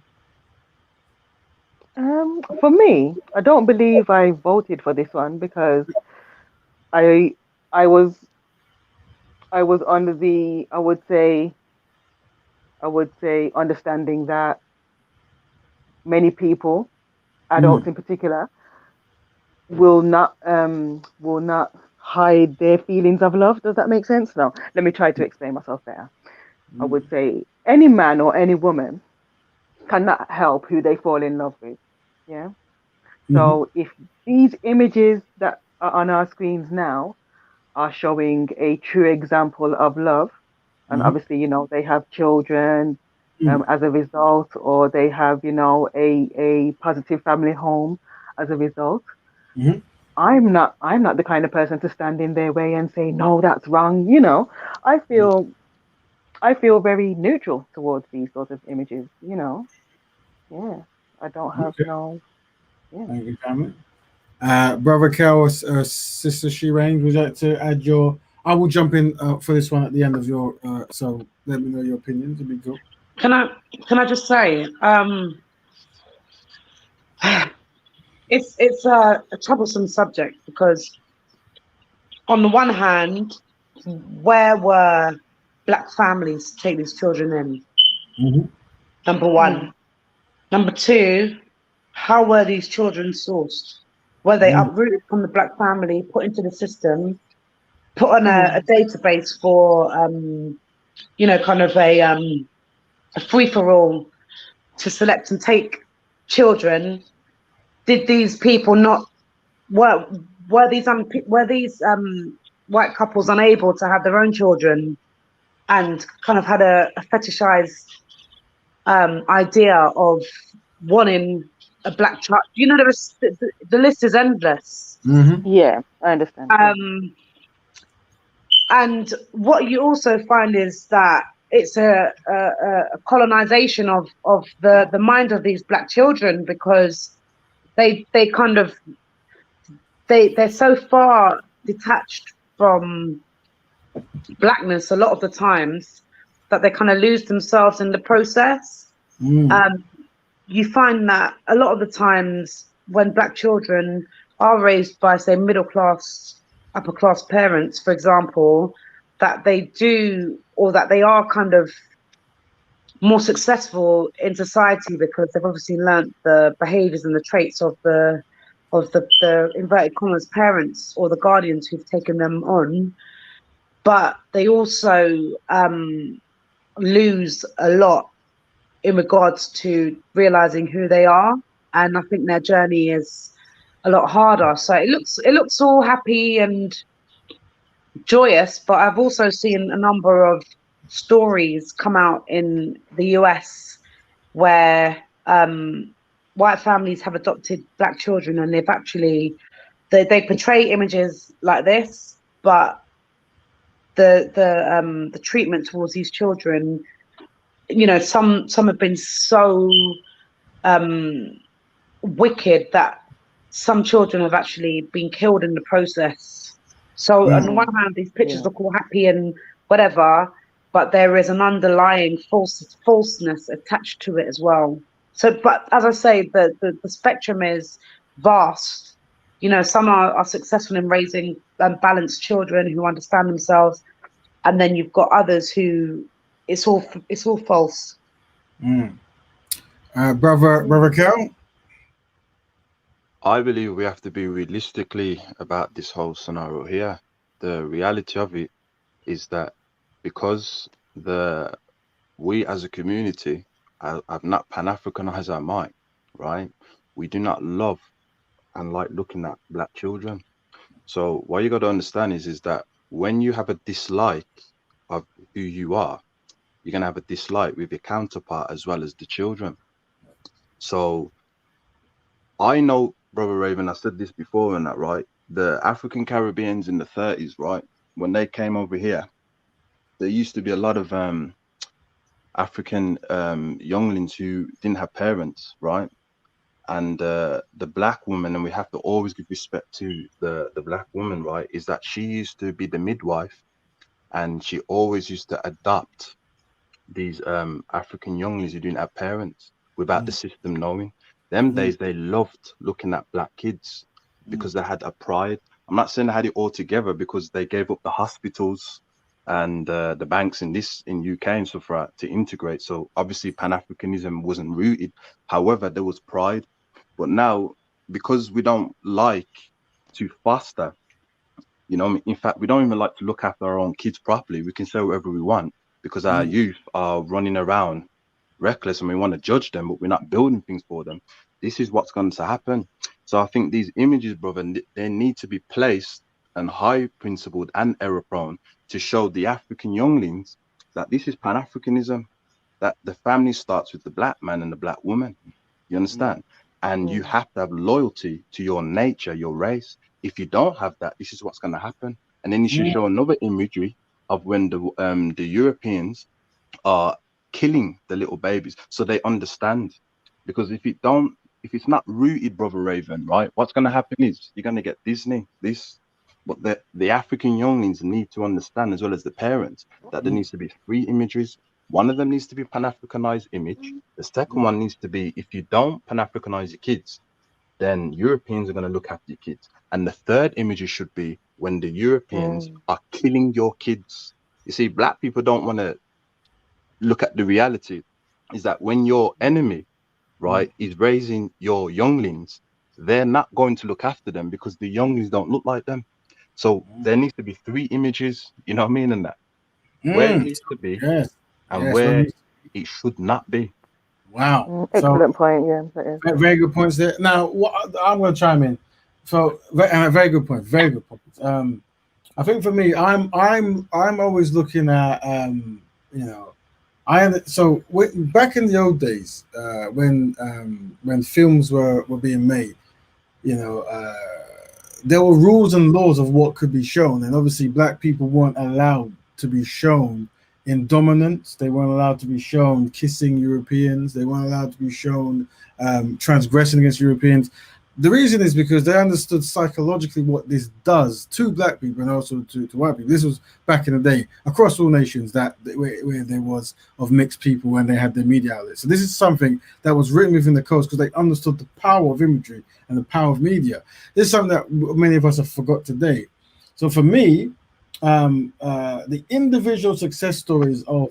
For me, I don't believe I voted for this one because I was under the I would say understanding that many people, adults in particular, will not hide their feelings of love. Does that make sense? No. Let me try to explain myself better. I would say any man or any woman cannot help who they fall in love with. Yeah. So if these images that are on our screens now are showing a true example of love, and obviously, they have children as a result, or they have, a positive family home as a result. I'm not the kind of person to stand in their way and say, no, that's wrong. I feel very neutral towards these sorts of images, Yeah. I don't have no. Yeah. Thank you, family. Brother Kel or Sister Shireen, would you like to add your? I will jump in for this one at the end of your. So let me know your opinions. It'd be good. Can I just say, it's a troublesome subject because, on the one hand, where were Black families to take these children in? Number one. Number two, how were these children sourced? Were they uprooted from the Black family, put into the system, put on a database for, kind of a free-for-all to select and take children? Did these people not were these white couples unable to have their own children and kind of had a fetishized idea of wanting a black child. You know, the list is endless. Yeah, I understand. And what you also find is that it's a colonization of the mind of these black children, because they kind of they're so far detached from blackness a lot of the times that they kind of lose themselves in the process. You find that a lot of the times when black children are raised by, say, middle class, upper class parents, for example, that they do, or that they are kind of more successful in society because they've obviously learnt the behaviors and the traits of the inverted commas parents or the guardians who've taken them on. But they also lose a lot in regards to realizing who they are, and I think their journey is a lot harder. So it looks all happy and joyous, but I've also seen a number of stories come out in the US where white families have adopted black children, and they've actually they portray images like this, but the treatment towards these children, you know, some have been so wicked that some children have actually been killed in the process. So on one hand, these pictures look all happy and whatever, but there is an underlying falseness attached to it as well. So, but as I say, the spectrum is vast. You know, some are successful in raising balanced children who understand themselves, and then you've got others who it's all false. Brother Kel? I believe we have to be realistically about this whole scenario here. The reality of it is that because we as a community have not Pan-Africanized our mind, right? We do not love and like looking at black children. So what you got to understand is that when you have a dislike of who you are, you're going to have a dislike with your counterpart as well as the children. So I know, Brother Raven, I said this before and that, right? The African Caribbeans in the 30s, right? When they came over here, there used to be a lot of African younglings who didn't have parents, right? And the black woman, and we have to always give respect to the black woman, right? Is that she used to be the midwife, and she always used to adopt these African younglings who didn't have parents without the system knowing. Them days they loved looking at black kids because they had a pride. I'm not saying they had it all together because they gave up the hospitals and the banks in UK and so forth to integrate. So obviously Pan-Africanism wasn't rooted. However, there was pride. But now, because we don't like to foster, you know, in fact, we don't even like to look after our own kids properly. We can say whatever we want because our youth are running around reckless and we want to judge them, but we're not building things for them. This is what's going to happen. So I think these images, brother, they need to be placed and high principled and error prone to show the African younglings that this is Pan-Africanism, that the family starts with the black man and the black woman. You understand? And you have to have loyalty to your nature, your race. If you don't have that, this is what's going to happen. And then you should show another imagery of when the Europeans are killing the little babies, so they understand. Because if it's not rooted, Brother Raven, right, what's going to happen is you're going to get Disney, this. But the African younglings need to understand, as well as the parents, that there needs to be 3 imageries. One of them needs to be Pan-Africanized image. The second one needs to be, if you don't Pan-Africanize your kids, then Europeans are going to look after your kids. And the third image should be when the Europeans are killing your kids. You see, black people don't want to look at the reality. Is that when your enemy, right, is raising your younglings, they're not going to look after them because the younglings don't look like them. So there needs to be 3 images, you know what I mean, and that where it needs to be and where it should not be. Wow. Excellent point. Yeah, that is. Very good points there. Now, I'm going to chime in. So, very good point. Very good point. I think for me, I'm always looking at you know, back in the old days, when films were being made, you know, there were rules and laws of what could be shown, and obviously black people weren't allowed to be shown in dominance. They weren't allowed to be shown kissing Europeans. They weren't allowed to be shown transgressing against Europeans. The reason is because they understood psychologically what this does to black people and also to white people. This was back in the day across all nations where there was of mixed people when they had their media outlets. So this is something that was written within the codes because they understood the power of imagery and the power of media. This is something that many of us have forgot today. So for me, the individual success stories of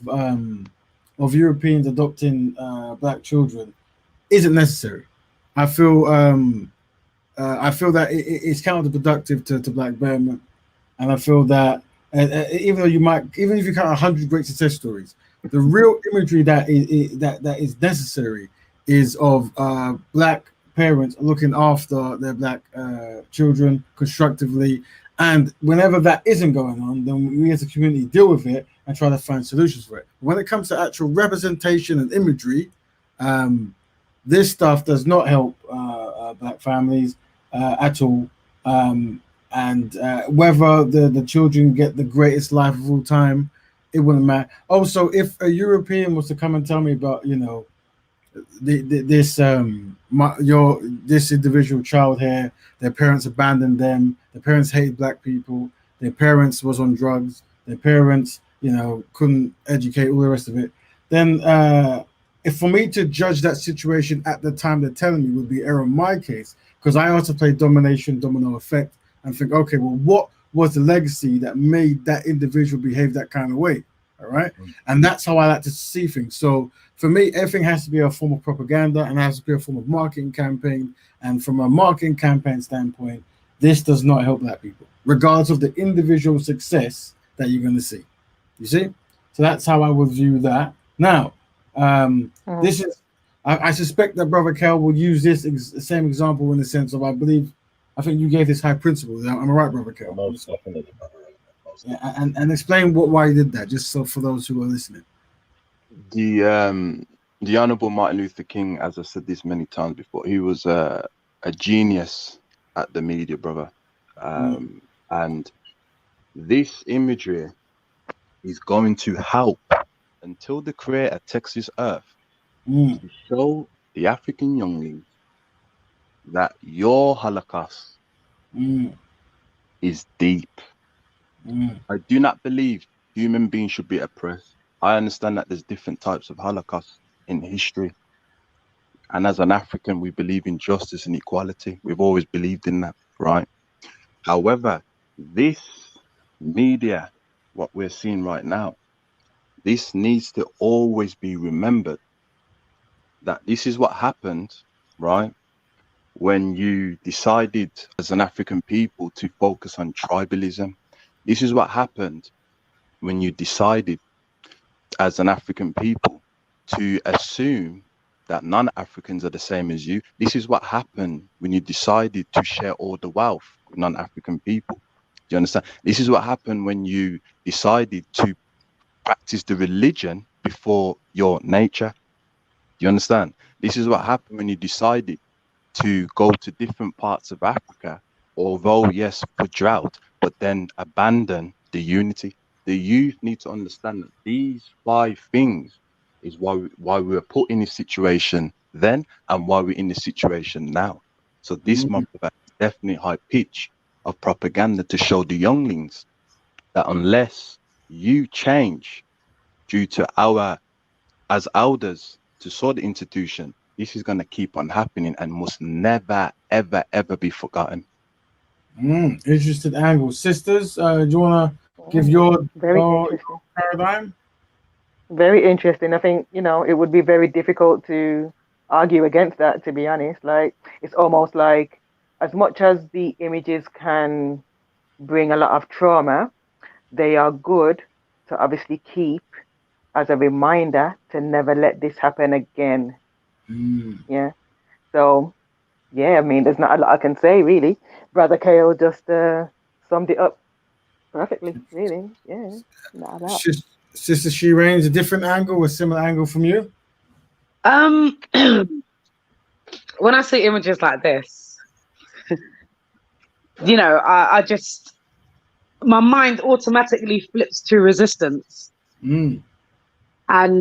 Europeans adopting black children isn't necessary. I feel I feel that it's counterproductive to black Betterment, and I feel that even if you count 100 great success stories, the real imagery that is necessary is of black parents looking after their black children constructively, and whenever that isn't going on, then we as a community deal with it and try to find solutions for it. When it comes to actual representation and imagery, this stuff does not help black families at all. And whether the children get the greatest life of all time, it wouldn't matter. Also, if a European was to come and tell me about, you know, this this individual child here, their parents abandoned them, their parents hated black people, their parents was on drugs, their parents, you know, couldn't educate, all the rest of it, then if for me to judge that situation at the time they're telling me would be error in my case, because I also play domination, domino effect, and think, okay, well, what was the legacy that made that individual behave that kind of way? All right. And that's how I like to see things. So for me, everything has to be a form of propaganda and has to be a form of marketing campaign. And from a marketing campaign standpoint, this does not help black people, regardless of the individual success that you're going to see. You see? So that's how I would view that. Now, this is, I suspect that Brother Kel will use this same example in the sense of, I think you gave this high principle. Am I right, Brother Kel? Most definitely. Yeah, and explain why you did that, just so for those who are listening. The Honorable Martin Luther King, as I said this many times before, he was a genius at the media, brother. And this imagery is going to help until the Creator takes this earth to show the African younglings that your Holocaust is deep. I do not believe human beings should be oppressed. I understand that there's different types of Holocaust in history. And as an African, we believe in justice and equality. We've always believed in that, right? However, this media, what we're seeing right now, this needs to always be remembered that this is what happened, right? When you decided as an African people to focus on tribalism. This is what happened when you decided as an African people to assume that non-Africans are the same as you. This is what happened when you decided to share all the wealth with non-African people. Do you understand? This is what happened when you decided to practice the religion before your nature. Do you understand? This is what happened when you decided to go to different parts of Africa, although yes, for drought, but then abandon the unity. The youth need to understand that these 5 things is why we were put in this situation then and why we're in this situation now. So this month is definitely high pitch of propaganda to show the younglings that unless you change due to our as elders to sort the institution, this is going to keep on happening and must never, ever, ever be forgotten. Interesting angle. Sisters, do you want to give your paradigm? Very interesting. I think, you know, it would be very difficult to argue against that, to be honest. Like, it's almost like as much as the images can bring a lot of trauma, they are good to obviously keep as a reminder to never let this happen again. Yeah. So, yeah, I mean, there's not a lot I can say, really. Brother Kale just summed it up perfectly, really. Yeah, not about. Sister She Reigns, a different angle, a similar angle from you? Um, when I see images like this, I just my mind automatically flips to resistance and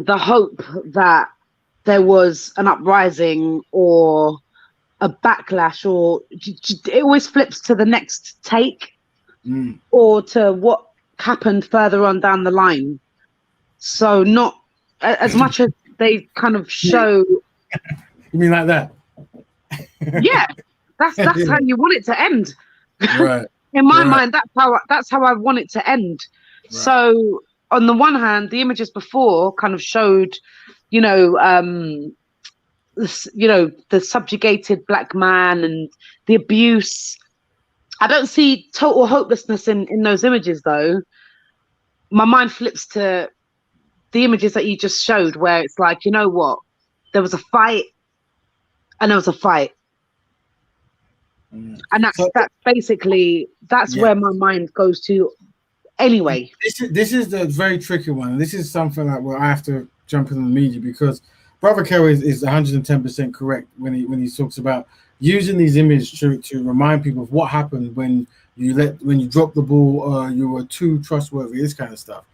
the hope that there was an uprising or a backlash, or it always flips to the next take or to what happened further on down the line. So not as much as they kind of show. You mean like that? Yeah, that's how you want it to end. Right. In my mind, that's how I want it to end. Right. So on the one hand, the images before kind of showed, the subjugated black man and the abuse. I don't see total hopelessness in those images, though. My mind flips to the images that you just showed, where it's like, you know what, there was a fight, and there was a fight. And that's basically where my mind goes to anyway. This is the very tricky one. This is something that I have to jump in the media, because Brother Kerry is 110% correct when he talks about using these images to remind people of what happened when you dropped the ball, you were too trustworthy, this kind of stuff.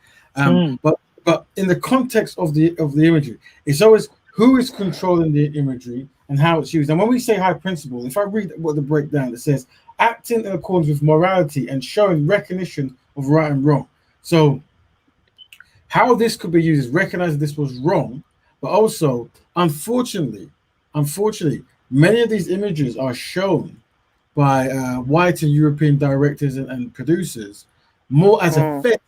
But in the context of the imagery, it's always who is controlling the imagery and how it's used. And when we say high principle, if I read what the breakdown, it says acting in accordance with morality and showing recognition of right and wrong. So how this could be used is recognizing this was wrong, but also, unfortunately, many of these images are shown by white and European directors and producers more as a fetish,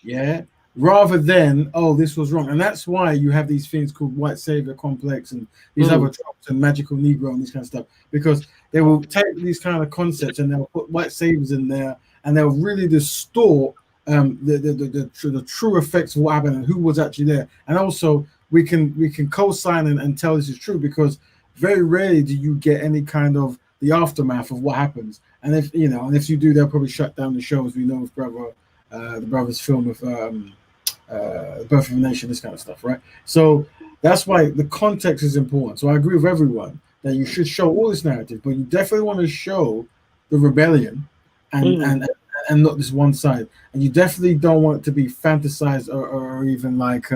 yeah, rather than, oh, this was wrong. And that's why you have these things called white savior complex and these other tropes and magical Negro and this kind of stuff, because they will take these kind of concepts and they'll put white saviors in there and they'll really distort the true effects of what happened and who was actually there. And also we can co-sign and tell this is true, because very rarely do you get any kind of the aftermath of what happens. And if you do, they'll probably shut down the show, as we know with the brother's film with Birth of a Nation, this kind of stuff, right? So that's why the context is important. So I agree with everyone that you should show all this narrative, but you definitely want to show the rebellion and not this one side. And you definitely don't want it to be fantasized or even like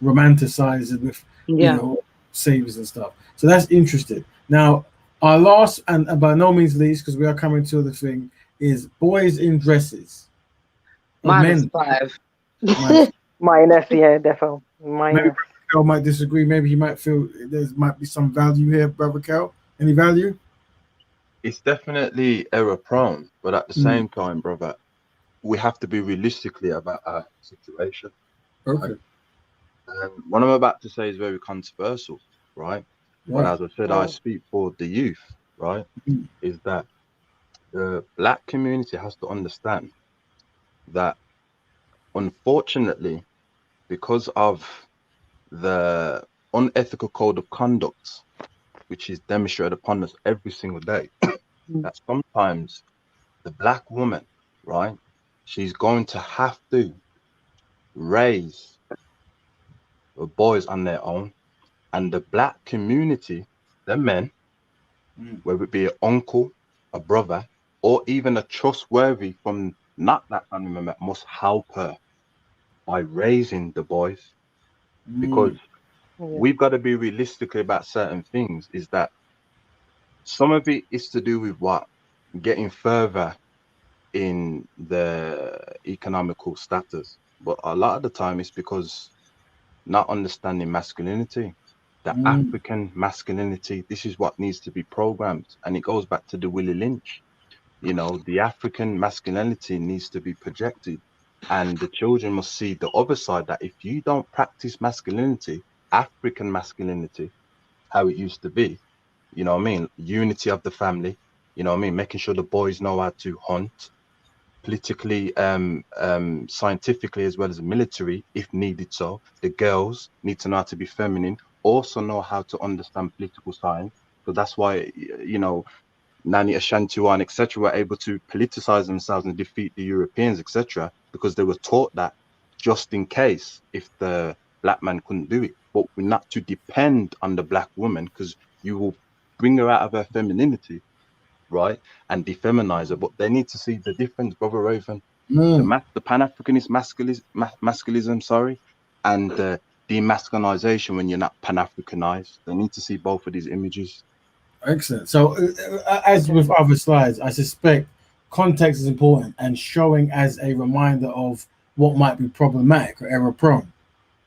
romanticized with saviors and stuff. So that's interesting. Now, our last and by no means least, because we are coming to the thing, is boys in dresses. -5. Minus, yeah, definitely. Minus. Maybe Cal might disagree. Maybe he might feel there might be some value here, Brother Cal. Any value? It's definitely error prone, but at the same time, brother, we have to be realistically about our situation. Okay. And what I'm about to say is very controversial, right? But as I said, I speak for the youth, right? Is that the black community has to understand that, unfortunately, because of the unethical code of conduct, which is demonstrated upon us every single day, that sometimes the black woman, right, she's going to have to raise the boys on their own, and the black community, the men, whether it be an uncle, a brother, or even a trustworthy from not that family member, must help her by raising the boys. Because we've got to be realistically about certain things, is that some of it is to do with what? Getting further in the economical status. But a lot of the time it's because not understanding masculinity. The African masculinity, this is what needs to be programmed. And it goes back to the Willie Lynch. The African masculinity needs to be projected. And the children must see the other side, that if you don't practice masculinity, African masculinity, how it used to be, unity of the family, making sure the boys know how to hunt, politically, scientifically, as well as military, if needed. So the girls need to know how to be feminine, also know how to understand political science. So that's why, Nani Ashantuan, etc., were able to politicize themselves and defeat the Europeans, etc., because they were taught that just in case if the black man couldn't do it. But we're not to depend on the black woman, because you will bring her out of her femininity, right, and defeminize her. But they need to see the difference, Brother Raven. The Pan-Africanist masculism, sorry, and the demasculinization when you're not Pan-Africanized. They need to see both of these images. Excellent. So, as with other slides, I suspect context is important and showing as a reminder of what might be problematic or error prone.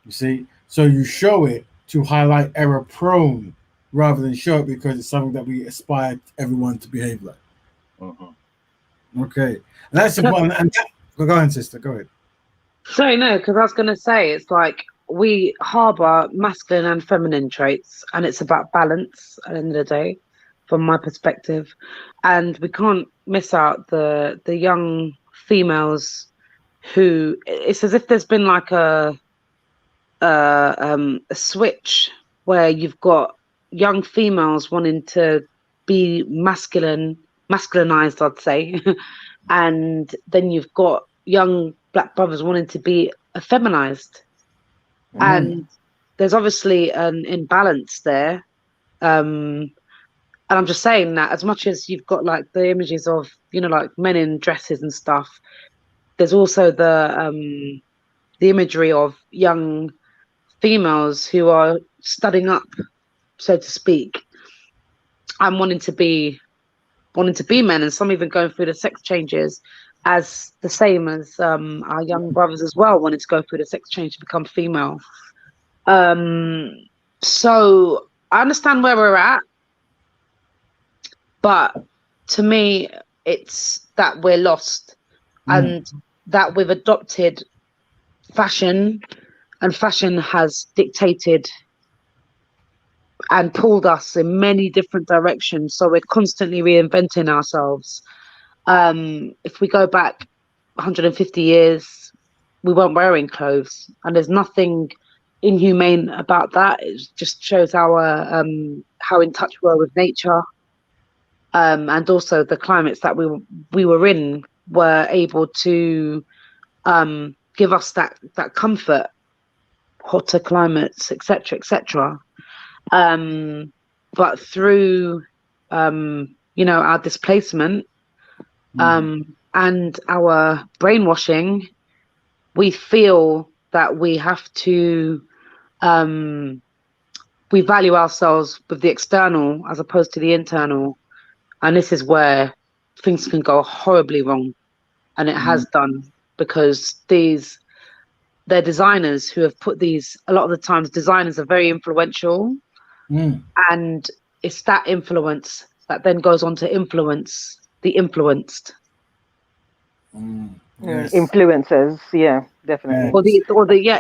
You see, so you show it to highlight error prone rather than show it because it's something that we aspire everyone to behave like. Okay, and that's important. And go ahead, sister. Go ahead. Sorry, no, because I was going to say it's like we harbour masculine and feminine traits, and it's about balance at the end of the day, from my perspective. And we can't miss out the young females who it's as if there's been like a switch where you've got young females wanting to be masculinized, I'd say, and then you've got young black brothers wanting to be effeminized. And there's obviously an imbalance there. And I'm just saying that as much as you've got like the images of, you know, like men in dresses and stuff, there's also the imagery of young females who are studying up, so to speak, and wanting to be men, and some even going through the sex changes as the same as our young brothers as well, wanting to go through the sex change to become female. So I understand where we're at, but to me, it's that we're lost and that we've adopted fashion, and fashion has dictated and pulled us in many different directions. So we're constantly reinventing ourselves. If we go back 150 years, we weren't wearing clothes, and there's nothing inhumane about that. It just shows our how in touch we were with nature, and also the climates that we were in were able to give us that comfort, hotter climates, etc., etc. But through you know, our displacement and our brainwashing, we feel that we have to we value ourselves with the external as opposed to the internal, and this is where things can go horribly wrong, and it has done, because they're designers who have put these. A lot of the times designers are very influential, and it's that influence that then goes on to influence the influenced. Yes. Influencers, yeah, definitely. Or the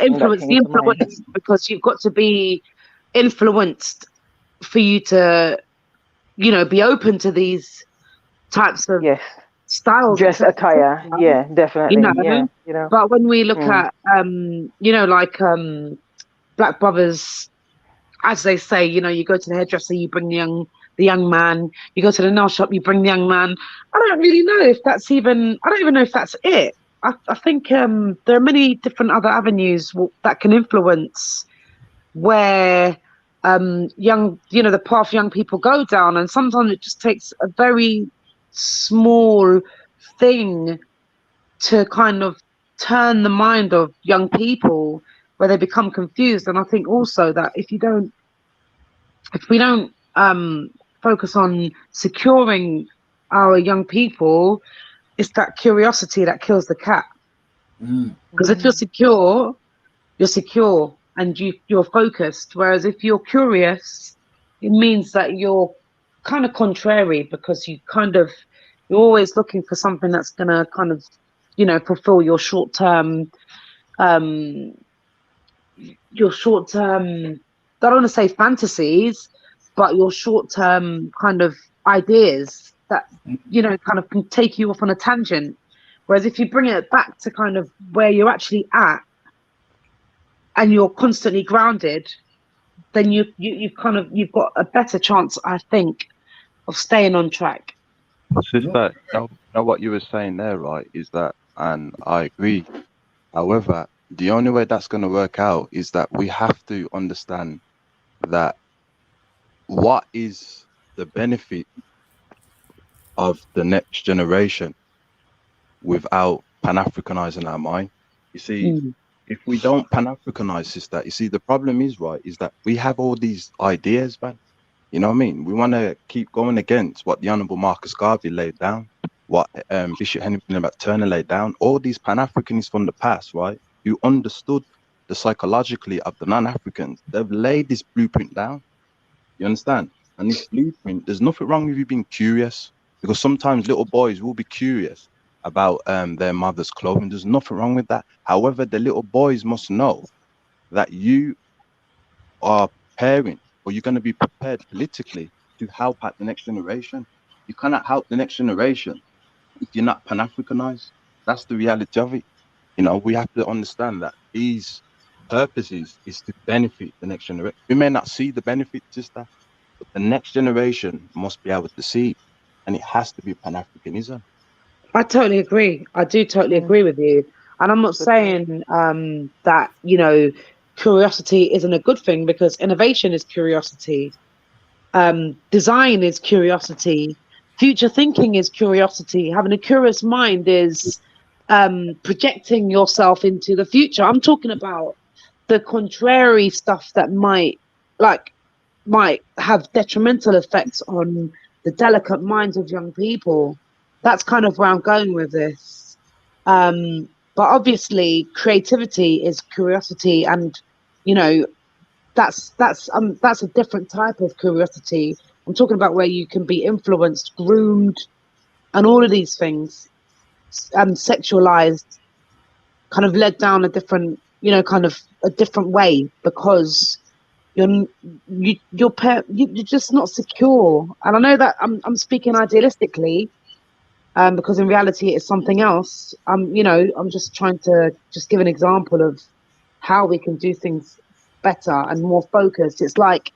influence the influence, because you've got to be influenced for you to, you know, be open to these types of styles, dress attire. Yeah, definitely. You know, yeah, you know. But when we look at you know, like black brothers, as they say, you know, you go to the hairdresser, you bring the young man, you go to the nail shop, you bring the young man. I don't really know if that's even, I don't even know if that's it. I think there are many different other avenues that can influence where young, you know, the path young people go down. And sometimes it just takes a very small thing to kind of turn the mind of young people where they become confused. And I think also that if we don't focus on securing our young people, it's that curiosity that kills the cat. Because if you're secure and you're focused. Whereas if you're curious, it means that you're kind of contrary, because you're always looking for something that's gonna kind of, you know, fulfill your short-term, I don't want to say fantasies, but your short-term kind of ideas that, you know, kind of can take you off on a tangent. Whereas if you bring it back to kind of where you're actually at and you're constantly grounded, then you've got a better chance, I think, of staying on track. Sister, know what you were saying there, right? Is that, and I agree. However, the only way that's going to work out is that we have to understand that what is the benefit of the next generation without pan-Africanizing our mind. You see, if we don't pan-Africanize, sister, you see, the problem is, right, is that we have all these ideas, man. You know what I mean? We want to keep going against what the Honorable Marcus Garvey laid down, what Bishop Henry Turner laid down, all these Pan-Africanists from the past, right, who understood the psychologically of the non-Africans. They've laid this blueprint down. You understand? And this blueprint, there's nothing wrong with you being curious, because sometimes little boys will be curious about their mother's clothing. There's nothing wrong with that. However, the little boys must know that you are preparing, or you're going to be prepared politically to help out the next generation. You cannot help the next generation if you're not pan-Africanized. That's the reality of it. You know, we have to understand that these purposes is to benefit the next generation. We may not see the benefit, sister, but the next generation must be able to see, and it has to be Pan-Africanism. I totally agree. I do totally agree with you. And I'm not saying that, you know, curiosity isn't a good thing, because innovation is curiosity. Design is curiosity. Future thinking is curiosity. Having a curious mind is projecting yourself into the future. I'm talking about the contrary stuff that might have detrimental effects on the delicate minds of young people. That's kind of where I'm going with this. But obviously, creativity is curiosity, and you know, that's a different type of curiosity. I'm talking about where you can be influenced, groomed, and all of these things, sexualized, kind of led down a different, you know, kind of a different way, because you're just not secure. And I know that I'm speaking idealistically, because in reality it's something else. You know, I'm just trying to just give an example of how we can do things better and more focused. It's like,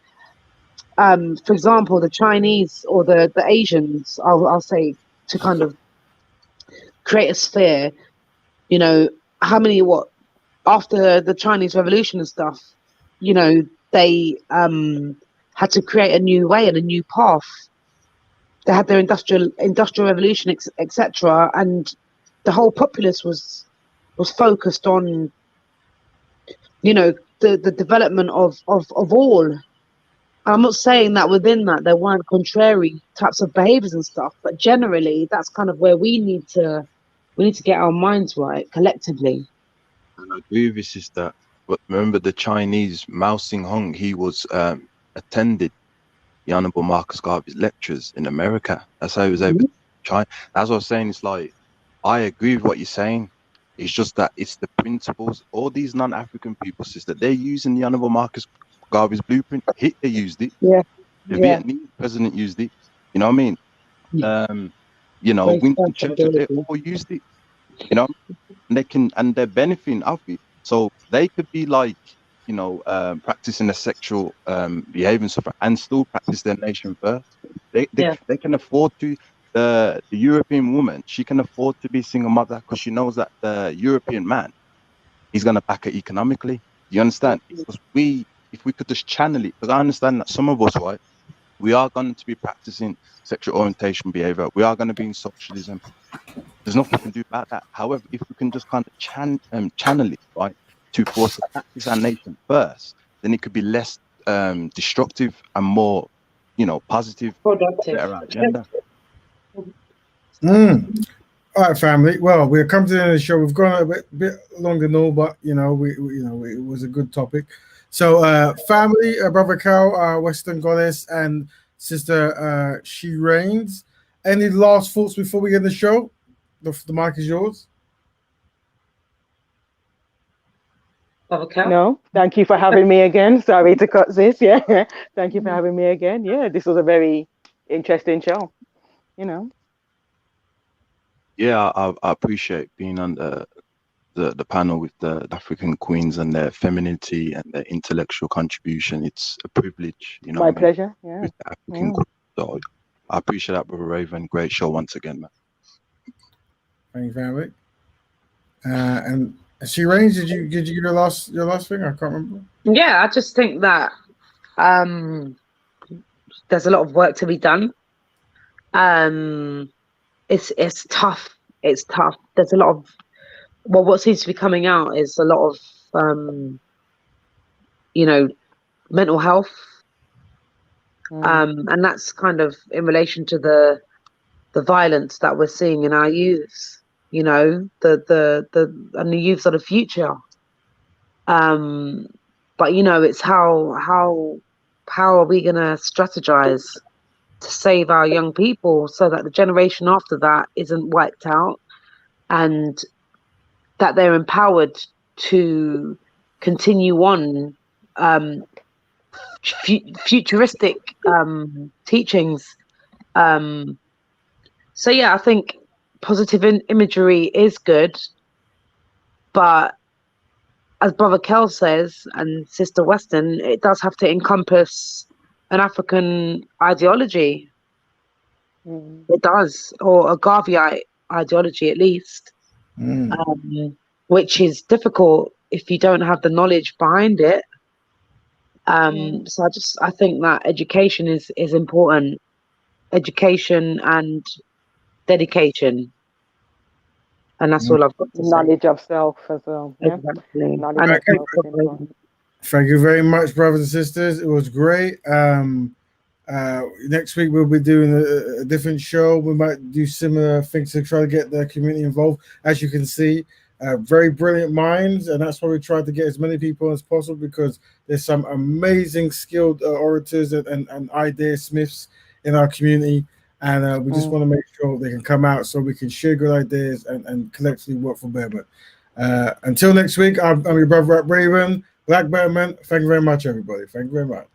for example, the Chinese or the Asians, I'll say, to kind of create a sphere. You know, after the Chinese Revolution and stuff, you know, they had to create a new way and a new path. They had their industrial revolution, etc., and the whole populace was focused on, you know, the development of all. I'm not saying that within that there weren't contrary types of behaviors and stuff, but generally that's kind of where we need to get our minds right collectively. And I agree with you, sister. But remember, the Chinese Mao Zedong, he was attended the Honorable Marcus Garvey's lectures in America. That's how he was able to try. That's what I was saying. It's like, I agree with what you're saying. It's just that it's the principles. All these non-African people, sister, they're using the Honorable Marcus Garvey's blueprint. Hitler used it. Yeah. The Vietnamese president used it. You know what I mean? You know, Winston Churchill, they all used it. You know, and they're benefiting of it. So they could be like, you know, practicing a sexual behavior and stuff, and still practice their nation first. They can afford to. The European woman, she can afford to be a single mother because she knows that the European man, he's going to back her economically. Do you understand? Because if we could just channel it, because I understand that some of us, right, we are going to be practicing sexual orientation behavior. We are going to be in socialism. There's nothing we can do about that. However, if we can just kind of channel it, right, to force to practice our nation first, then it could be less destructive and more, you know, positive, productive, better agenda. All right, family. Well, we're coming to the end of the show. We've gone a bit longer than all, but you know, we it was a good topic. So, family, brother Cal, Western Goddess, and sister She Reigns. Any last thoughts before we end the show? The mic is yours. No, thank you for having me again. Sorry to cut this. Yeah, thank you for having me again. Yeah, this was a very interesting show. You know. Yeah, I appreciate being on the panel with the African queens and their femininity and their intellectual contribution. It's a privilege, you know. My pleasure. Yeah. With the African queens. So I appreciate that, Brother Raven. Great show once again, man. Thank you, family. And she Range, did you get your last thing? I can't remember. Yeah, I just think that there's a lot of work to be done. It's tough. It's tough. There's a lot of what seems to be coming out is a lot of mental health. And that's kind of in relation to the violence that we're seeing in our youths. The youths are the future. But it's how are we gonna strategize to save our young people so that the generation after that isn't wiped out, and that they're empowered to continue on futuristic teachings. So yeah, I think positive imagery is good, but as Brother Kel says and Sister Weston, it does have to encompass an African ideology. It does, or a Garveyite ideology at least, which is difficult if you don't have the knowledge behind it. So I think that education is important. Education and dedication. And that's all I've got to say. Knowledge of self as well. Yeah? Exactly. Knowledge of self is important. Thank you very much, brothers and sisters. It was great. Next week we'll be doing a different show. We might do similar things to try to get the community involved. As you can see, very brilliant minds, and that's why we try to get as many people as possible, because there's some amazing skilled orators and idea smiths in our community, and we just want to make sure they can come out so we can share good ideas and collectively work for Betterment. Until next week, I'm your brother Raven, Black Betterment. Thank you very much, everybody. Thank you very much.